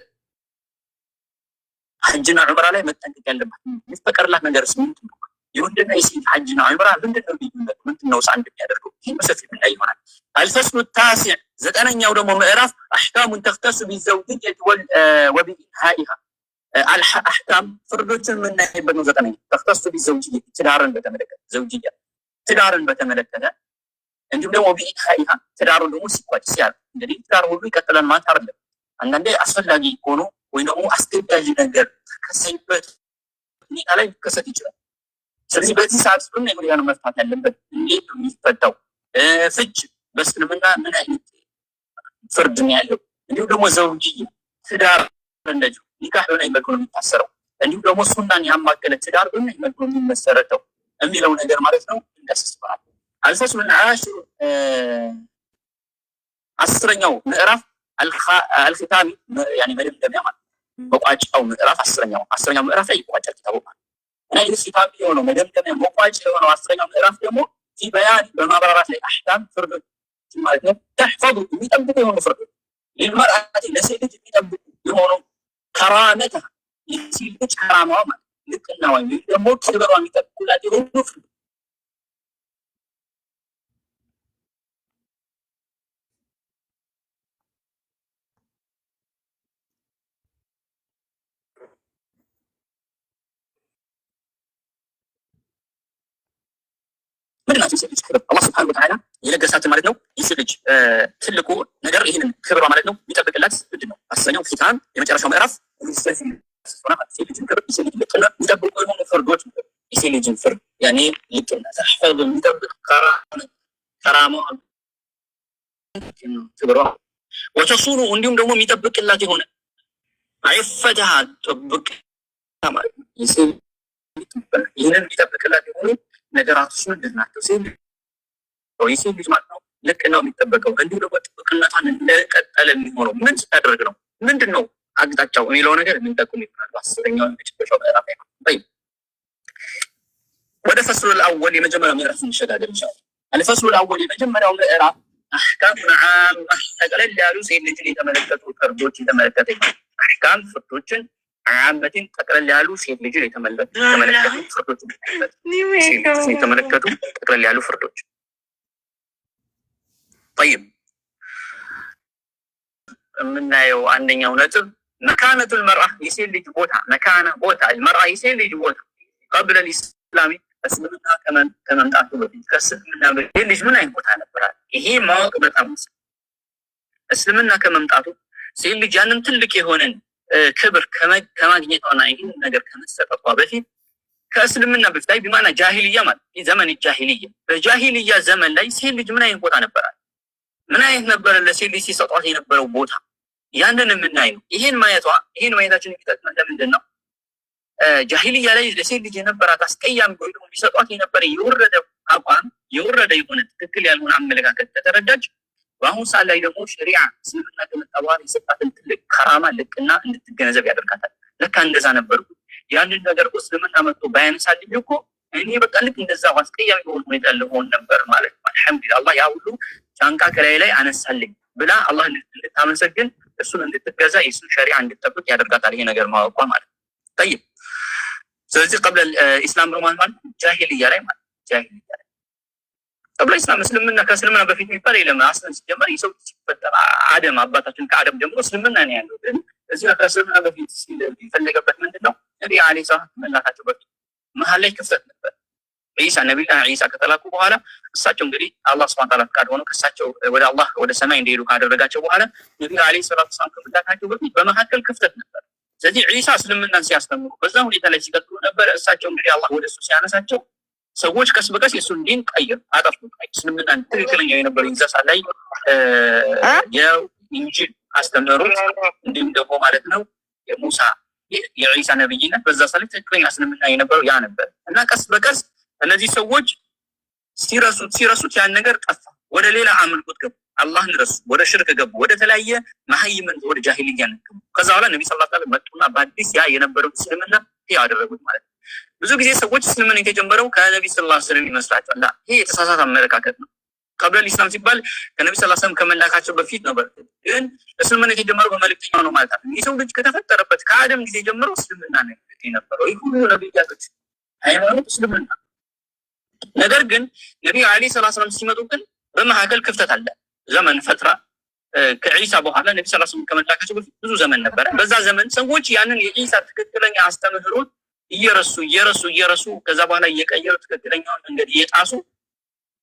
ሐጅና ዑምራ ላይ መጠንቀቅ ያለባት የሚፈቀድላት ነገር ምንድን ነው? የወንድና የሴት ሐጅና ዑምራ ምንድን ነው ልዩነቱ? ምንድን ነው አንድ የሚያደርገው? ይህ በሰፊ የምናይ ይሆናል። አልፈስሉ ታሲዕ ዘጠነኛው ደግሞ ምዕራፍ አሕካሙን ተክተሱ ቢዘውጅየት ወቢኢንሃኢሃ አሕካም ፍርዶችን የምናይበት ነው። ዘጠነኛ ተክተሱ ቢዘውጅየት ትዳርን በተመለከተ ዘውጅያ ትዳርን በተመለከተ እንዲሁም ደግሞ ቢኢንሃኢሃ ትዳሩን ደግሞ ሲቋጭ ሲያልቅ እንግዲህ ትዳር ሁሉ ይቀጥላል ማለት አይደለም። አንዳንዴ አስፈላጊ ሆኖ ወይ ደግሞ አስገዳጅ ነገር ተከሰይበት ሁኔታ ላይ ሊከሰት ይችላል። ስለዚህ በዚህ ሰዓት ሁሉ የጉዳዩ መፍታት ያለበት እንዴት ነው የሚፈታው? ፍች በእስልምና ምን አይነት ፍርድ ነው ያለው? እንዲሁም ደግሞ ዘውጅ ትዳር እንደዚሁ ኒካህ በምን አይነት መልኩ ነው የሚታሰረው? እንዲሁም ደግሞ ሱናን ያማከለ ትዳር በምን አይነት መልኩ ነው የሚመሰረተው የሚለው ነገር ማለት ነው እንዳስስባል። አልፈስሉ ዓሽሩ አስረኛው ምዕራፍ አልኺታሚ ያኒ መደምደሚያ ማለት መቋጫው ምዕራፍ አስረኛው ምዕራፍ ላይ ይቋጫል ኪታቡ ማለት እና ይህ ኺታሚ የሆነው መደምደሚያ መቋጫ የሆነው አስረኛው ምዕራፍ ደግሞ ፊ በያን በማብራራት ላይ አሕካም ፍርዶች ማለት ነው። ተሕፈዙ የሚጠብቁ የሆኑ ፍርዶች ሊልመርአቲ ለሴት ልጅ የሚጠብቁ የሆኑ ከራመታ የሴት ልጅ ከራማዋ ማለት ልቅና ወይም ደግሞ ክብሯ የሚጠብቁላት የሆኑ ፍርዶች ምንድናቸው? የሴት ልጅ ክብር አላህ ስብሐነሁ ወተዓላ የለገሳትን ማለት ነው። የሴት ልጅ ትልቁ ነገር ይህንን ክብሯ ማለት ነው የሚጠብቅላት ምንድን ነው? አስረኛው ኺታም የመጨረሻው ምዕራፍ ሴት ልጅን ክብር የሴት ልጅ ልቅና የሚጠብቁ የሆኑ ፍርዶች የሴት ልጅን ፍርድ ያኔ ልቅና ተሕፈዝ የሚጠብቅ ከራማ ክብሯ ወተሱኑ እንዲሁም ደግሞ የሚጠብቅላት የሆነ አይፈትሃ ጥብቅ ማለት ነው። ይህንን የሚጠብቅላት የሆኑ ነገራቶች ምንድን ናቸው? የሴት ልጅ ማለት ነው ልቅ ነው የሚጠበቀው። እንዲሁ ደግሞ ጥብቅነቷን እንደቀጠለ የሚሆነው ምን ስታደርግ ነው? ምንድን ነው አቅጣጫው የሚለው ነገር የምንጠቁም ይሆናል። አስረኛው የመጨረሻው ምዕራፍ ላይ ወደ ፈስሉ ልአወል የመጀመሪያው ምዕራፍ እንሸጋገር ይችላል። አልፈስሉ ልአወል የመጀመሪያው ምዕራፍ አሕካም ዓማ ጠቅለል ያሉ ሴት ልጅን የተመለከቱ ፍርዶች የተመለከተ አሕካም ፍርዶችን ዓመትን ጠቅለል ያሉ ሴት ልጅን የተመለከቱ ፍርዶች የተመለከቱ ጠቅለል ያሉ ፍርዶች طيب የምናየው አንደኛው ነጥብ መካነቱል መርአ የሴት ልጅ ቦታ መካነ ቦታ المرأة የሴት ልጅ ቦታ قبل الاسلام እስልምና ከመምጣቱ በፊት ከእስልምና በፊት ልጅ ምን አይነት ቦታ ነበራት? ይሄ ማወቅ በጣም እስልምና ከመምጣቱ ሴት ልጅ ያንን ትልቅ የሆነን ክብር ከማግኘቷና ይህን ነገር ከመሰጠቷ በፊት ከእስልምና በፊት ላይ ቢማና ጃሂልያ ማለት ዘመን ጃሂልያ በጃሂልያ ዘመን ላይ ሴት ልጅ ምን አይነት ቦታ ነበራት? ምን አይነት ነበረ ለሴት ልጅ ሲሰጧት የነበረው ቦታ? ያንን የምናይ ነው። ይሄን ማየታችን የሚጠቅመን ለምንድን ነው? ጃሂልያ ላይ ለሴት ልጅ የነበራት አስቀያሚ ወይ ደግሞ ሊሰጧት የነበረ የወረደ አቋም የወረደ የሆነ ትክክል ያልሆነ አመለካከት ከተረዳች በአሁኑ ሰዓት ላይ ደግሞ ሸሪዓ እስልምና ከመጣ በኋላ የሰጣትን ትልቅ ከራማ ልቅና እንድትገነዘብ ያደርጋታል። ለካ እንደዛ ነበርኩ ያንን ነገር እስልምና መጥቶ ባያነሳልኝ እኮ እኔ በቃ ልክ እንደዛ አስቀያሚ በሆነ ሁኔታ ልሆን ነበር ማለት ነው። አልሐምዱሊላህ አላህ ያ ሁሉ ጫንቃ ከላይ ላይ አነሳልኝ ብላ አላህ እንድታመሰግን እሱን እንድትገዛ የእሱን ሸሪዓ እንድትጠብቅ ያደርጋታል። ይሄ ነገር ማወቋ ማለት ነው። طيب ስለዚህ قبل الاسلام ሮማን ማለት ጃሂልያ ላይ ማለት ጃሂልያ ላይ قبل الاسلام እስልምና ከእስልምና በፊት የሚባል የለም። አስለን ሲጀመር የሰው ሲፈጠር አደም አባታችን ከአደም ጀምሮ እስልምና ነው ያለው። ግን እዚህ ከእስልምና በፊት ሲፈለገበት ምንድነው? ነብዩ አለይሂ ሰላም መላካቸው በፊት መሀል ላይ ክፍተት ነበር። ኢሳ ነብዩላህ ኢሳ ከተላኩ በኋላ እሳቸው እንግዲህ አላህ ሱብሓነሁ ወተዓላ ፈቃድ ሆኖ ከእሳቸው ወደ አላህ ወደ ሰማይ እንዲሄዱ ካደረጋቸው በኋላ ነብዩ አለይሂ ሰላም ከመላካቸው በፊት በመካከል ክፍተት ነበር። ስለዚህ ኢሳ እስልምናን ሲያስተምሩ በዛ ሁኔታ ላይ ሲቀጥሉ ነበር። እሳቸው እንግዲህ አላህ ወደ እሱ ሲያነሳቸው ሰዎች ቀስ በቀስ የእሱን ዲን ቀይር አጠፉ። እስልምናን ትክክለኛ የነበረው ኢንሳሳ ላይ የኢንጂል አስተምሮት እንዲሁም ደግሞ ማለት ነው የሙሳ የኢሳ ነብይነት በዛ ሰዓት ትክክለኛ እስልምና የነበረው ያ ነበር እና ቀስ በቀስ እነዚህ ሰዎች ሲረሱት ያን ነገር ጠፋ፣ ወደ ሌላ አምልኮት ገቡ። አላህን ረሱ፣ ወደ ሽርክ ገቡ፣ ወደ ተለያየ መሀይምን ወደ ጃሂልያ ገቡ። ከዛ በኋላ ነብይ ሰለላሁ ዐለይሂ ወሰለም መጡና በአዲስ ያ የነበረው እስልምና ያደረጉት ማለት ነው። ብዙ ጊዜ ሰዎች እስልምና የተጀመረው ከነብይ ሰለላሁ ዐለይሂ ወሰለም ይመስላቸዋል። ይሄ የተሳሳተ አመለካከት ነው። ቀብለል ኢስላም ሲባል ከነብይ ሰለላሁ ዐለይሂ ወሰለም ከመላካቸው በፊት ነበር። ግን እስልምና የተጀመረው በመልእክተኛው ነው ማለት ነው። የሰው ልጅ ከተፈጠረበት ከአደም ጊዜ ጀምሮ እስልምና ነው የነበረው። ይህ ሁሉ ነብያቶች ሃይማኖት እስልምና። ነገር ግን ነብዩ አለይሂ ሰላቱ ወሰላም ሲመጡ ግን በመካከል ክፍተት አለ። ዘመን ፈትራ ከዒሳ በኋላ ነብዩ ሰለላሁ ዐለይሂ ወሰለም ከመላካቸው በፊት ብዙ ዘመን ነበረ። በዛ ዘመን ሰዎች ያንን የዒሳ ትክክለኛ አስተምህሮት እየረሱ ከዛ በኋላ እየቀየሩ ትክክለኛውን መንገድ እየጣሱ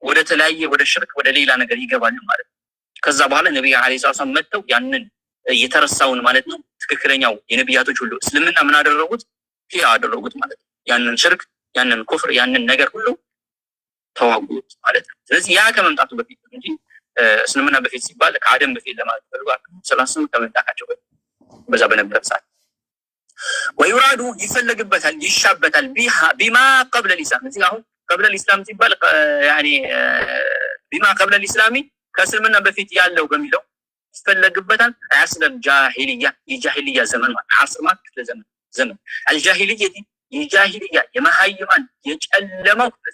ወደ ተለያየ ወደ ሽርክ ወደ ሌላ ነገር ይገባሉ ማለት ነው። ከዛ በኋላ ነብዩ አለይሂ ሰላቱ ወሰላም መጥተው ያንን የተረሳውን ማለት ነው ትክክለኛው የነብያቶች ሁሉ እስልምና ምን አደረጉት? ይሄ አደረጉት ማለት ነው። ያንን ሽርክ፣ ያንን ኩፍር፣ ያንን ነገር ሁሉ ተዋጉት ማለት ነው። ስለዚህ ያ ከመምጣቱ በፊት እንጂ እስልምና በፊት ሲባል ከአደም በፊት ለማለት ፈልጓል። ሰላም ከመምጣታቸው በፊት በዛ በነበረ ሰዓት ወይራዱ ይፈለግበታል፣ ይሻበታል ቢማ ቀብለ ልኢስላም። እዚህ አሁን ቀብለ ልኢስላም ሲባል ያኒ ቢማ ቀብለ ልኢስላሚ ከእስልምና በፊት ያለው በሚለው ይፈለግበታል። አስለም ጃሂልያ የጃሂልያ ዘመን ማለት አስር ማለት ክፍለ ዘመን አልጃሂልያ የጃሂልያ የመሃይማን የጨለማው ክፍለ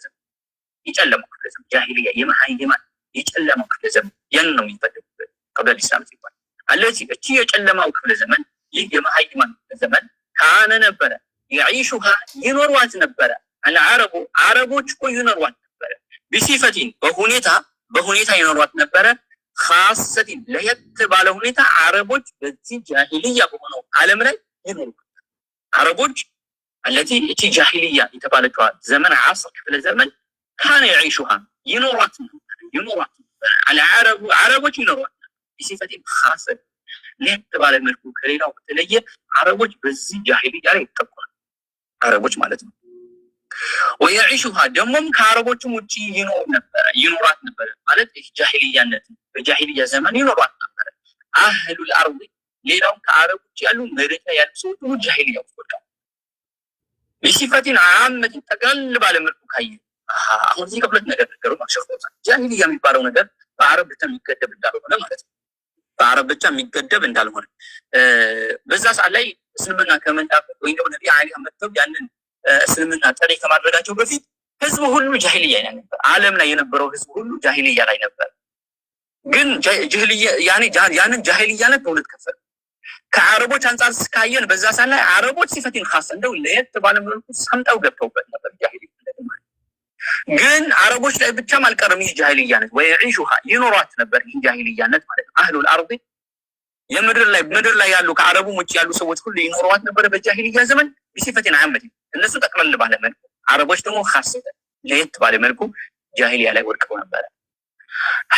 ዘመን ጃሂልያ የመሃይማን የጨለማው ክፍለ ዘመን ያን ነው የሚፈለግበት ቀብለ ልኢስላም ሲባል አለች። እቺ የጨለማው ክፍለ ዘመን ይህ የመሃይማን ክፍለ ዘመን ካነ ነበረ የዒሹሃ ይኖሯት ነበረ አልዓረቡ አረቦች እኮ ይኖሯት ነበረ ቢሲፈቲን በሁኔታ ይኖሯት ነበረ ኻሰቲን ለየት ባለ ሁኔታ አረቦች በዚህ ጃሂልያ በሆነው ዓለም ላይ ይኖሩ አረቦች አለቲ እቺ ጃሂልያ የተባለችው ዘመን ዓስር ክፍለ ዘመን ካነ የዒሹሃ ይኖሯት አልዓረቡ አረቦች ይኖሯት ቢሲፈቲን ኻሰቲን ለየት ባለ መልኩ ከሌላው በተለየ አረቦች በዚህ ጃሂልያ ላይ ይጠቁራሉ አረቦች ማለት ነው። ወየዒሹሃ ደሞም ከአረቦችም ውጪ ይኖራት ነበረ ማለት ይህ ጃሂልያነት በጃሂልያ ዘመን ይኖሯት ነበረ። አህሉል አርድ ሌላው ከአረብ ውጪ ያሉ መሬት ላይ ያሉ ሰዎች ሁሉ ጃሂልያ ውስጥ ወድቀዋል። ቢሲፈቲን ዓመትን ጠቅለል ባለ መልኩ ካየ አሁን እዚህ ከሁለት ነገር ነገሩ ማሸፍቶታ ጃሂልያ የሚባለው ነገር በአረብ ብቻ የሚገደብ እንዳልሆነ ማለት ነው። በአረብ ብቻ የሚገደብ እንዳልሆነ በዛ ሰዓት ላይ እስልምና ከመንጣቱ ወይ ደግሞ ነብዩ አለይሂ መጥተው ያንን እስልምና ጥሪ ከማድረጋቸው በፊት ህዝቡ ሁሉ ጃሂልያ ላይ ነበር። ዓለም ላይ የነበረው ህዝብ ሁሉ ጃሂልያ ላይ ነበር። ግን ጃሂልያ ያንን ጃሂልያነት በሁለት ከፈለ። ከአረቦች አንፃር ስካየን በዛ ሰዓት ላይ አረቦች ሲፈቲን ኻስ እንደው ለየት ባለ መልኩ ሰምጠው ገብተውበት ነበር ጃሂልያ። ግን አረቦች ላይ ብቻም አልቀረም ይህ ጃሂልያነት ወይዒሹሃ ይኖሯት ነበር ይህ ጃሂልያነት ማለት ነው። አህሉል አርድ ምድር ላይ ያሉ ከአረቡም ውጭ ያሉ ሰዎች ሁሉ ይኖሯት ነበር በጃሂልያ ዘመን ቢሲፈቲን ዓመት እነሱ ጠቅለል ባለ መልኩ አረቦች ደግሞ ኻስ ለየት ባለ መልኩ ጃሂልያ ላይ ወድቀው ነበር።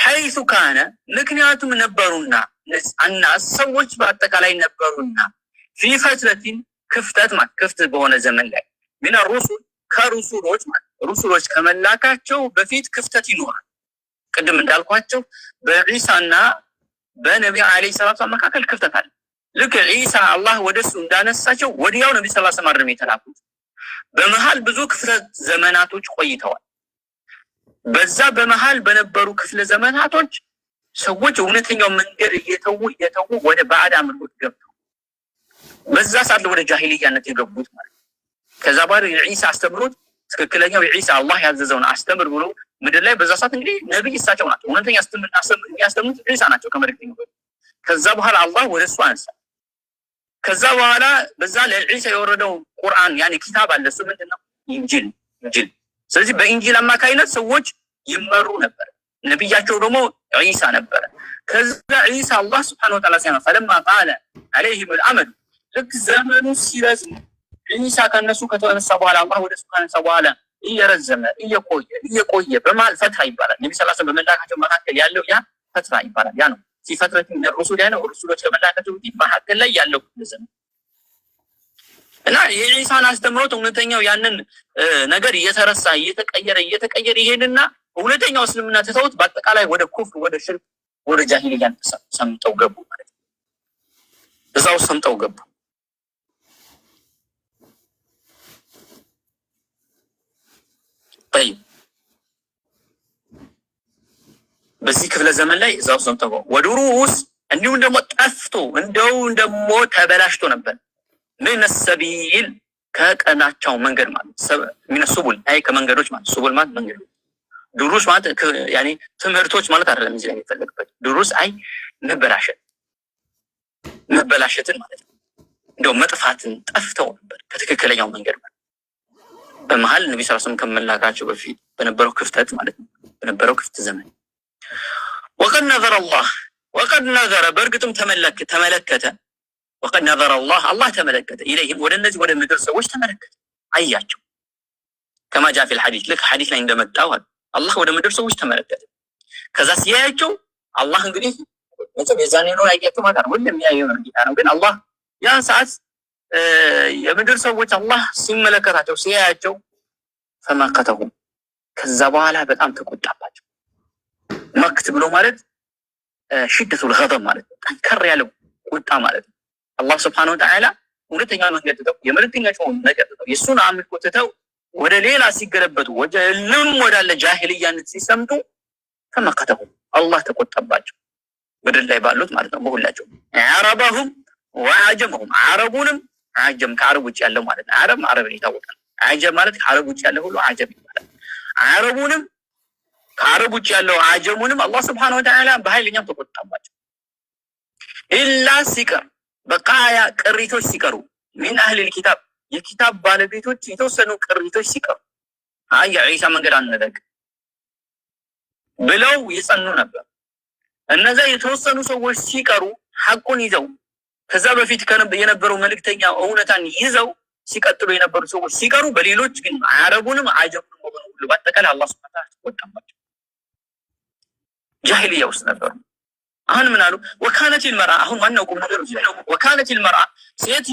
ሐይሱ ካነ ምክንያቱም ነበሩና አናስ ሰዎች በአጠቃላይ ነበሩና ፊ ፈትረቲን ክፍት በሆነ ዘመን ላይ ሚነ ሩሱል ከሩሱሎች ማለት ሩሱሎች ከመላካቸው በፊት ክፍተት ይኖራል። ቅድም እንዳልኳቸው በዒሳና በነብዩ አለይሂ ሰላቱ መካከል ክፍተት አለ። ልክ ዒሳ አላህ ወደሱ እንዳነሳቸው ወዲያው ነብዩ ሰለላሁ ዐለይሂ ወሰለም የተላኩት በመሃል ብዙ ክፍለ ዘመናቶች ቆይተዋል። በዛ በመሃል በነበሩ ክፍለ ዘመናቶች ሰዎች እውነተኛው መንገድ እየተዉ ወደ ባዕድ አምልኮት ገብተው በዛ ሰዓት ወደ ጃሂልያነት የገቡት ማለት ነው። ከዛ በኋላ የዒሳ አስተምሮት ትክክለኛው የዒሳ አላህ ያዘዘውን አስተምር ብሎ ምድር ላይ በዛ ሰዓት እንግዲህ ነብይ እሳቸው ናቸው። እውነተኛ ያስተምሩት ዒሳ ናቸው ከመልእክተኛው በፊት። ከዛ በኋላ አላህ ወደሱ አነሳ። ከዛ በኋላ በዛ ለዒሳ የወረደው ቁርአን ያኔ ኪታብ አለ። እሱ ምንድነው? ኢንጂል። ስለዚህ በኢንጂል አማካይነት ሰዎች ይመሩ ነበር። ነብያቸው ደግሞ ዒሳ ነበር። ከዛ ዒሳ አላህ Subhanahu Wa Ta'ala ሲያመጣ ፈለማ ቃለ عليهم الامد ልክ ዘመኑ ሲረዝም ዒሳ ከነሱ ከተነሳ በኋላ አላህ ወደሱ ካነሳ በኋላ እየረዘመ እየቆየ በማል ፈትራ ይባላል። ነብዩ ሰለላሁ ዐለይሂ ወሰለም በመላካቸው መካከል ያለው ያ ፈትራ ይባላል። ያ ነው ሲፈትረት ሩሱል ያለው ሩሱሎች ከመላካቸው መካከል ላይ ያለው ዘመን እና የዒሳን አስተምሮት እውነተኛው ያንን ነገር እየተረሳ እየተቀየረ ይሄድና እውነተኛው እስልምና ተተውት በአጠቃላይ ወደ ኩፍር ወደ ሽርክ ወደ ጃሂልያ ሰምጠው ገቡ ማለት ነው። እዛው ሰምጠው ገቡ። በዚህ ክፍለ ዘመን ላይ እዛው ሰምተው ወዱሩስ እንዲሁም ደግሞ ጠፍቶ እንደው ደግሞ ተበላሽቶ ነበር። ምን ሰቢል ከቀናቸው መንገድ ማለት ምን ሱቡል አይ ከመንገዶች ማለት ሱቡል ማለት መንገድ ዱሩስ ማለት ያኔ ትምህርቶች ማለት አይደለም። እዚህ ላይ የሚፈልግበት ዱሩስ አይ መበላሸትን ማለት ነው። እንደው መጥፋትን ጠፍተው ነበር ከትክክለኛው መንገድ ማለት በመሃል ነብዩ ሰለላሁ ዐለይሂ ወሰለም ከመላካቸው በፊት በነበረው ክፍተት ማለት ነው። በነበረው ክፍት ዘመን ወቀድ ነዘረ አላህ በእርግጥም ተመለከተ ወቀድ ነዘረ አላህ ተመለከተ ኢለይሂም ወደ እነዚህ ወደ ምድር ሰዎች ተመለከተ አያቸው። ከማ ጃ ፊል ሐዲስ ልክ ሐዲስ ላይ እንደመጣው አላህ ወደ ምድር ሰዎች ተመለከተ። ከዛ ሲያያቸው አላህ እንግዲህ መቼም የዛኔ ነው ያያቸው ማለት ነው። ሁሉም የሚያየው ጌታ ነው። ግን አላህ ያን ሰዓት የምድር ሰዎች አላህ ሲመለከታቸው ሲያያቸው ፈመከተሁ ከዛ በኋላ በጣም ተቆጣባቸው። መክት ብሎ ማለት ሽደቱል ገضብ ማለት ነው። ጠንከር ያለው ቁጣ ማለት ነው። አላህ Subhanahu Wa Ta'ala ሁለተኛ መንገድ ትተው የመልእክተኛቸውን ነገር ትተው የሱን አምልኮ ትተው ወደ ሌላ ሲገለበጡ ወደልም ወዳለ ጃሂልያነት ሲሰምጡ ፈመከተሁ አላህ ተቆጣባቸው። ምድር ላይ ባሉት ማለት ነው በሁላቸው አረባሁም ወአጀምሁም አረቡንም አጀም ከአረብ ውጭ ያለው ማለት ነው። አረብ ይታወቃል። አጀም ማለት ከአረብ ውጭ ያለው ሁሉ አጀም ይባላል። አረቡንም ከአረብ ውጭ ያለው አጀሙንም አላህ Subhanahu Wa Ta'ala በኃይለኛው ተቆጣባቸው። ኢላ ሲቀር በቃያ ቅሪቶች ሲቀሩ ሚን አህሊል ኪታብ የኪታብ ባለቤቶች የተወሰኑ ቅሪቶች ሲቀሩ የዒሳ መንገድ አንለቅ ብለው ይጸኑ ነበር። እነዛ የተወሰኑ ሰዎች ሲቀሩ ሐቁን ይዘው ከዛ በፊት የነበረው መልእክተኛ እውነታን ይዘው ሲቀጥሉ የነበሩ ሰዎች ሲቀሩ በሌሎች ግን አረቡንም አጀሙንም ሁሉ በአጠቃላይ አላህ Subhanahu Wa Ta'ala ተቆጣባቸው። ጃሂልያ ውስጥ ነበሩ። አሁን ምን አሉ? ወካነቲል መርአ አሁን ዋናው ቁም ነገር ነው። ወካነቲል መርአ ሴት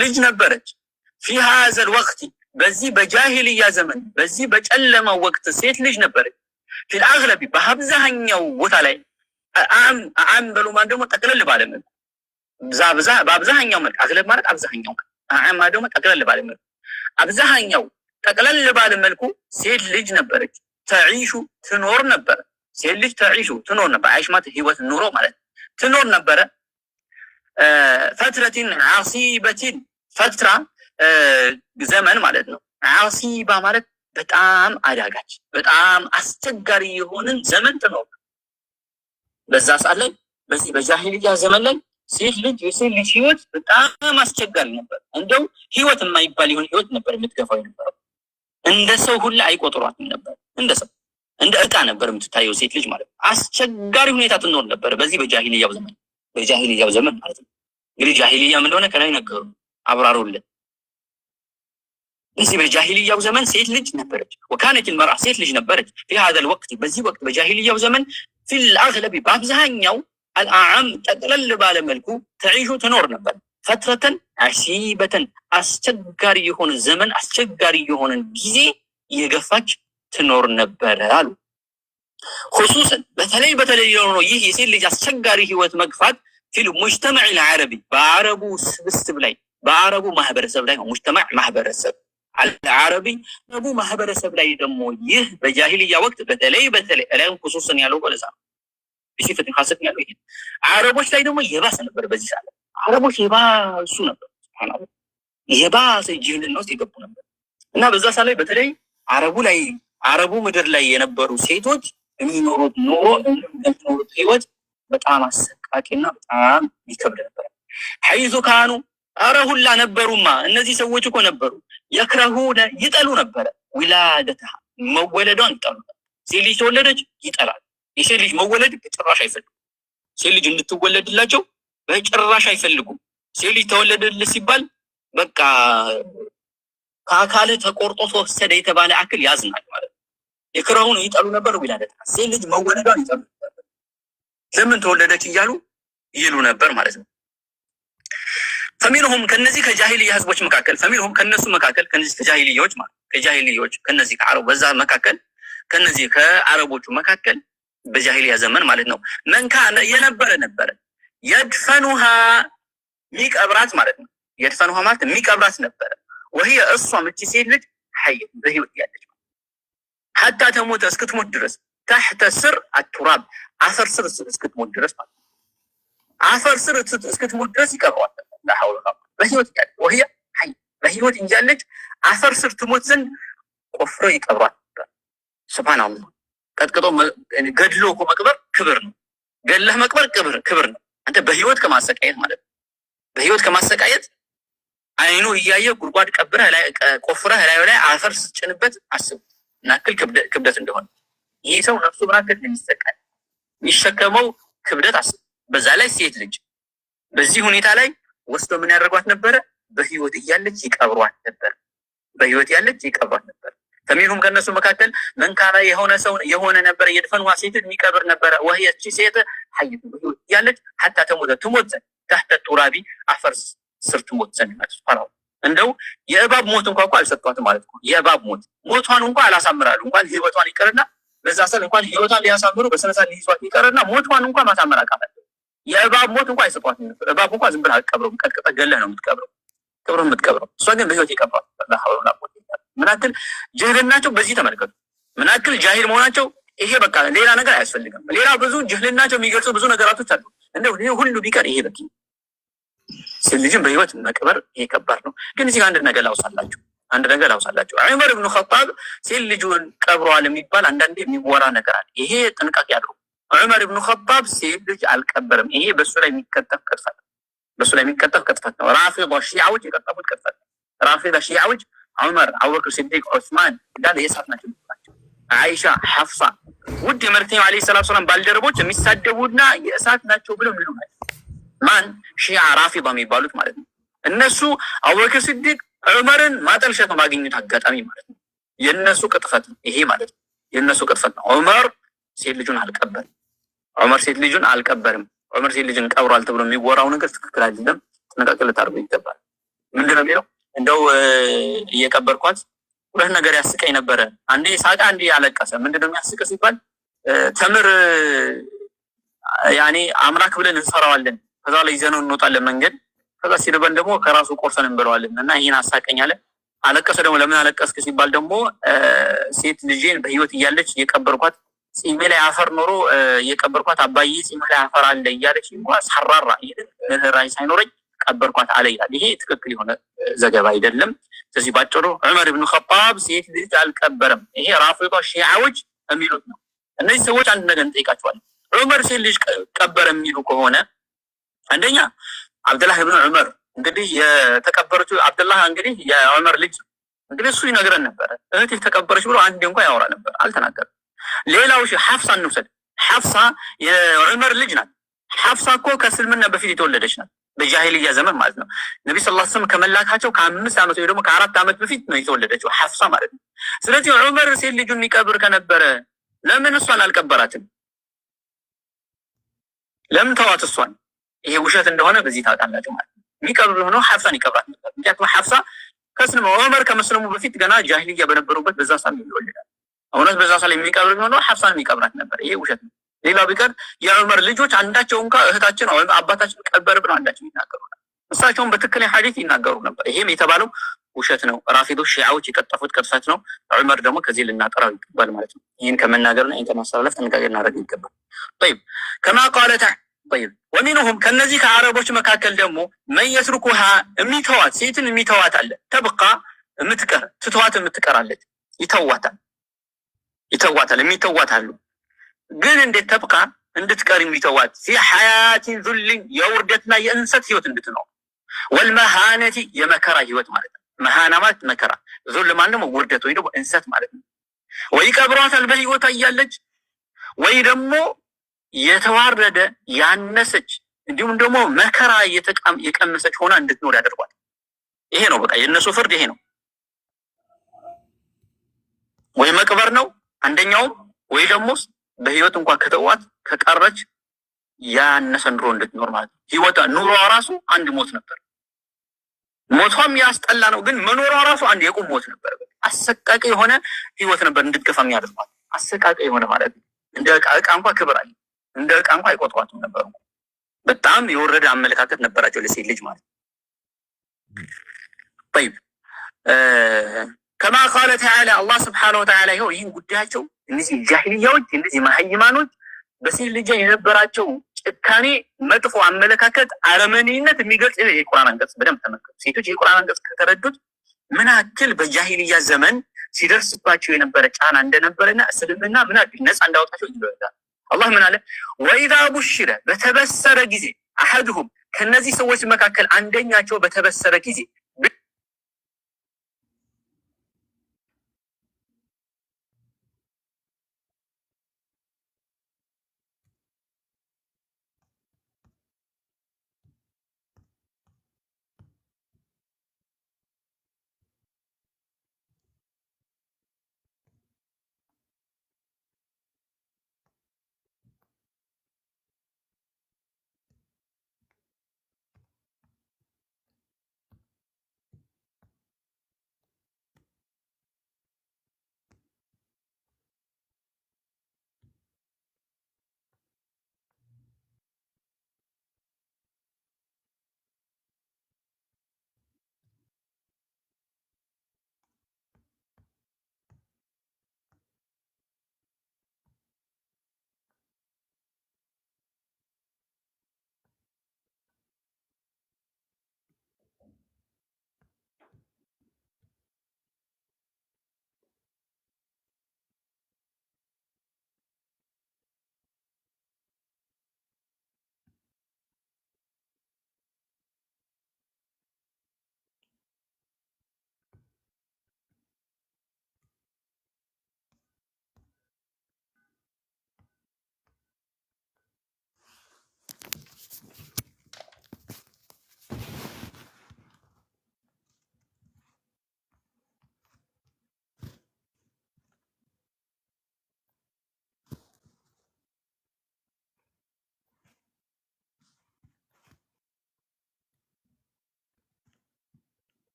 ልጅ ነበረች في هذا الوقت በዚህ በጃሂልያ ዘመን በዚህ በጨለማው ወቅት ሴት ልጅ ነበረች። في الاغلب በአብዛኛው ቦታ ላይ አም በሉ ማን ደግሞ ጠቅለል ባለ መልኩ በአብዛኛው መልኩ አግለብ ማለት አብዛኛው አም ደግሞ ጠቅለል ባለ መልኩ አብዛኛው ጠቅለል ባለ መልኩ ሴት ልጅ ነበረች። ተዒሹ ትኖር ነበር። ሴት ልጅ ተዒሹ ትኖር ነበር። አይሽ ማለት ህይወት ኑሮ ማለት ትኖር ነበር። ፈትረቲን ዓሲበቲን ፈትራ ዘመን ማለት ነው። ዓሲባ ማለት በጣም አዳጋች በጣም አስቸጋሪ የሆነን ዘመን ትኖር። በዛ ሰዓት ላይ በዚህ በጃሂልያ ዘመን ላይ የሴት ልጅ ህይወት በጣም አስቸጋሪ ነበር። እንደው ህይወት የማይባል ይሁን ህይወት ነበር የምትገፋው የነበረው። እንደ ሰው ሁሉ አይቆጥሯትም ነበር። እንደ ሰው እንደ ዕቃ ነበር የምትታየው ሴት ልጅ ማለት ነው። አስቸጋሪ ሁኔታ ትኖር ነበር በዚህ በጃሂልያው ዘመን ማለት ነው። እንግዲህ ጃሂልያ ምን እንደሆነ ከላይ ነገሩ አብራሩልን። በዚህ በጃሂልያው ዘመን ሴት ልጅ ነበረች። ወካነት المرأة ሴት ልጅ ነበረች في هذا الوقت በዚህ ወቅት በጃሂልያው ዘመን في الأغلب በአብዛኛው الأعم ጠቅለል ባለ መልኩ ተዒሹ ትኖር ነበር። ፈትረተን ዓሲበተን አስቸጋሪ የሆነ ዘመን አስቸጋሪ የሆነ ጊዜ እየገፋች ትኖር ነበር አሉ። خصوصا በተለይ ነው ይህ የሴት ልጅ አስቸጋሪ ህይወት መግፋት ፊል ሙጅተመዕ العربي በአረቡ ስብስብ ላይ በአረቡ ማህበረሰብ ላይ ነው። ሙጅተመዕ ማህበረሰብ አልዓረቢ አረቡ ማህበረሰብ ላይ ደግሞ ይህ በጃሂልያ ወቅት በተለይ አላም خصوصا ያለው ወለዛ በሲፈት ኻሰት ያለው ይሄ አረቦች ላይ ደግሞ የባሰ ነበር። በዚህ ሰዓት አረቦች የባሱ ነበር። ሱብሃንአላህ የባሰ ጅህልና ውስጥ የገቡ ነበር እና በዛ ሰዓት ላይ በተለይ አረቡ ምድር ላይ የነበሩ ሴቶች የሚኖሩት ህይወት በጣም አሰቃቂና በጣም ይከብድ ነበር። ሐይዙ ካኑ አረሁላ ነበሩማ እነዚህ ሰዎች እኮ ነበሩ የክረሁነ ይጠሉ ነበር ዊላደታ መወለዷን ይጠሉ ነበር። ሴት ልጅ ተወለደች ይጠላል። የሴት ልጅ መወለድ በጭራሽ አይፈልጉም። ሴት ልጅ እንድትወለድላቸው በጭራሽ አይፈልጉም። ሴት ልጅ ተወለደልህ ሲባል በቃ ከአካል ተቆርጦ ተወሰደ የተባለ አክል ያዝናል ማለት ነው። የክረሁን ይጠሉ ነበር ዊላደታ ሴት ልጅ መወለዷን ይጠሉ ነበር። ለምን ተወለደች እያሉ ይሉ ነበር ማለት ነው። ፈሚንሁም ከነዚህ ከጃሂልያ ህዝቦች መካከል ፈሚንሁም ከነሱ መካከል ከነዚህ ከጃሂልዮች ከነዚህ ከአረብ በዛ መካከል ከነዚህ ከአረቦቹ መካከል በጃሂልያ ዘመን ማለት ነው መንካነ የነበረ የድፈኑሃ ሚቀብራት ማለት ነው። የድፈኑሃ ማለት ሚቀብራት ነበር። ወህየ እሷ ምቺ ሴት ልጅ ሐይ በህይወት ያለች ሐታ ተሞተ እስክትሞት ድረስ تحت سر التراب عفر سر اسكتموت درس عفر سر اسكتموت درس يقرأ لا حول ولا قوة بهيوت يعني وهي حي بهيوت إنجالج عفر سر تموت زن قفر يقرأ سبحان الله قد قدوم يعني قدلوك مقبر كبرنا قال له مقبر كبرنا أنت بهيوت كما سكايت مالك بهيوت كما سكايت አይኑ እያየ ጉድጓድ ቀብረህ ላይ ቆፍረህ ላይ አፈር ስጭንበት አስብ ናክል ክብደት እንደሆነ ይሄ ሰው ነፍሱ ብራከት የሚሰቃል የሚሸከመው ክብደት አስብ በዛ ላይ ሴት ልጅ በዚህ ሁኔታ ላይ ወስዶ ምን ያደርጓት ነበር በህይወት እያለች ይቀብሯት ነበር በህይወት ያለች ይቀብሯት ነበር ከሚሉም ከነሱ መካከል መንካራ የሆነ ነበር የድፈንዋ ሴት የሚቀብር ነበር ወህየች ሴት ሐይቱ በህይወት ያለች حتى ትሞት تحت التراب አፈር ስርት ሞት ዘንድ ሱብሃንአላህ እንደው የእባብ ሞት እንኳን አልሰጧትም ማለት ነው የእባብ ሞቷን እንኳን አላሳምራሉ እንኳን ህይወቷን ይቀርና በዛ ሰል እንኳን ህይወቷን ሊያሳምሩ በሰነሳን ሊይዟት ይቀርና ሞቷን እንኳን ማሳመር አቃታት የእባብ ሞት እንኳን አይሰጧትም እባብ እንኳን ዝም ብላ አትቀብረውም ቀጥቅጠ ገለህ ነው የምትቀብረው እሷ ግን በህይወት ይቀብራል ለሐውላ ሞት ምናክል ጅህልናቸው በዚህ ተመልከቱ ምናክል ጃሂል መሆናቸው ይሄ በቃ ሌላ ነገር አያስፈልግም ሌላ ብዙ ጅህልናቸው የሚገልጹ ብዙ ነገራቶች አሉ እንደው ሁሉ ቢቀር ይሄ በቂ ስለዚህ በህይወት መቅበር ይሄ ከባድ ነው ግን እዚህ አንድ ነገር ላውሳላችሁ ዑመር ኢብኑ ኸጣብ ልጁን ቀብሯል የሚባል አንዳንዴ የሚወራ ነገር አለ ይሄ ጥንቃቄ ያለው ዑመር ኢብኑ ኸጣብ ልጅ አልቀበረም ይሄ በሱ ላይ የሚከተፍ ቅጥፈት ነው ራፊዳ ሺዓዎች የቀጠፉት ቅጥፈት ራፊዳ ሺዓዎች ዑመር አቡበክር ሲዲቅ ዑስማን እንዳለ የሳት ናቸው አይሻ ሐፍሳ ውድ የመልእክተኛው አለይሂ ሰላቱ ሰላም ባልደረቦች የሚሳደቡና የእሳት ናቸው ብለው የሚሉ ናቸው ማን ሺዓ ራፊዳ የሚባሉት ማለት ነው እነሱ አቡበክር ሲዲቅ ዑመርን ማጠልሸት ማግኘት አጋጣሚ ማለት ነው የነሱ ቅጥፈት ይሄ ማለት ነው የነሱ ቅጥፈት ነው ዑመር ሴት ልጁን አልቀበርም ዑመር ሴት ልጁን ቀብሯል ተብሎ የሚወራው ነገር ትክክል አይደለም ጥንቃቄ ልታደርጉ ይገባል ምንድነው የሚለው እንደው እየቀበርኳት ሁለት ነገር ያስቀኝ ነበረ አንዴ ሳቃ አንዴ ያለቀሰ ምንድነው የሚያስቀው ሲባል ተምር ያኔ አምላክ ብለን እንሰራዋለን ከዛ ላይ ይዘነው እንወጣለን መንገድ ከዛ ሲርበን ደግሞ ከራሱ ቆርሰን እንበለዋለን እና ይሄን አሳቀኛለ አለቀሰ ደግሞ ለምን አለቀስክ ሲባል ደግሞ ሴት ልጄን በህይወት እያለች የቀበርኳት ጺሜ ላይ አፈር ኖሮ የቀበርኳት አባዬ ጺሜ ላይ አፈር አለ እያለች እንኳን ሳራራ ለራይ ሳይኖረኝ ቀበርኳት አለ ይላል ይሄ ትክክል የሆነ ዘገባ አይደለም ስለዚህ ባጭሩ ዑመር ኢብኑ ኸጣብ ሴት ልጅ አልቀበረም ይሄ ራፊዳ ሺዓዎች የሚሉት ነው እነዚህ ሰዎች አንድ ነገር እንጠይቃቸዋለን ዑመር ሴት ልጅ ቀበረ የሚሉ ከሆነ አንደኛ አብዱላህ ኢብኑ ዑመር እንግዲህ የተቀበረችው አብዱላህ እንግዲህ የዑመር ልጅ እንግዲህ እሱ ይነግረን ነበር እህቴ ተቀበረች ብሎ አንዴ እንኳን ያወራ ነበር አልተናገረም ሌላው ሐፍሳ እንውሰድ ሐፍሳ የዑመር ልጅ ናት ሐፍሳ እኮ ከእስልምና በፊት የተወለደች ናት በጃሂልያ ዘመን ማለት ነው ነብዩ ሰለላሁ ዐለይሂ ወሰለም ከመላካቸው ከ5 ዓመት ወይ ደግሞ ከ4 ዓመት በፊት ነው የተወለደችው ሐፍሳ ማለት ነው ስለዚህ ዑመር ሴት ልጁን የሚቀብር ከነበረ ለምን እሷን አልቀበራትም ለምን ተዋት እሷን ይሄ ውሸት እንደሆነ በዚህ ታውቃላችሁ ማለት ነው የሚቀብር ሆኖ ሐፍሳን ይቀብራት ነበር ምክንያቱም ሐፍሳ ከእስልምና ዑመር ከመስለሙ በፊት ገና ጃሂልያ በነበሩበት በዛ ሰዓት ይወለዳል አሁንስ በዛ ሰዓት የሚቀብር ሆኖ ሐፍሳን የሚቀብራት ነበር ይሄ ውሸት ነው ሌላው ቢቀር የዑመር ልጆች አንዳቸው እንኳን እህታችን ወይ አባታችን ቀበር ብለው አንዳቸው ይናገሩ ነበር እሳቸውም በትክክለኛ ሐዲስ ይናገሩ ነበር ይሄም የተባለው ውሸት ነው ራፊዶ ሺዓዎች የቀጠፉት ቅጥፈት ነው ዑመር ደግሞ ከዚህ ልናጠራው ይገባል ማለት ነው ይሄን ከመናገርና ይሄን ከማስተላለፍ ጥንቃቄ እናደርግ ይገባል طيب كما قالت طيب ومنهم ከነዚህ ከአረቦች መካከል ደግሞ من يتركها የሚተዋት ሴትን የሚተዋት አለ تبقى የምትቀራለች ይተዋታል የሚተዋታሉ ግን እንዴት ተብቃ እንድትቀር የሚተዋት في حياه ذل የውርደትና የእንሰት ህይወት እንድትኖር والمهانه የመከራ ህይወት ማለት ነው መሃና ማለት መከራ ذل ማለት ነው ውርደት ወይ ደግሞ እንሰት ማለት ነው ወይ ቀብሯታል በህይወት እያለች ወይ ደግሞ የተዋረደ ያነሰች እንዲሁም ደግሞ መከራ የቀመሰች ሆና እንድትኖር ያደርጓል ይሄ ነው በቃ የነሱ ፍርድ ይሄ ነው ወይ መቅበር ነው አንደኛው ወይ ደግሞ በህይወት እንኳን ከተዋት ከቀረች ያነሰ ኑሮ እንድትኖር ማለት ነው ህይወቷ ኑሮ ራሱ አንድ ሞት ነበር ሞቷም ያስጠላ ነው ግን መኖሯ ራሱ አንድ የቁም ሞት ነበር አሰቃቂ የሆነ ህይወት ነበር እንድትገፋም ያደርጋል አሰቃቂ የሆነ ማለት ነው እንደ ዕቃ እንኳን ክብር አለ እንደ ዕቃ እንኳን አይቆጥሯትም ነበር በጣም የወረደ አመለካከት ነበራቸው ለሴት ልጅ ማለት طيب ከማ ቃለ ተዓላ አላህ ስብሓነሁ ወተዓላ ይኸው ይህን ጉዳያቸው እነዚህ ጃሂልያዎች እነዚህ መሀይማኖች በሴት ልጅ የነበራቸው ጭካኔ፣ መጥፎ አመለካከት፣ አረመኔነት የሚገልጽ የቁርአን አንቀጽ በደንብ ተመልከቱ። ሴቶች የቁርአን አንቀጽ ከተረዱት ምን ያክል በጃሂልያ ዘመን ሲደርስባቸው የነበረ ጫና እንደነበረና እስልምና ምን ያክል ነፃ እንዳወጣቸው ይለዋል። አላህ ምን አለ? ወኢዛ ቡሽረ በተበሰረ ጊዜ አሐዱሁም ከነዚህ ሰዎች መካከል አንደኛቸው በተበሰረ ጊዜ